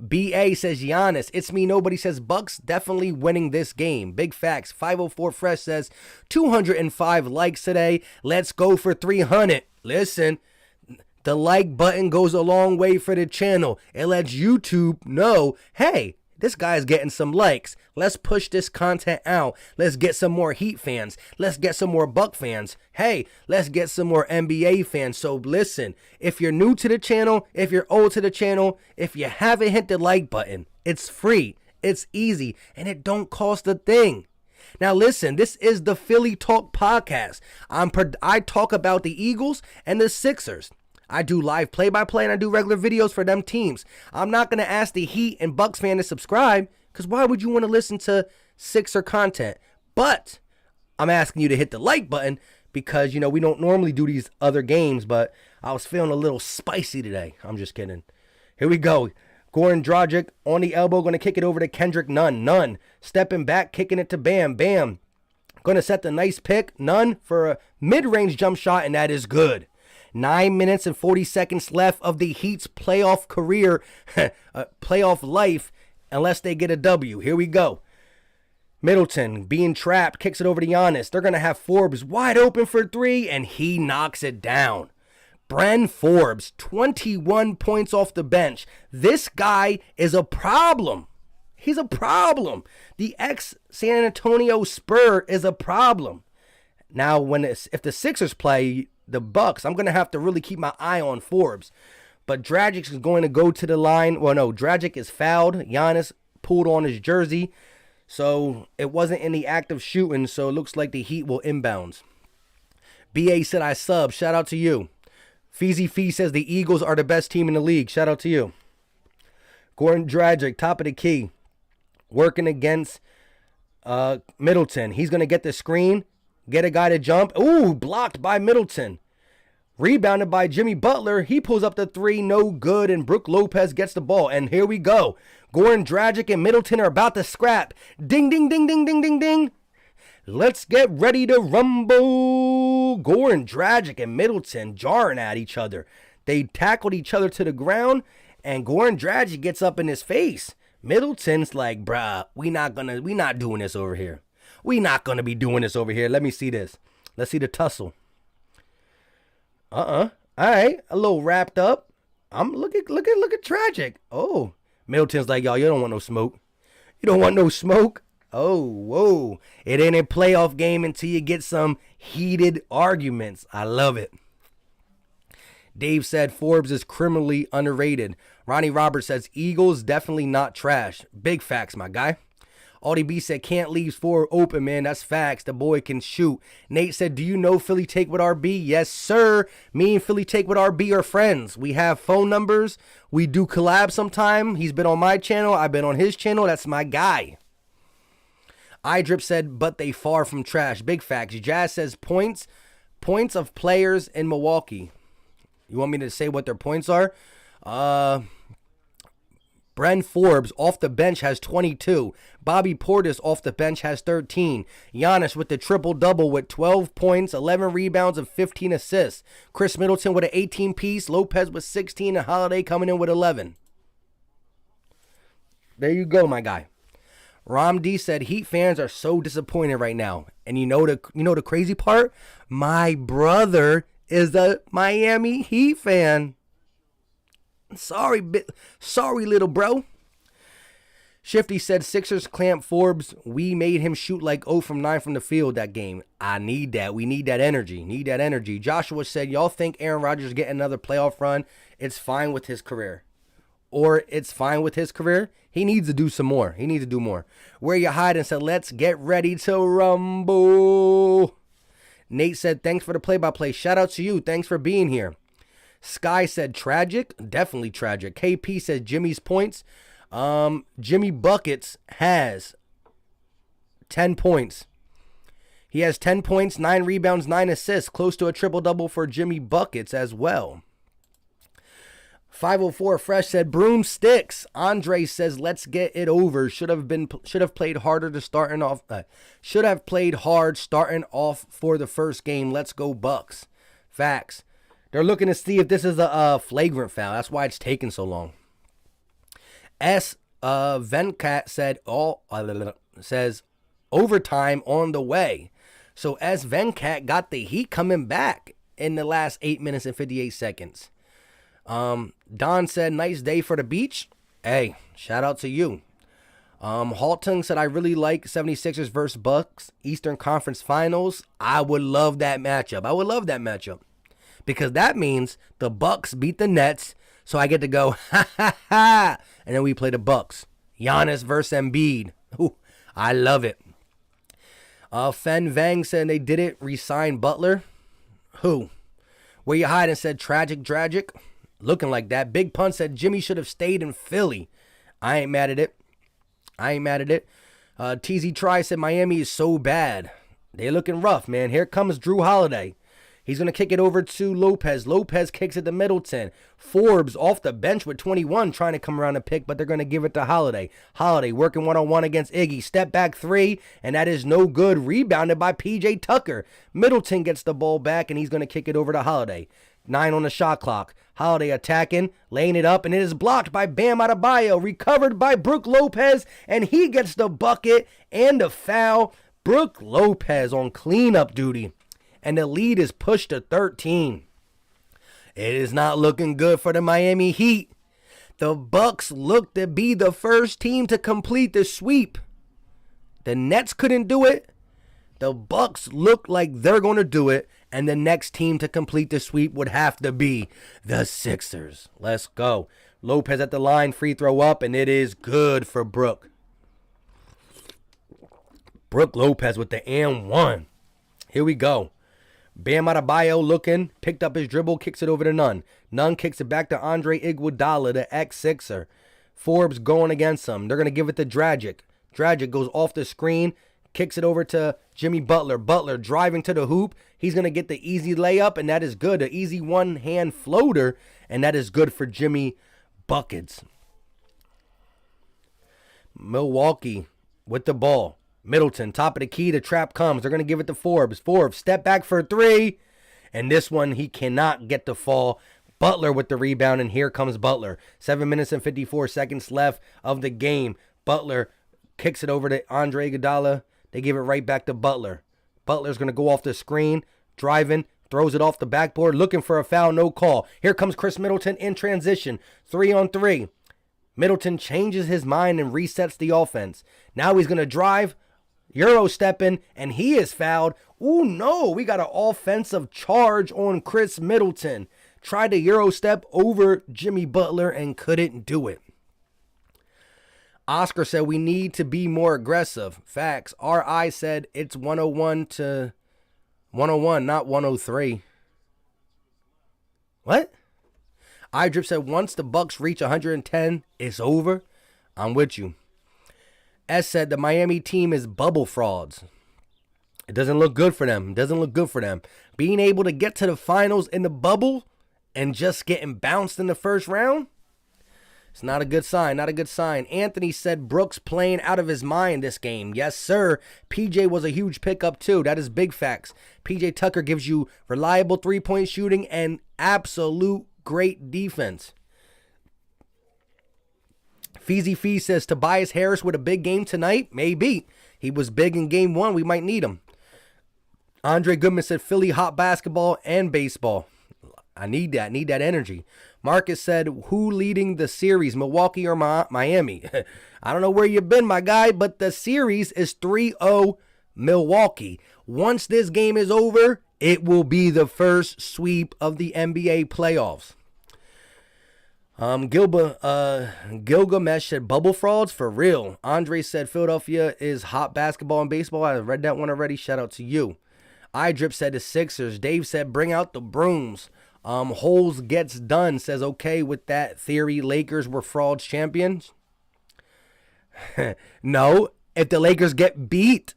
BA says, Giannis, it's me, nobody says Bucks definitely winning this game. Big facts. 504 Fresh says, 205 likes today. Let's go for 300. Listen, the like button goes a long way for the channel. It lets YouTube know, hey, this guy's getting some likes. Let's push this content out. Let's get some more Heat fans. Let's get some more Buck fans. Hey, let's get some more NBA fans. So listen, if you're new to the channel, if you're old to the channel, if you haven't hit the like button, it's free, it's easy, and it don't cost a thing. Now listen, this is the Philly Talk Podcast. I talk about the Eagles and the Sixers. I do live play-by-play and I do regular videos for them teams. I'm not going to ask the Heat and Bucks fan to subscribe because why would you want to listen to Sixer content? But I'm asking you to hit the like button because, you know, we don't normally do these other games, but I was feeling a little spicy today. I'm just kidding. Here we go. Goran Dragic on the elbow, going to kick it over to Kendrick Nunn. Nunn stepping back, kicking it to Bam. Bam. Going to set the nice pick. Nunn for a mid-range jump shot, and that is good. 9 minutes and 40 seconds left of the Heat's playoff career, playoff life, unless they get a W. Here we go. Middleton being trapped, kicks it over to Giannis. They're going to have Forbes wide open for 3, and he knocks it down. Bren Forbes, 21 points off the bench. This guy is a problem. He's a problem. The ex-San Antonio Spur is a problem. Now, if the Sixers play the Bucks, I'm going to have to really keep my eye on Forbes. But Dragic is going to go to the line. Well, no, Dragic is fouled. Giannis pulled on his jersey. So it wasn't any active shooting. So it looks like the Heat will inbounds. BA said I sub. Shout out to you. Feezy Fee says the Eagles are the best team in the league. Shout out to you. Goran Dragic, top of the key. Working against Middleton. He's going to get the screen. Get a guy to jump. Ooh, blocked by Middleton. Rebounded by Jimmy Butler. He pulls up the 3, no good, and Brook Lopez gets the ball. And here we go. Goran Dragic and Middleton are about to scrap. Ding, ding, ding, ding, ding, ding, ding. Let's get ready to rumble. Goran Dragic and Middleton jarring at each other. They tackled each other to the ground, and Goran Dragic gets up in his face. Middleton's like, bruh, we not doing this over here. We not going to be doing this over here. Let me see this. Let's see the tussle. All right. A little wrapped up. Look at Dragic. Oh, Middleton's like, y'all, you don't want no smoke. You don't want no smoke. Oh, whoa. It ain't a playoff game until you get some heated arguments. I love it. Dave said Forbes is criminally underrated. Ronnie Roberts says Eagles definitely not trash. Big facts, my guy. Audie B said, can't leave 4 open, man. That's facts. The boy can shoot. Nate said, do you know Philly Take with RB? Yes, sir. Me and Philly Take with RB are friends. We have phone numbers. We do collab sometime. He's been on my channel. I've been on his channel. That's my guy. iDrip said, but they far from trash. Big facts. Jazz says, points of players in Milwaukee. You want me to say what their points are? Bren Forbes off the bench has 22. Bobby Portis off the bench has 13. Giannis with the triple-double with 12 points, 11 rebounds, and 15 assists. Chris Middleton with an 18-piece. Lopez with 16, and Holiday coming in with 11. There you go, my guy. Ram D said Heat fans are so disappointed right now. And you know the crazy part? My brother is a Miami Heat fan. Sorry, little bro. Shifty said Sixers clamp Forbes. We made him shoot like 0 from 9 from the field that game. I need that. We need that energy. Joshua said, y'all think Aaron Rodgers get another playoff run? It's fine with his career. He needs to do some more. He needs to do more. Where you hiding said, let's get ready to rumble. Nate said, thanks for the play-by-play. Shout out to you. Thanks for being here. Sky said tragic. Definitely tragic. KP said Jimmy's points. Jimmy Buckets has 10 points. He has 10 points, 9 rebounds, 9 assists, close to a triple-double for Jimmy Buckets as well. 504 Fresh said, broomsticks. Andre says, let's get it over. Should have played harder starting off for the first game. Let's go Bucks. Facts. They're looking to see if this is a flagrant foul. That's why it's taking so long. Venkat says overtime on the way. So Venkat got the heat coming back in the last 8 minutes and 58 seconds. Don said, nice day for the beach. Hey, shout out to you. Haltung said, I really like 76ers versus Bucks Eastern Conference Finals. I would love that matchup. Because that means the Bucks beat the Nets, so I get to go, ha, ha, ha. And then we play the Bucks. Giannis versus Embiid. Ooh, I love it. Fen Vang said they didn't re-sign Butler. Who? Where you hiding? Said tragic. Looking like that. Big Pun said Jimmy should have stayed in Philly. I ain't mad at it. TZ Try said Miami is so bad. They looking rough, man. Here comes Drew Holiday. He's going to kick it over to Lopez. Lopez kicks it to Middleton. Forbes off the bench with 21 trying to come around and pick, but they're going to give it to Holiday. Holiday working one-on-one against Iggy. Step back three, and that is no good. Rebounded by P.J. Tucker. Middleton gets the ball back, and he's going to kick it over to Holiday. 9 on the shot clock. Holiday attacking, laying it up, and it is blocked by Bam Adebayo. Recovered by Brook Lopez, and he gets the bucket and the foul. Brook Lopez on cleanup duty. And the lead is pushed to 13. It is not looking good for the Miami Heat. The Bucks look to be the first team to complete the sweep. The Nets couldn't do it. The Bucks look like they're going to do it. And the next team to complete the sweep would have to be the Sixers. Let's go. Lopez at the line, free throw up, and it is good for Brook. Brook Lopez with the and one. Here we go. Bam Adebayo looking, picked up his dribble, kicks it over to Nunn. Nunn kicks it back to Andre Iguodala, the ex-Sixer. Forbes going against him. They're going to give it to Dragic. Dragic goes off the screen, kicks it over to Jimmy Butler. Butler driving to the hoop. He's going to get the easy layup, and that is good. An easy one-hand floater, and that is good for Jimmy Buckets. Milwaukee with the ball. Middleton, top of the key, the trap comes. They're going to give it to Forbes. Forbes, step back for three. And this one, he cannot get the fall. Butler with the rebound, and here comes Butler. 7 minutes and 54 seconds left of the game. Butler kicks it over to Andre Iguodala. They give it right back to Butler. Butler's going to go off the screen, driving, throws it off the backboard, looking for a foul, no call. Here comes Chris Middleton in transition. 3-on-3. Middleton changes his mind and resets the offense. Now he's going to drive. Euro stepping, and he is fouled. Ooh, no, we got an offensive charge on Chris Middleton. Tried to Euro step over Jimmy Butler and couldn't do it. Oscar said we need to be more aggressive. Facts. RI said it's 101 to 101, not 103. What? iDrip said once the Bucks reach 110, it's over. I'm with you. S said the Miami team is bubble frauds. It doesn't look good for them. Being able to get to the finals in the bubble and just getting bounced in the first round, it's not a good sign. Anthony said Brooks playing out of his mind this game. Yes, sir. PJ was a huge pickup too. That is big facts. PJ Tucker gives you reliable three-point shooting and absolute great defense. Feezy Fee says Tobias Harris with a big game tonight? Maybe. He was big in game one. We might need him. Andre Goodman said Philly hot basketball and baseball. I need that energy. Marcus said, who leading the series, Milwaukee or Miami? I don't know where you've been, my guy, but the series is 3-0 Milwaukee. Once this game is over, it will be the first sweep of the NBA playoffs. Gilgamesh said bubble frauds for real. Andre said Philadelphia is hot basketball and baseball. I read that one already. Shout out to you. iDrip said the Sixers. Dave said bring out the brooms. Holes gets done says okay with that theory. Lakers were frauds champions. No, if the Lakers get beat,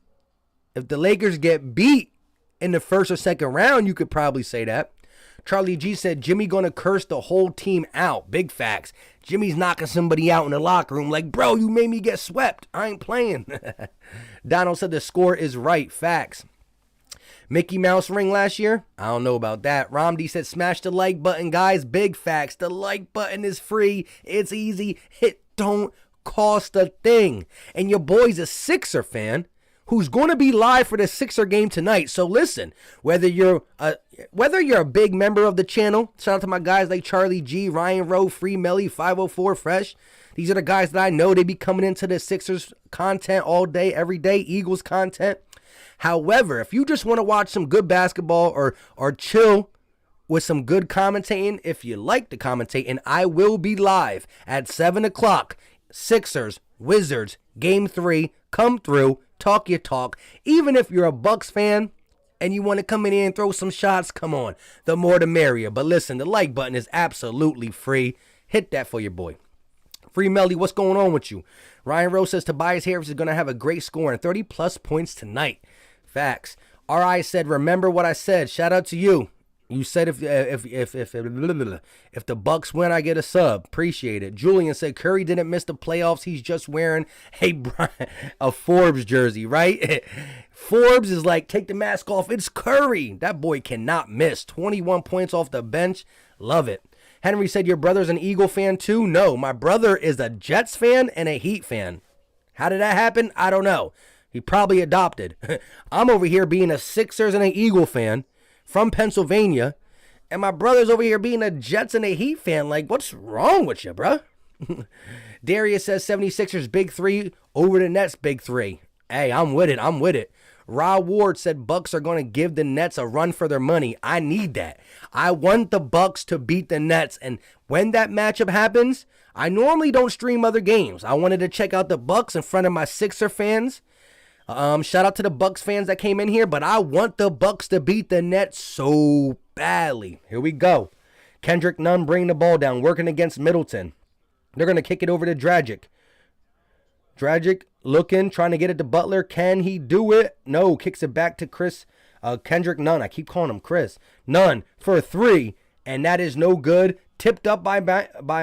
in the first or second round, you could probably say that. Charlie G said, Jimmy gonna curse the whole team out. Big facts. Jimmy's knocking somebody out in the locker room like, bro, you made me get swept. I ain't playing. Donald said the score is right. Facts. Mickey Mouse ring last year? I don't know about that. Ramdi said, smash the like button, guys. Big facts. The like button is free. It's easy. It don't cost a thing. And your boy's a Sixer fan who's going to be live for the Sixer game tonight. So listen, whether you're a big member of the channel, shout out to my guys like Charlie G, Ryan Rowe, Free Melly, 504 Fresh. These are the guys that I know. They be coming into the Sixers content all day, every day, Eagles content. However, if you just want to watch some good basketball or chill with some good commentating, if you like the commentating, I will be live at 7 o'clock. Sixers, Wizards, Game 3, come through. Talk your talk. Even if you're a Bucks fan and you want to come in here and throw some shots, come on. The more the merrier. But listen, the like button is absolutely free. Hit that for your boy. Free Melly, what's going on with you? Ryan Rose says Tobias Harris is going to have a great score and 30-plus points tonight. Facts. R.I. said, remember what I said. Shout out to you. You said if the Bucks win, I get a sub. Appreciate it. Julian said Curry didn't miss the playoffs. He's just wearing a Forbes jersey, right? Forbes is like, take the mask off. It's Curry. That boy cannot miss. 21 points off the bench. Love it. Henry said your brother's an Eagle fan too? No, my brother is a Jets fan and a Heat fan. How did that happen? I don't know. He probably adopted. I'm over here being a Sixers and an Eagle fan from Pennsylvania, and my brother's over here being a Jets and a Heat fan. Like, what's wrong with you, bruh? Darius says 76ers big three over the Nets big three. Hey, I'm with it. Ra Ward said Bucks are going to give the Nets a run for their money. I need that. I want the Bucks to beat the Nets, and when that matchup happens, I normally don't stream other games. I wanted to check out the Bucks in front of my Sixer fans. Shout out to the Bucks fans that came in here, but I want the Bucks to beat the Nets so badly. Here we go. Kendrick Nunn bringing the ball down, working against Middleton. They're going to kick it over to Dragic. Dragic looking, trying to get it to Butler. Can he do it? No, kicks it back to Kendrick Nunn. I keep calling him Chris. Nunn for a three, and that is no good. Tipped up by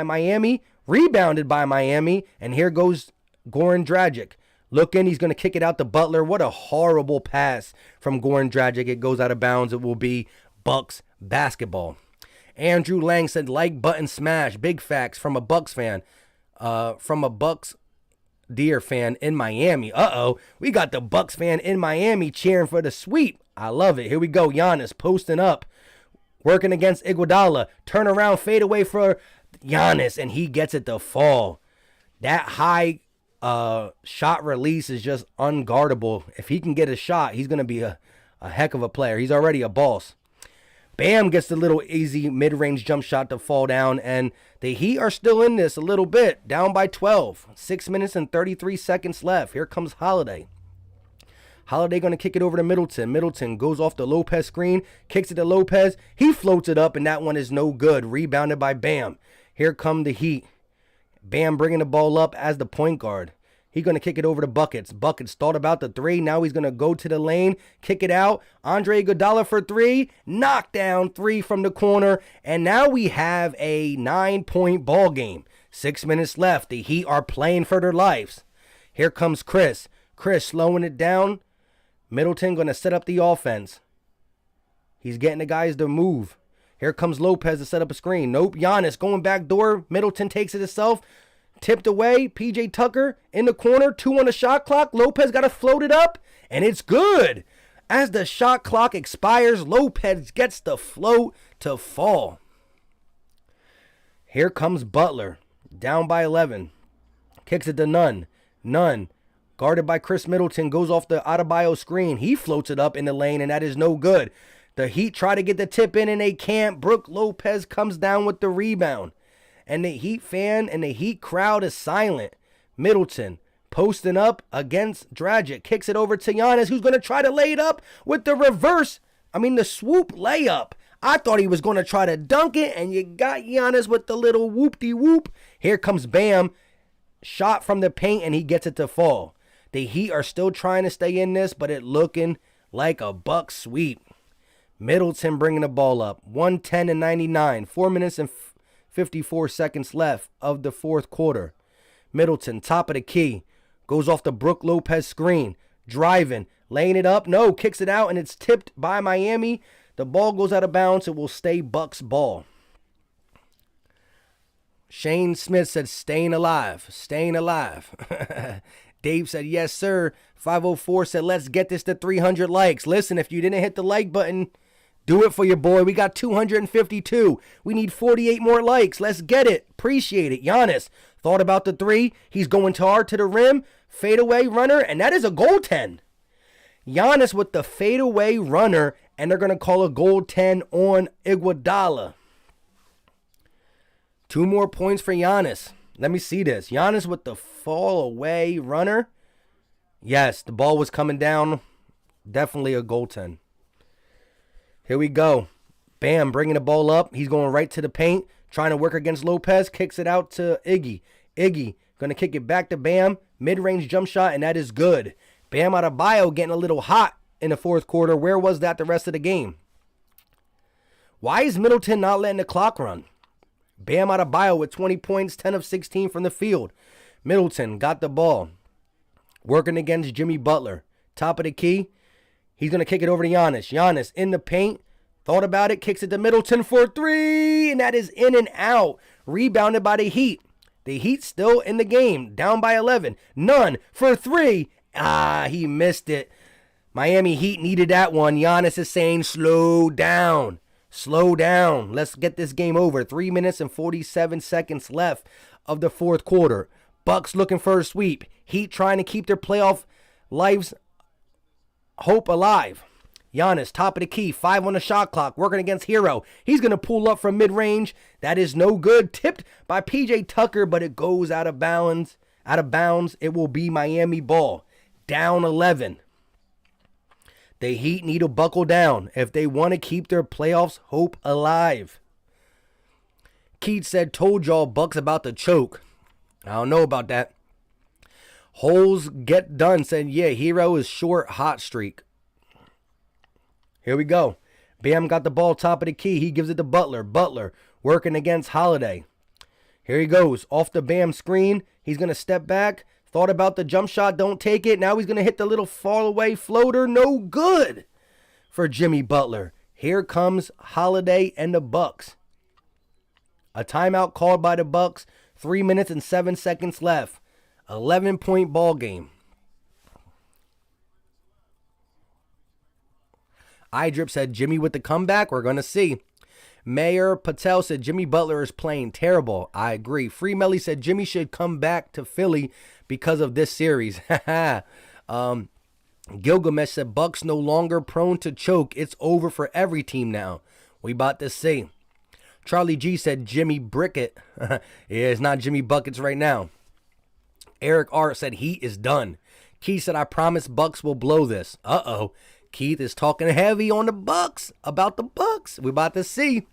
Miami, rebounded by Miami, and here goes Goran Dragic. Looking, he's going to kick it out to Butler. What a horrible pass from Goran Dragic. It goes out of bounds. It will be Bucks basketball. Andrew Lang said, like button smash. Big facts from a Bucks fan. From a Bucks Deer fan in Miami. We got the Bucks fan in Miami cheering for the sweep. I love it. Here we go. Giannis posting up. Working against Iguodala. Turn around, fade away for Giannis, and he gets it to fall. That high shot release is just unguardable. If he can get a shot, he's going to be a heck of a player. He's already a boss. Bam gets the little easy mid-range jump shot to fall down, and the Heat are still in this a little bit, down by 12. 6 minutes and 33 seconds left. Here comes Holiday. Holiday going to kick it over to Middleton. Middleton goes off the Lopez screen, kicks it to Lopez. He floats it up, and that one is no good. Rebounded by Bam. Here come the Heat. Bam bringing the ball up as the point guard. He's going to kick it over to Buckets. Buckets thought about the three. Now he's going to go to the lane, kick it out. Andre Iguodala for three. Knockdown three from the corner. And now we have a 9-point ball game. 6 minutes left. The Heat are playing for their lives. Here comes Chris. Chris slowing it down. Middleton going to set up the offense. He's getting the guys to move. Here comes Lopez to set up a screen. Nope. Giannis going back door. Middleton takes it himself. Tipped away. PJ Tucker in the corner. 2 on the shot clock. Lopez got to float it up. And it's good. As the shot clock expires, Lopez gets the float to fall. Here comes Butler. Down by 11. Kicks it to Nunn. Nunn, guarded by Chris Middleton, goes off the Adebayo screen. He floats it up in the lane, and that is no good. The Heat try to get the tip in, and they can't. Brook Lopez comes down with the rebound. And the Heat fan and the Heat crowd is silent. Middleton posting up against Dragic. Kicks it over to Giannis, who's going to try to lay it up with the the swoop layup. I thought he was going to try to dunk it, and you got Giannis with the little whoop-de-whoop. Here comes Bam. shot from the paint, and he gets it to fall. The Heat are still trying to stay in this, but it looking like a Bucks sweep. Middleton bringing the ball up. 110-99. 4 minutes and 54 seconds left of the fourth quarter. Middleton, top of the key. Goes off the Brook Lopez screen. Driving. Laying it up. No, kicks it out, and it's tipped by Miami. The ball goes out of bounds. It will stay Bucks ball. Shane Smith said, staying alive. Staying alive. Dave said, yes, sir. 504 said, let's get this to 300 likes. Listen, if you didn't hit the like button, do it for your boy. We got 252. We need 48 more likes. Let's get it. Appreciate it. Giannis thought about the three. He's going hard to the rim. Fadeaway runner, and that is a goaltend. Giannis with the fadeaway runner, and they're going to call a goaltend on Iguodala. 2 more points for Giannis. Let me see this. Giannis with the fall away runner. Yes, the ball was coming down. Definitely a goaltend. Here we go. Bam, bringing the ball up. He's going right to the paint. Trying to work against Lopez. Kicks it out to Iggy. Iggy going to kick it back to Bam. Mid-range jump shot, and that is good. Bam Adebayo getting a little hot in the fourth quarter. Where was that the rest of the game? Why is Middleton not letting the clock run? Bam Adebayo with 20 points, 10 of 16 from the field. Middleton got the ball. Working against Jimmy Butler. Top of the key. He's going to kick it over to Giannis. Giannis in the paint. Thought about it. Kicks it to Middleton for 3. And that is in and out. Rebounded by the Heat. The Heat still in the game. Down by 11. None for 3. He missed it. Miami Heat needed that one. Giannis is saying, slow down. Slow down. Let's get this game over. 3 minutes and 47 seconds left of the fourth quarter. Bucks looking for a sweep. Heat trying to keep their playoff lives hope alive. Giannis, top of the key. 5 on the shot clock. Working against Hero. He's going to pull up from mid-range. That is no good. Tipped by P.J. Tucker, but it goes out of bounds. Out of bounds. It will be Miami ball. Down 11. The Heat need to buckle down if they want to keep their playoffs hope alive. Keith said, told y'all Bucks about to choke. I don't know about that. Holes get done said, yeah, Hero is short hot streak. Here we go. Bam got the ball top of the key. He gives it to Butler. Butler working against Holiday. Here he goes. Off the Bam screen. He's going to step back. Thought about the jump shot. Don't take it. Now he's going to hit the little fall away floater. No good for Jimmy Butler. Here comes Holiday and the Bucks. A timeout called by the Bucks. 3 minutes and 7 seconds left. 11-point ball game. iDrip said Jimmy with the comeback. We're going to see. Mayor Patel said Jimmy Butler is playing terrible. I agree. Free Melly said Jimmy should come back to Philly because of this series. Gilgamesh said Bucks no longer prone to choke. It's over for every team now. We about to see. Charlie G said Jimmy Brickett. Yeah, it's not Jimmy Buckets right now. Eric Art said Heat is done. Keith said I promise Bucks will blow this. Uh-oh. Keith is talking heavy on the Bucks. About the Bucks. We about to see.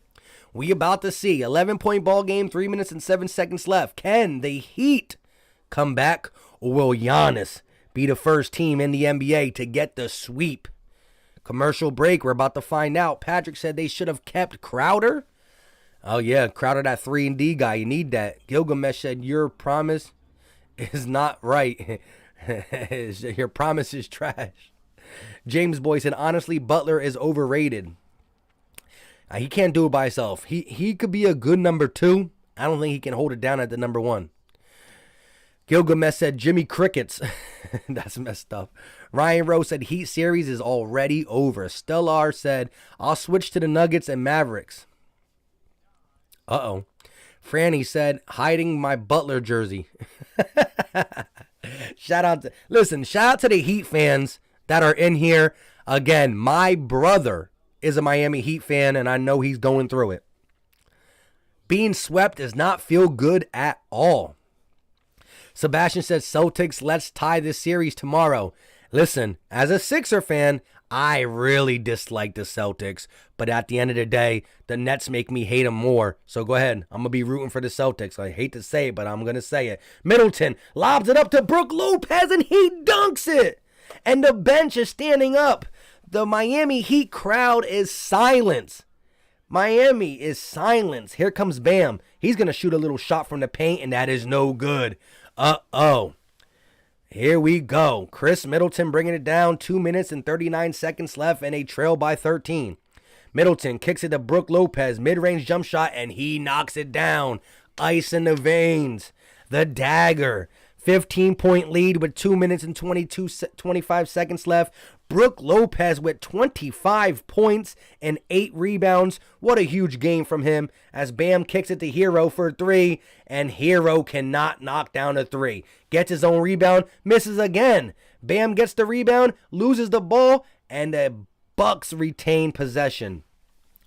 11-point ball game. 3 minutes and 7 seconds left. Can the Heat come back, or will Giannis be the first team in the NBA to get the sweep? Commercial break. We're about to find out. Patrick said they should have kept Crowder. Oh, yeah. Crowder, that 3-and-D guy. You need that. Gilgamesh said your promise is not right. Your promise is trash. James Boy said, honestly, Butler is overrated. He can't do it by himself. He could be a good number 2. I don't think he can hold it down at the number 1. Gilgamesh said Jimmy Crickets. That's messed up. Ryan Rose said Heat series is already over. Stellar said I'll switch to the Nuggets and Mavericks. Uh-oh. Franny said hiding my Butler jersey. Shout out to the Heat fans that are in here. Again, my brother is a Miami Heat fan, and I know he's going through it. Being swept does not feel good at all. Sebastian says Celtics, let's tie this series tomorrow. Listen, as a Sixer fan, I really dislike the Celtics, but at the end of the day, the Nets make me hate them more. So go ahead. I'm going to be rooting for the Celtics. I hate to say it, but I'm going to say it. Middleton lobs it up to Brook Lopez, and he dunks it. And the bench is standing up. The Miami Heat crowd is silent. Miami is silence. Here comes Bam. He's going to shoot a little shot from the paint, and that is no good. Uh-oh. Here we go. Chris Middleton bringing it down. 2 minutes and 39 seconds left, and a trail by 13. Middleton kicks it to Brook Lopez. Mid-range jump shot, and he knocks it down. Ice in the veins. The dagger. 15-point lead with 2 minutes and 25 seconds left. Brook Lopez with 25 points and 8 rebounds. What a huge game from him as Bam kicks it to Hero for 3, and Hero cannot knock down a 3. Gets his own rebound, misses again. Bam gets the rebound, loses the ball, and the Bucks retain possession.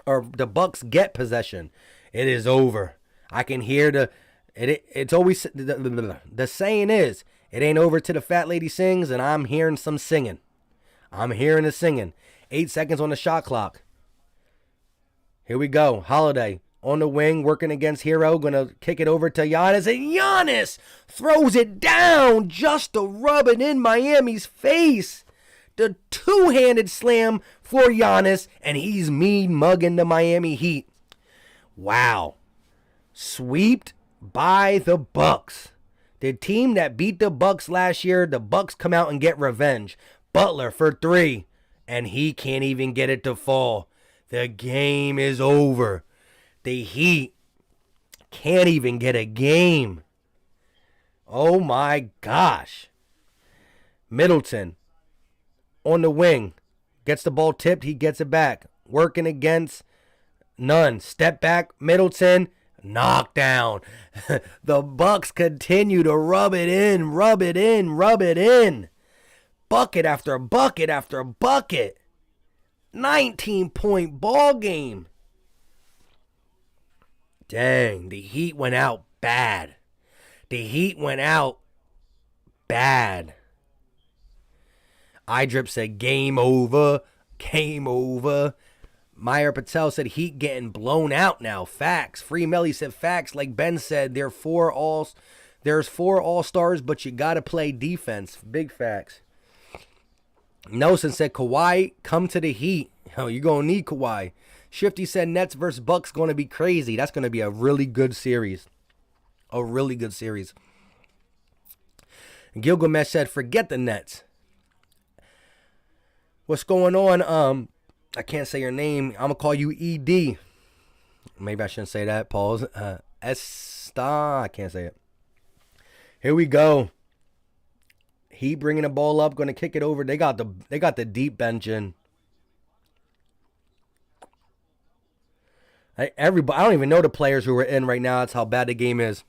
Or the Bucks get possession. It is over. I can hear it's always, the saying is, it ain't over till the fat lady sings, and I'm hearing some singing. I'm hearing the singing. 8 seconds on the shot clock. Here we go. Holiday on the wing, working against Hero. Going to kick it over to Giannis. And Giannis throws it down just to rub it in Miami's face. The two-handed slam for Giannis. And he's mean mugging the Miami Heat. Wow. Swept by the Bucks. The team that beat the Bucks last year, the Bucks come out and get revenge. Butler for 3, and he can't even get it to fall. The game is over. The Heat can't even get a game. Oh my gosh. Middleton on the wing. Gets the ball tipped, he gets it back. Working against none. Step back, Middleton. Knockdown. The Bucks continue to rub it in. Bucket after bucket after bucket. 19-point ball game. Dang, the Heat went out bad. iDrip said game over. Meyer Patel said Heat getting blown out now. Facts. Free Melly said facts. Like Ben said, there's 4 all-stars, but you got to play defense. Big facts. Nelson said Kawhi, come to the Heat. You're going to need Kawhi. Shifty said Nets versus Bucks going to be crazy. That's going to be a really good series. Gilgamesh said forget the Nets. What's going on? I can't say your name. I'm going to call you ED. Maybe I shouldn't say that. Pause. I can't say it. Here we go. Heat bringing the ball up, going to kick it over. They got the deep bench in. Everybody, I don't even know the players who are in right now. That's how bad the game is.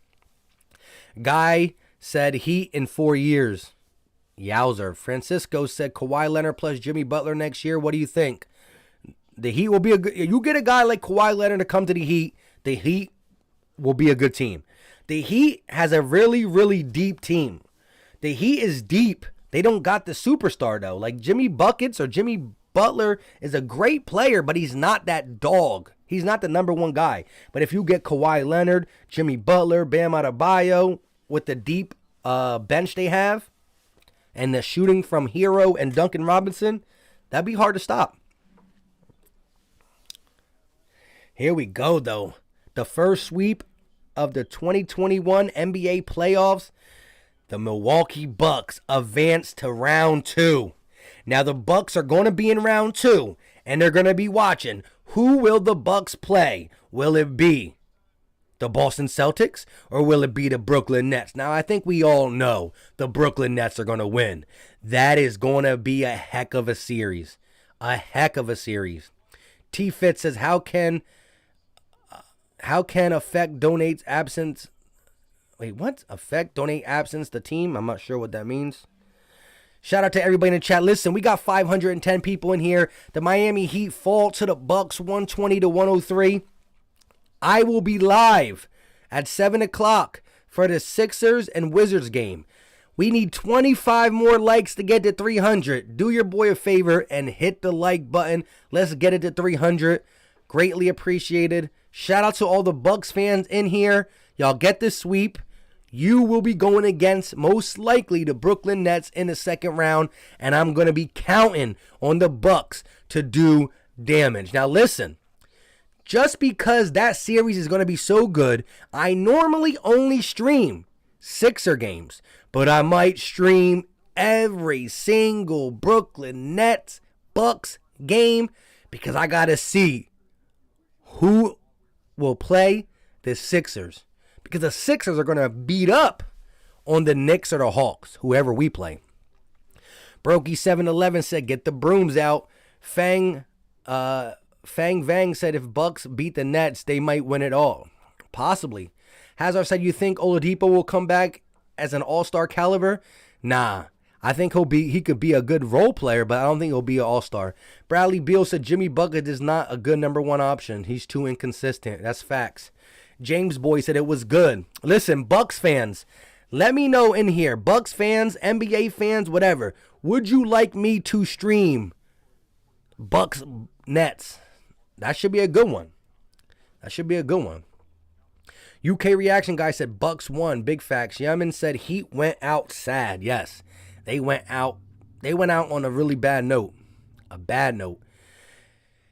Guy said Heat in 4 years. Yowzer. Francisco said Kawhi Leonard plus Jimmy Butler next year. What do you think? The Heat will be a good. You get a guy like Kawhi Leonard to come to the Heat will be a good team. The Heat has a really, really deep team. The Heat is deep. They don't got the superstar, though. Like Jimmy Buckets or Jimmy Butler is a great player, but he's not that dog. He's not the number one guy. But if you get Kawhi Leonard, Jimmy Butler, Bam Adebayo, with the deep bench they have, and the shooting from Hero and Duncan Robinson, that'd be hard to stop. Here we go, though. The first sweep of the 2021 NBA playoffs. The Milwaukee Bucks advance to round 2. Now the Bucks are going to be in round 2, and they're going to be watching. Who will the Bucks play? Will it be the Boston Celtics, or will it be the Brooklyn Nets? Now, I think we all know the Brooklyn Nets are going to win. That is going to be a heck of a series. T-Fit says, how can effect donates absence... Wait, what? Affect, donate, absence, the team? I'm not sure what that means. Shout out to everybody in the chat. Listen, we got 510 people in here. The Miami Heat fall to the Bucks 120-103. I will be live at 7 o'clock for the Sixers and Wizards game. We need 25 more likes to get to 300. Do your boy a favor and hit the like button. Let's get it to 300. Greatly appreciated. Shout out to all the Bucks fans in here. Y'all get this sweep. You will be going against, most likely, the Brooklyn Nets in the second round, and I'm going to be counting on the Bucks to do damage. Now, listen. Just because that series is going to be so good, I normally only stream Sixer games, but I might stream every single Brooklyn Nets Bucks game because I got to see who will play the Sixers, because the Sixers are going to beat up on the Knicks or the Hawks, whoever we play. Brokey711 said, get the brooms out. Fang Vang said, if Bucks beat the Nets, they might win it all. Possibly. Hazard said, you think Oladipo will come back as an all-star caliber? Nah. I think he could be a good role player, but I don't think he'll be an all-star. Bradley Beal said, Jimmy Bucket is not a good number one option. He's too inconsistent. That's facts. James Boy said it was good. Listen, Bucks fans, let me know in here. Bucks fans, NBA fans, whatever. Would you like me to stream Bucks Nets? That should be a good one. That should be a good one. UK reaction guy said Bucks won. Big facts. Yemen said Heat went out sad. Yes, they went out. They went out on a really bad note. A bad note.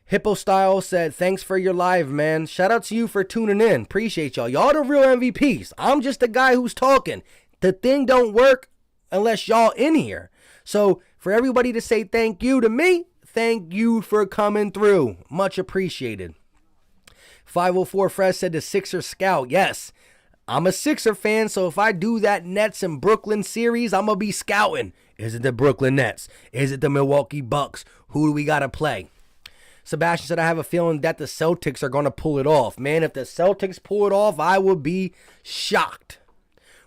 Hippo Style said, thanks for your live, man. Shout out to you for tuning in. Appreciate y'all. Y'all the real MVPs. I'm just the guy who's talking. The thing don't work unless y'all in here. So for everybody to say thank you to me, thank you for coming through. Much appreciated. 504 Fresh said the Sixer scout. Yes, I'm a Sixer fan, so if I do that Nets and Brooklyn series, I'm going to be scouting. Is it the Brooklyn Nets? Is it the Milwaukee Bucks? Who do we got to play? Sebastian said, I have a feeling that the Celtics are going to pull it off. Man, if the Celtics pull it off, I would be shocked.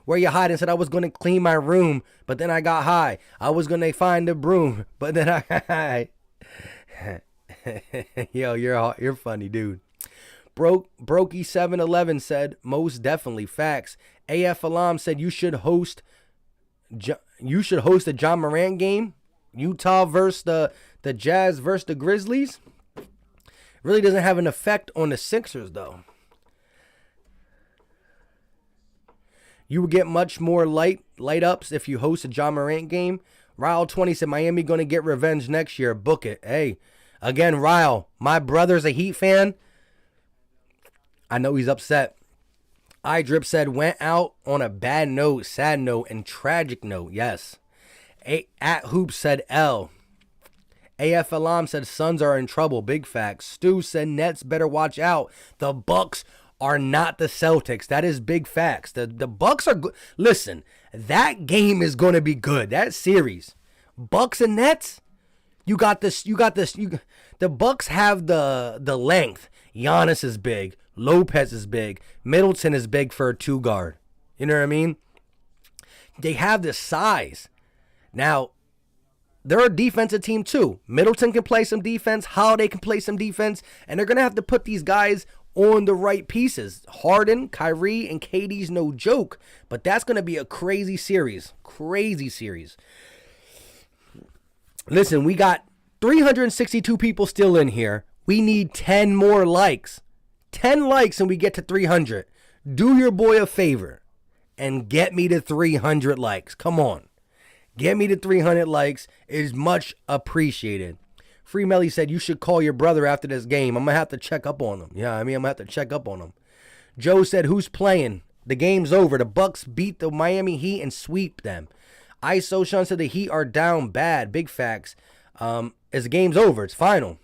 Where you hiding? Said I was going to clean my room, but then I got high. I was going to find the broom, but then I got high. Yo, you're funny, dude. Brokey711 said, most definitely facts. AF Alam said you should host a John Morant game. Utah versus the Jazz versus the Grizzlies. Really doesn't have an effect on the Sixers though. You will get much more light ups if you host a John Morant game. Ryle 20 said Miami gonna get revenge next year. Book it. Hey, again, Ryle, my brother's a Heat fan. I know he's upset. iDrip said, went out on a bad note, sad note, and tragic note. Yes. At Hoops said L. AF Alam said Suns are in trouble. Big facts. Stu said Nets better watch out. The Bucks are not the Celtics. That is big facts. The Bucks are good. Listen, that game is going to be good. That series. Bucks and Nets. You got this. The Bucks have the length. Giannis is big. Lopez is big. Middleton is big for a two guard. You know what I mean? They have the size. Now, they're a defensive team too. Middleton can play some defense. Holiday can play some defense. And they're going to have to put these guys on the right pieces. Harden, Kyrie, and KD's no joke. But that's going to be a crazy series. Crazy series. Listen, we got 362 people still in here. We need 10 more likes. 10 likes and we get to 300. Do your boy a favor and get me to 300 likes. Come on. Get me to 300 likes. It is much appreciated. Free Melly said you should call your brother after this game. I'm going to have to check up on him. Yeah, I'm going to have to check up on him. Joe said, who's playing? The game's over. The Bucks beat the Miami Heat and sweep them. ISO Sean said the Heat are down bad. Big facts. As the game's over. It's final.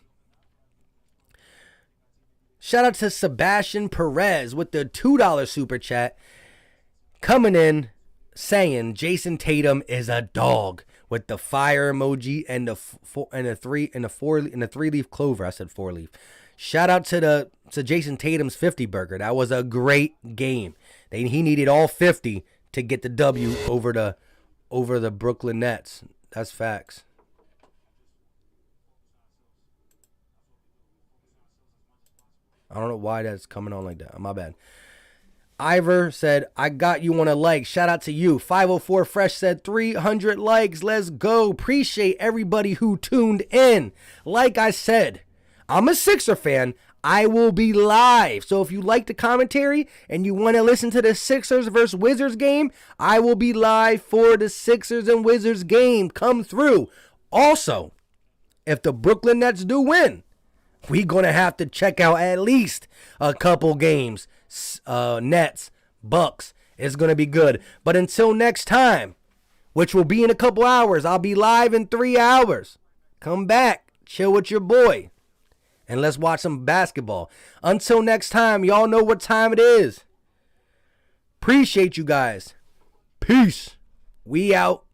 Shout out to Sebastian Perez with the $2 super chat. Coming in saying Jason Tatum is a dog with the fire emoji and the three leaf clover. I said 4-leaf. Shout out to Jason Tatum's 50 burger. That was a great game. He needed all 50 to get the W over the Brooklyn Nets. That's facts. I don't know why that's coming on like that. My bad. Ivor said, I got you on a like. Shout out to you. 504 Fresh said 300 likes. Let's go. Appreciate everybody who tuned in. Like I said, I'm a Sixer fan. I will be live. So if you like the commentary and you want to listen to the Sixers versus Wizards game, I will be live for the Sixers and Wizards game. Come through. Also, if the Brooklyn Nets do win, we're going to have to check out at least a couple games. Nets, Bucks. It's going to be good. But until next time, which will be in a couple hours, I'll be live in 3 hours. Come back, chill with your boy, and let's watch some basketball. Until next time, y'all know what time it is. Appreciate you guys. Peace. We out.